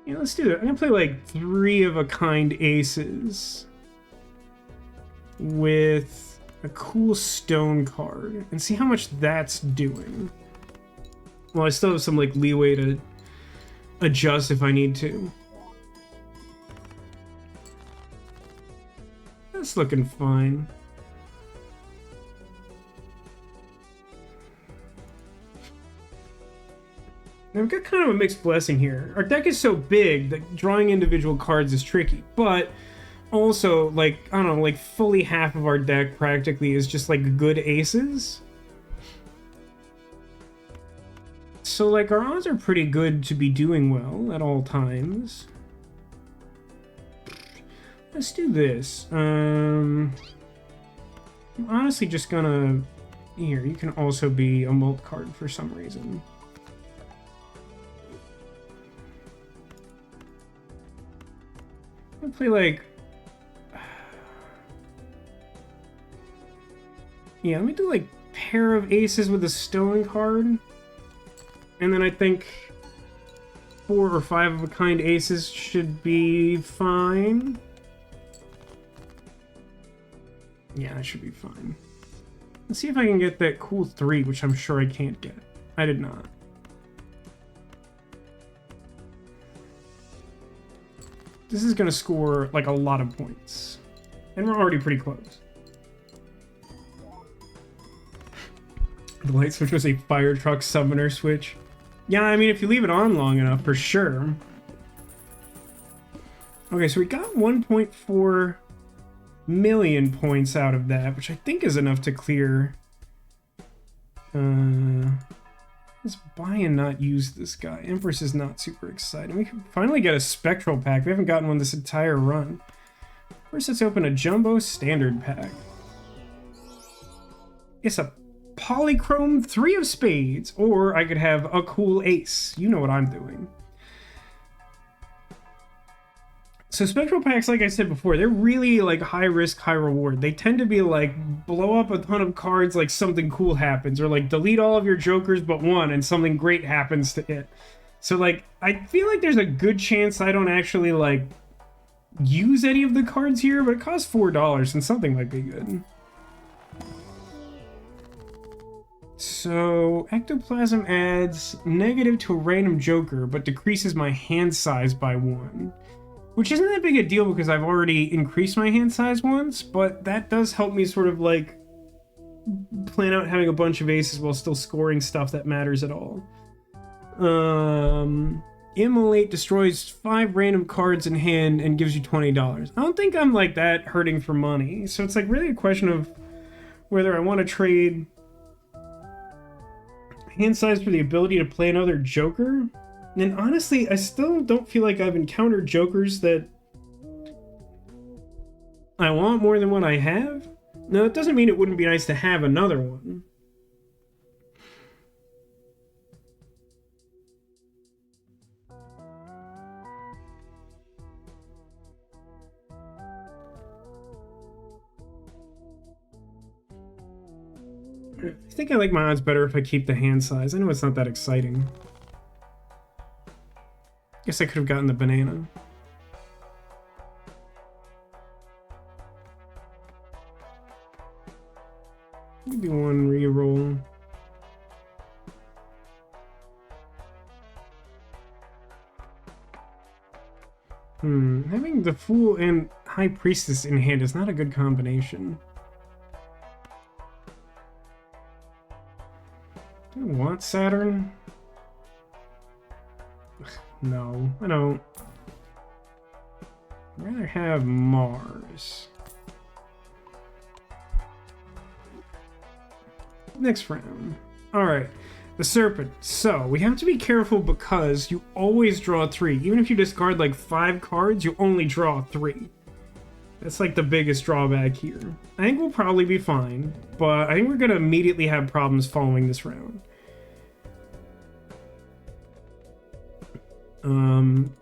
Yeah, let's do it. I'm gonna play like 3 of a kind aces with a cool stone card and see how much that's doing. Well, I still have some like leeway to adjust if I need to. That's looking fine. Now we've got kind of a mixed blessing here. Our deck is so big that drawing individual cards is tricky, but also, like, I don't know, like fully half of our deck practically is just like good aces. So like our odds are pretty good to be doing well at all times. Let's do this. I'm honestly just gonna... Here, you can also be a mult card for some reason. I'm gonna play like... Yeah, let me do like pair of aces with a stone card. And then I think 4 or 5 of a kind aces should be fine. Yeah, that should be fine. Let's see if I can get that cool 3, which I'm sure I can't get. I did not. This is going to score like a lot of points. And we're already pretty close. The light switch was a fire truck summoner switch. Yeah, I mean, if you leave it on long enough, for sure. Okay, so we got 1.4 million points out of that, which I think is enough to clear. Let's buy and not use this guy. Empress is not super exciting. We can finally get a spectral pack. We haven't gotten one this entire run. First, let's open a jumbo standard pack. It's a polychrome 3 of spades, or I could have a cool ace. You know what I'm doing. So spectral packs, like I said before, they're really like high risk, high reward. They tend to be like blow up a ton of cards, like something cool happens, or like delete all of your jokers but one and something great happens to it. So like I feel like there's a good chance I don't actually like use any of the cards here, but it costs $4 and something might be good. So ectoplasm adds negative to a random joker but decreases my hand size by 1. Which isn't that big a deal because I've already increased my hand size once, but that does help me sort of like plan out having a bunch of aces while still scoring stuff that matters at all. Immolate destroys 5 random cards in hand and gives you $20. I don't think I'm like that hurting for money, so it's like really a question of whether I want to trade hand size for the ability to play another joker. And honestly, I still don't feel like I've encountered jokers that I want more than what I have. Now, it doesn't mean it wouldn't be nice to have another one. I think I like my odds better if I keep the hand size. I know it's not that exciting. Guess I could have gotten the banana. Maybe one reroll. Having the Fool and High Priestess in hand is not a good combination. Do I want Saturn? No, I don't. I'd rather have Mars. Next round. Alright, the Serpent. So, we have to be careful because you always draw 3. Even if you discard like 5 cards, you only draw 3. That's like the biggest drawback here. I think we'll probably be fine, but I think we're going to immediately have problems following this round.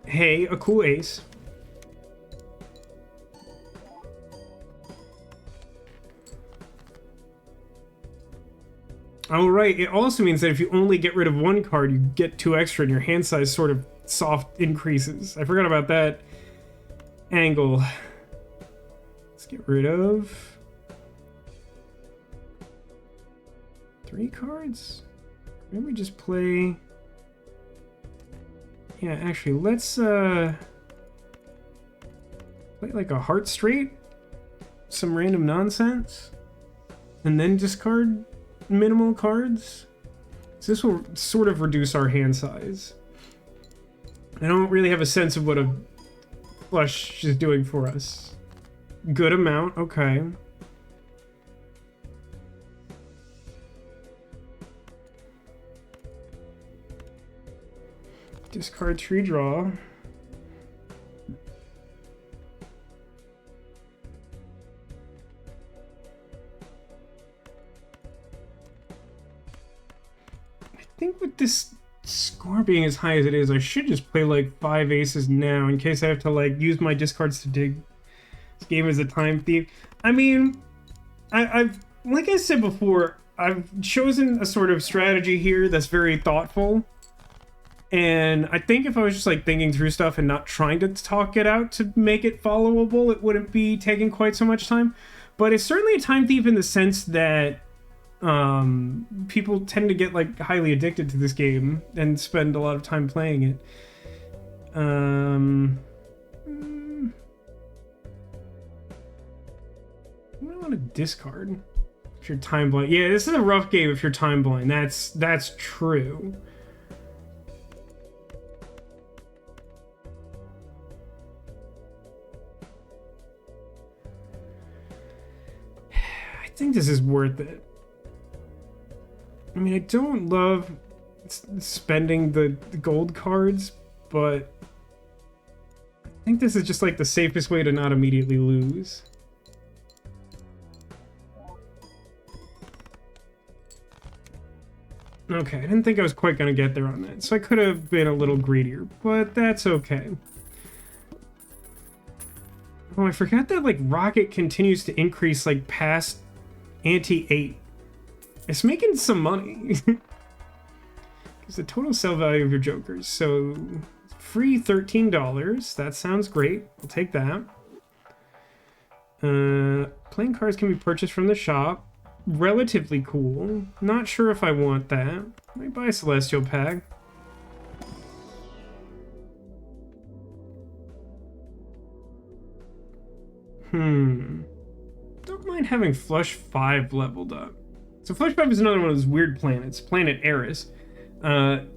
Hey, a cool ace. Oh, right. It also means that if you only get rid of 1 card, you get 2 extra and your hand size sort of soft increases. I forgot about that angle. Let's get rid of 3 cards. Maybe we just play... Yeah, actually, let's play like a heart straight, some random nonsense, and then discard minimal cards. So this will sort of reduce our hand size. I don't really have a sense of what a flush is doing for us. Good amount, okay. Discard tree draw. I think with this score being as high as it is, I should just play like 5 aces now in case I have to like use my discards to dig. This game is a time thief. I mean, I've like I said before, I've chosen a sort of strategy here that's very thoughtful. And I think if I was just like thinking through stuff and not trying to talk it out to make it followable, it wouldn't be taking quite so much time. But it's certainly a time thief in the sense that people tend to get like highly addicted to this game and spend a lot of time playing it. I want to discard. If you're time blind. Yeah, this is a rough game if you're time blind. That's true. I think this is worth it. I mean, I don't love spending the gold cards, but I think this is just like the safest way to not immediately lose. Okay, I didn't think I was quite gonna get there on that, so I could have been a little greedier, but that's okay. Oh, I forgot that, like, Rocket continues to increase, like, past ante 8. It's making some money. It's the total sell value of your jokers. So, free $13. That sounds great. I'll take that. Playing cards can be purchased from the shop. Relatively cool. Not sure if I want that. Might buy a Celestial Pack. Don't mind having Flush 5 leveled up. So Flush 5 is another one of those weird planets. Planet Eris.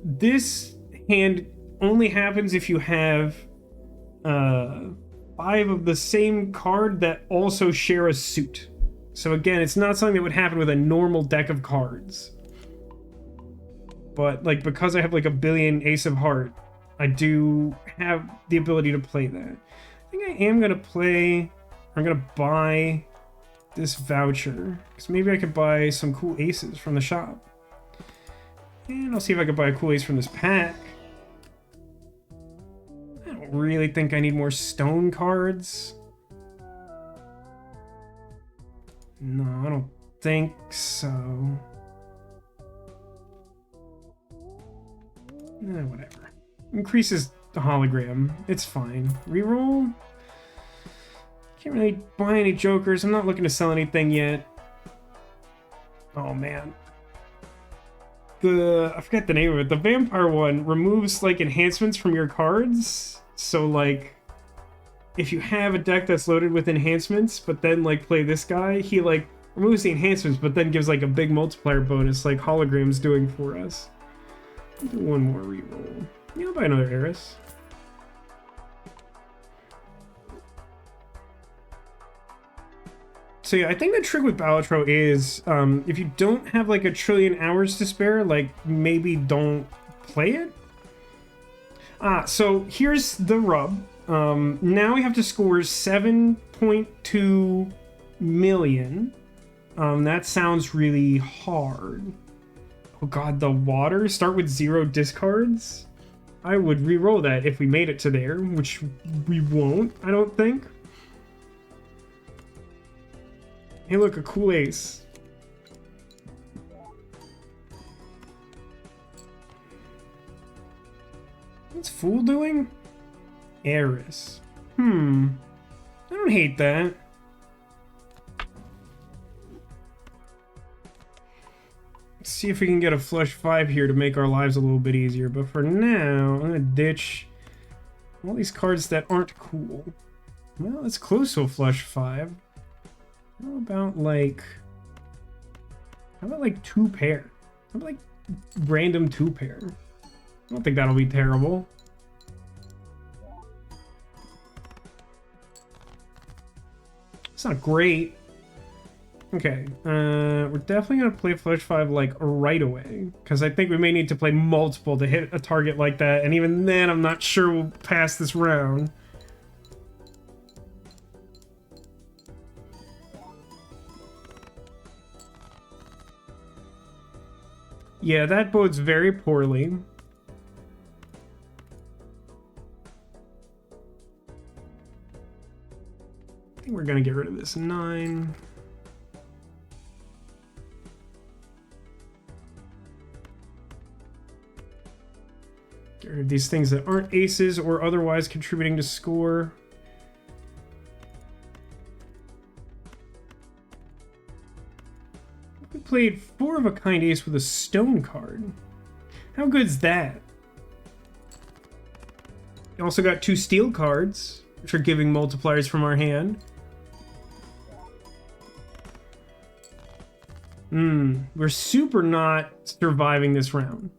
This hand only happens if you have 5 of the same card that also share a suit. So again, it's not something that would happen with a normal deck of cards. But like, because I have like a billion Ace of Heart, I do have the ability to play that. I think I am gonna play. I'm gonna buy this voucher because maybe I could buy some cool aces from the shop. And I'll see if I can buy a cool ace from this pack. I don't really think I need more stone cards. No, I don't think so. Whatever. Increases the hologram. It's fine. Reroll? Can't really buy any jokers. I'm not looking to sell anything yet. Oh, man. I forget the name of it. The vampire one removes, like, enhancements from your cards. So, like, if you have a deck that's loaded with enhancements, but then, like, play this guy, he, like, removes the enhancements, but then gives, like, a big multiplier bonus, like Hologram's doing for us. I'll do one more reroll. Yeah, I'll buy another Eris. So yeah, I think the trick with Balatro is, if you don't have like a trillion hours to spare, like maybe don't play it. So here's the rub. Now we have to score 7.2 million. That sounds really hard. Oh god, the water? Start with 0 discards? I would re-roll that if we made it to there, which we won't, I don't think. Hey look, a cool ace. What's Fool doing? Eris. I don't hate that. Let's see if we can get a flush 5 here to make our lives a little bit easier. But for now, I'm gonna ditch all these cards that aren't cool. Well, it's close to a flush 5. How about like 2 pair? How about like random 2 pair? I don't think that'll be terrible. It's not great. Okay, we're definitely gonna play flush 5 like right away, because I think we may need to play multiple to hit a target like that, and even then I'm not sure we'll pass this round. Yeah, that bodes very poorly. I think we're gonna get rid of this 9. Get rid of these things that aren't aces or otherwise contributing to score. We played 4 of a kind ace with a stone card. How good's that? We also got 2 steel cards, which are giving multipliers from our hand. We're super not surviving this round.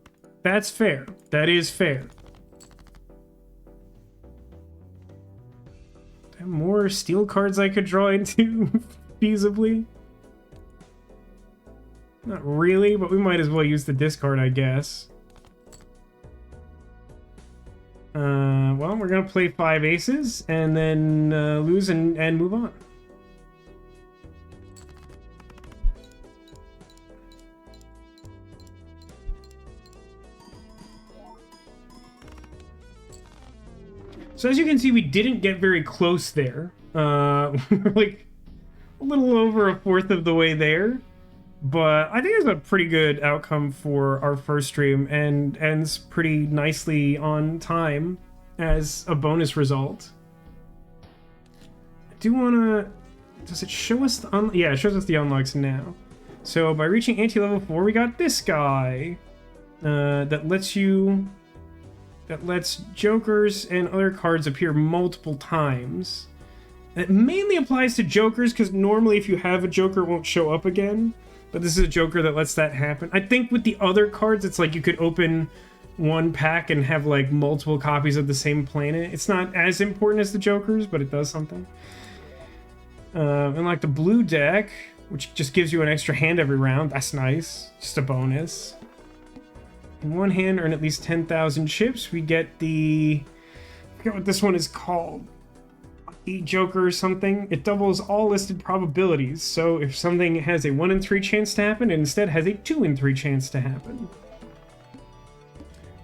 That's fair. That is fair. There are more steel cards I could draw into feasibly. Not really, but we might as well use the discard, I guess. Well, we're gonna play 5 aces and then lose and move on. So as you can see, we didn't get very close there. We're like a little over a fourth of the way there. But I think it's a pretty good outcome for our first stream and ends pretty nicely on time as a bonus result. I do want to... Does it show us the... Yeah, it shows us the unlocks now. So by reaching anti-level 4, we got this guy that lets jokers and other cards appear multiple times. And it mainly applies to jokers because normally if you have a joker, it won't show up again. But this is a joker that lets that happen. I think with the other cards, it's like you could open one pack and have like multiple copies of the same planet. It's not as important as the jokers, but it does something. And like the blue deck, which just gives you an extra hand every round. That's nice. Just a bonus. In one hand, earn at least 10,000 chips. We get the... I forget what this one is called. Joker or something. It doubles all listed probabilities, so if something has a 1 in 3 chance to happen, it instead has a 2 in 3 chance to happen.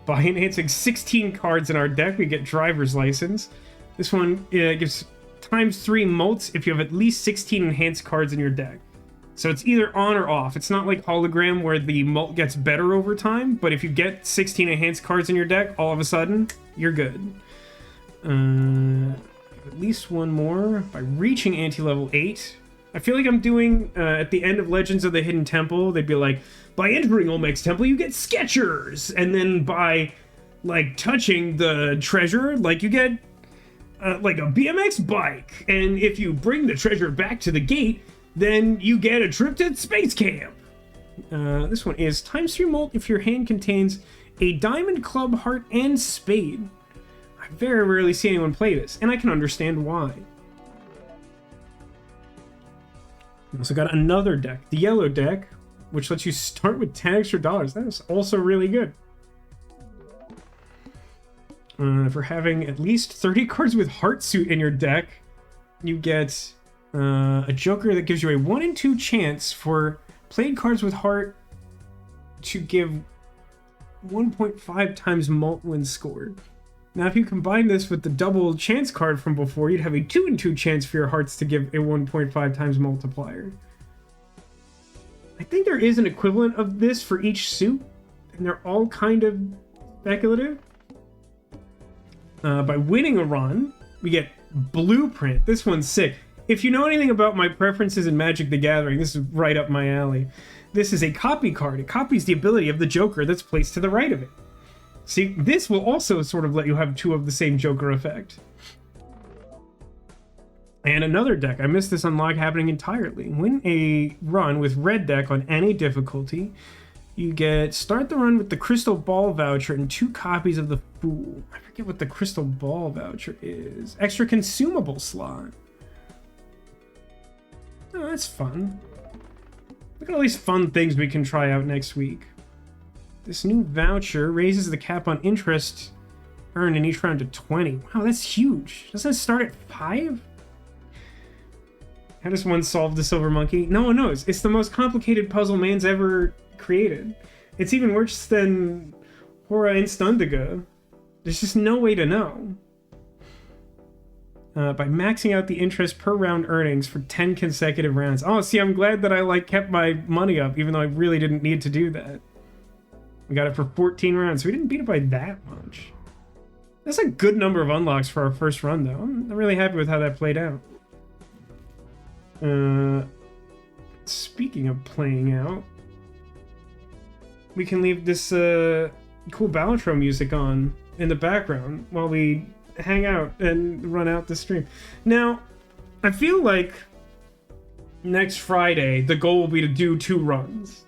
By enhancing 16 cards in our deck, we get driver's license. This one gives ×3 mults if you have at least 16 enhanced cards in your deck. So it's either on or off. It's not like hologram where the mult gets better over time, but if you get 16 enhanced cards in your deck, all of a sudden, you're good. At least one more by reaching anti-level 8. I feel like I'm doing at the end of Legends of the Hidden Temple, they'd be like, by entering Olmec's Temple you get Skechers, and then by like touching the treasure, like you get like a BMX bike, and if you bring the treasure back to the gate, then you get a trip to space camp. This one is ×3 mult if your hand contains a diamond, club, heart, and spade. I very rarely see anyone play this, and I can understand why. We also got another deck, the yellow deck, which lets you start with 10 extra dollars. That is also really good. For having at least 30 cards with Heart Suit in your deck, you get a Joker that gives you a 1 in 2 chance for played cards with Heart to give 1.5 times mult when scored. Now, if you combine this with the double chance card from before, you'd have a 2 in 2 chance for your hearts to give a 1.5 times multiplier. I think there is an equivalent of this for each suit, and they're all kind of speculative. By winning a run, we get Blueprint. This one's sick. If you know anything about my preferences in Magic the Gathering, this is right up my alley. This is a copy card. It copies the ability of the Joker that's placed to the right of it. See, this will also sort of let you have 2 of the same Joker effect. And another deck. I missed this unlock happening entirely. Win a run with red deck on any difficulty. You get start the run with the Crystal Ball voucher and 2 copies of the Fool. I forget what the Crystal Ball voucher is. Extra consumable slot. Oh, that's fun. Look at all these fun things we can try out next week. This new voucher raises the cap on interest earned in each round to 20. Wow, that's huge. Doesn't it start at 5? How does one solve the Silver Monkey? No one knows. It's the most complicated puzzle man's ever created. It's even worse than Hora Instundiga. There's just no way to know. By maxing out the interest per round earnings for 10 consecutive rounds. Oh, see, I'm glad that I kept my money up, even though I really didn't need to do that. We got it for 14 rounds. We didn't beat it by that much. That's a good number of unlocks for our first run, though. I'm really happy with how that played out. Speaking of playing out, we can leave this cool Balatro music on in the background while we hang out and run out the stream. Now, I feel like next Friday, the goal will be to do 2 runs.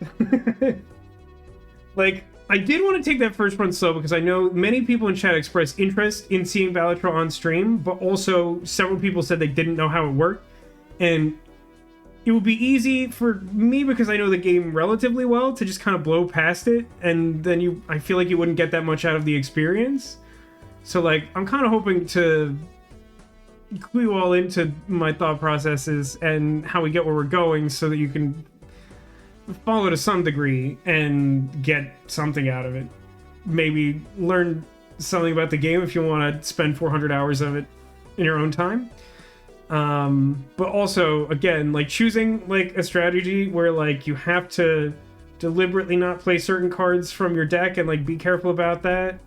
Like, I did want to take that first run slow because I know many people in chat expressed interest in seeing Balatro on stream, but also several people said they didn't know how it worked. And it would be easy for me, because I know the game relatively well, to just kind of blow past it, and then I feel like you wouldn't get that much out of the experience. So, like, I'm kind of hoping to clue you all into my thought processes and how we get where we're going so that you can follow to some degree and get something out of it. Maybe learn something about the game if you want to spend 400 hours of it in your own time. But also, again, like, choosing like a strategy where like you have to deliberately not play certain cards from your deck and like be careful about that.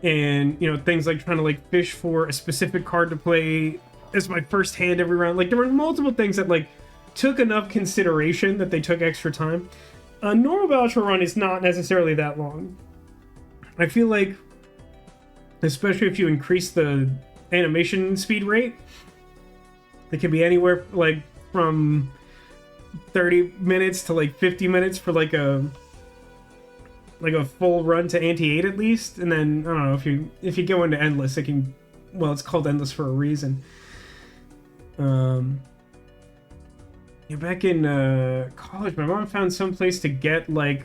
And you know, things like trying to like fish for a specific card to play as my first hand every round. Like, there were multiple things that like took enough consideration that they took extra time. A normal Balatro run is not necessarily that long. I feel like, especially if you increase the animation speed rate, it can be anywhere like from 30 minutes to like 50 minutes for like a full run to anti-8 at least. And then I don't know, if you go into endless, it can, well, it's called endless for a reason. Yeah, back in college, my mom found some place to get like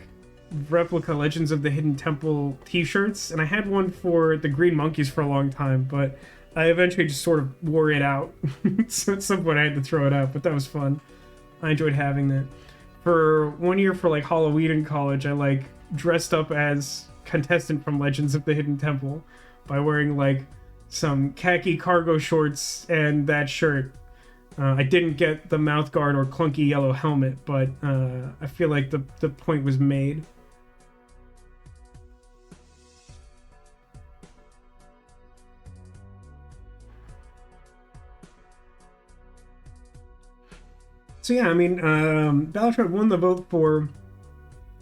replica Legends of the Hidden Temple t-shirts, and I had one for the Green Monkeys for a long time, but I eventually just sort of wore it out. So at some point I had to throw it out, but that was fun. I enjoyed having that. For 1 year for like Halloween in college, I like dressed up as contestant from Legends of the Hidden Temple by wearing like some khaki cargo shorts and that shirt. I didn't get the mouth guard or clunky yellow helmet, but I feel like the point was made. So yeah, I mean, Balatro won the vote for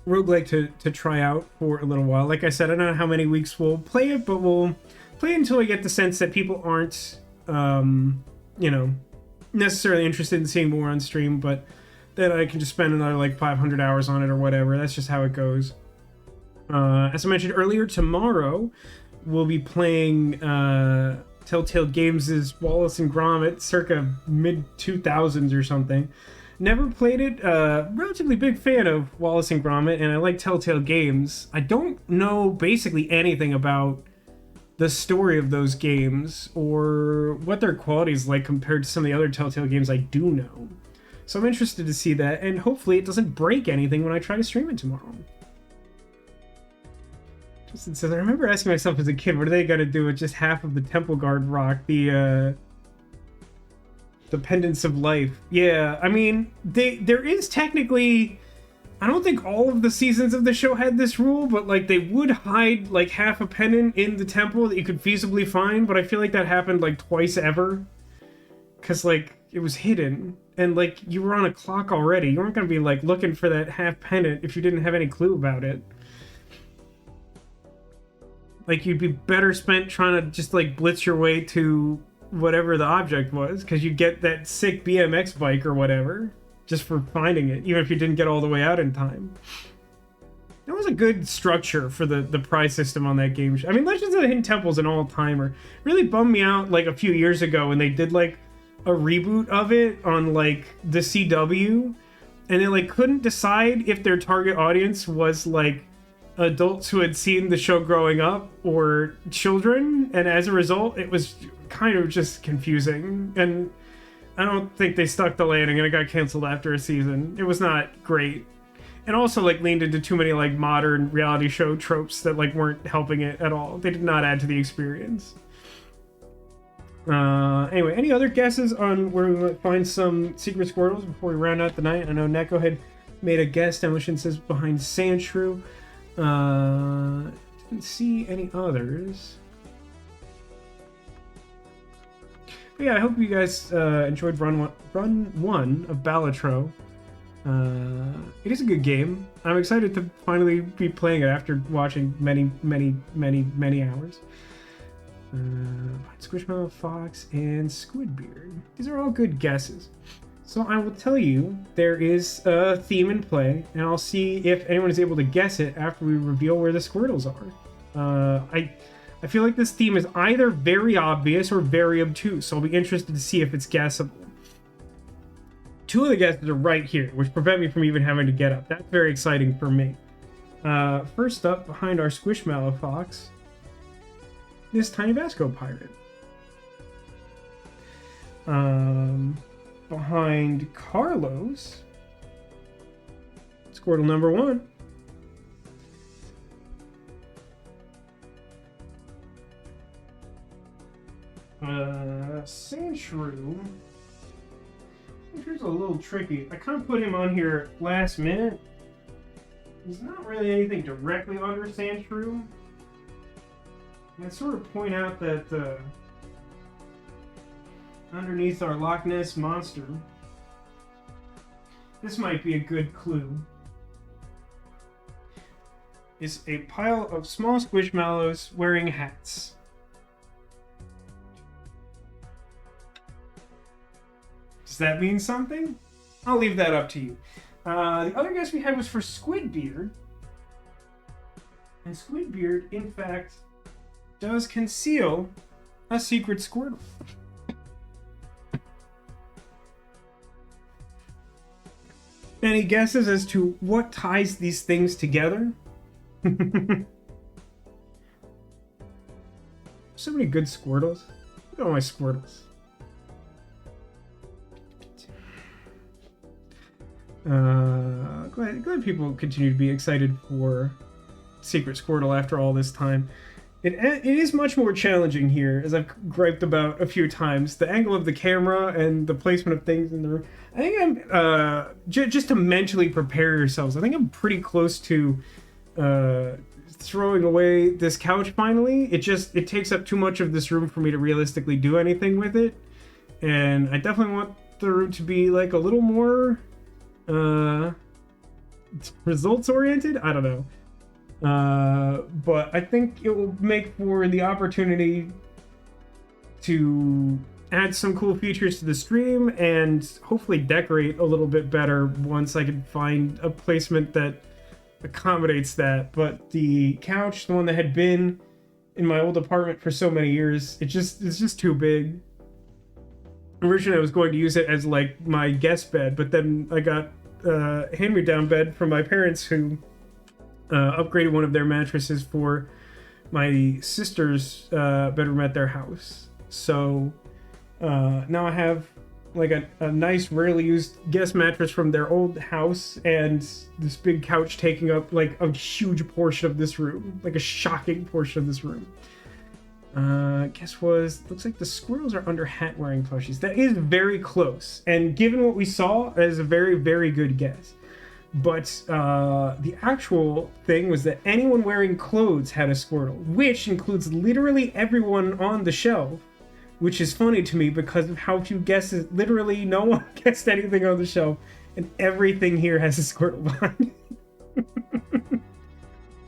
roguelike to try out for a little while. Like I said, I don't know how many weeks we'll play it, but we'll play it until I get the sense that people aren't, you know, necessarily interested in seeing more on stream, but then I can just spend another like 500 hours on it or whatever. That's just how it goes. As I mentioned earlier, tomorrow we'll be playing Telltale Games' Wallace and Gromit, circa mid-2000s or something. Never played it. Relatively big fan of Wallace and Gromit, and I like Telltale Games. I don't know basically anything about the story of those games or what their quality is like compared to some of the other Telltale games I do know. So I'm interested to see that, and hopefully it doesn't break anything when I try to stream it tomorrow. Justin says, I remember asking myself as a kid, what are they gonna do with just half of the Temple Guard rock? The Pendants of Life. Yeah, I mean, there is technically, I don't think all of the seasons of the show had this rule, but like they would hide like half a pendant in the temple that you could feasibly find, but I feel like that happened like twice ever. Cause like it was hidden and like you were on a clock already. You weren't gonna be like looking for that half pendant if you didn't have any clue about it. Like you'd be better spent trying to just like blitz your way to whatever the object was, because you get that sick BMX bike or whatever just for finding it, even if you didn't get all the way out in time. That was a good structure for the prize system on that game. I mean, Legends of the Hidden Temple is an all-timer. Really bummed me out like a few years ago when they did like a reboot of it on like the CW, and they like couldn't decide if their target audience was like adults who had seen the show growing up or children, and as a result it was kind of just confusing, and I don't think they stuck the landing, and it got canceled after a season. It was not great, and also like leaned into too many like modern reality show tropes that like weren't helping it at all. They did not add to the experience. Anyway, any other guesses on where we might find some secret Squirtles before we round out the night? I know Neko had made a guess. Demolition says behind Sandshrew. Didn't see any others. But yeah, I hope you guys enjoyed run one of Balatro. It is a good game. I'm excited to finally be playing it after watching many hours. Squishmallow, Fox, and Squidbeard. These are all good guesses. So I will tell you there is a theme in play, and I'll see if anyone is able to guess it after we reveal where the Squirtles are. I feel like this theme is either very obvious or very obtuse, so I'll be interested to see if it's guessable. Two of the guesses are right here, which prevent me from even having to get up. That's very exciting for me. First up, behind our Squishmallow Fox, this tiny Vasco pirate. Behind Carlos, Squirtle number 1. Sandshrew. Sandshrews a little tricky. I kind of put him on here last minute. He's not really anything directly under Sandshrew. I sort of point out that underneath our Loch Ness monster, this might be a good clue, is a pile of small squishmallows wearing hats. Does that mean something? I'll leave that up to you. The other guess we had was for Squidbeard. And Squidbeard, in fact, does conceal a secret Squirtle. Any guesses as to what ties these things together? So many good Squirtles. Look at all my Squirtles. Glad people continue to be excited for Secret Squirtle after all this time. It is much more challenging here, as I've griped about a few times. The angle of the camera and the placement of things in the room. I think I'm, just to mentally prepare yourselves, I think I'm pretty close to throwing away this couch finally. It takes up too much of this room for me to realistically do anything with it. And I definitely want the room to be like a little more results oriented. I don't know. But I think it will make for the opportunity to add some cool features to the stream and hopefully decorate a little bit better once I can find a placement that accommodates that. But the couch, the one that had been in my old apartment for so many years, it's just too big. Originally I was going to use it as like my guest bed, but then I got a hand-me-down bed from my parents who upgraded one of their mattresses for my sister's bedroom at their house. So now I have like a nice, rarely used guest mattress from their old house, and this big couch taking up like a huge portion of this room, like a shocking portion of this room. Looks like the Squirtles are under hat wearing plushies. That is very close, and given what we saw, that is a very, very good guess. But the actual thing was that anyone wearing clothes had a Squirtle, which includes literally everyone on the shelf, which is funny to me because of how few guesses. Literally no one guessed anything on the shelf, and everything here has a Squirtle behind it.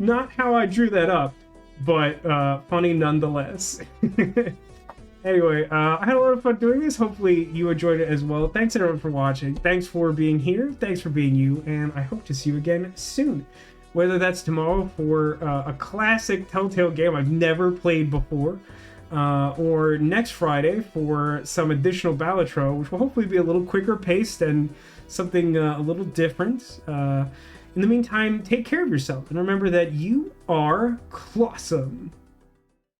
Not how I drew that up, but funny nonetheless. Anyway, I had a lot of fun doing this. Hopefully you enjoyed it as well. Thanks everyone for watching. Thanks for being here. Thanks for being you. And I hope to see you again soon. Whether that's tomorrow for a classic Telltale game I've never played before, or next Friday for some additional Balatro, which will hopefully be a little quicker paced and something a little different. In the meantime, take care of yourself. And remember that you are clawsome.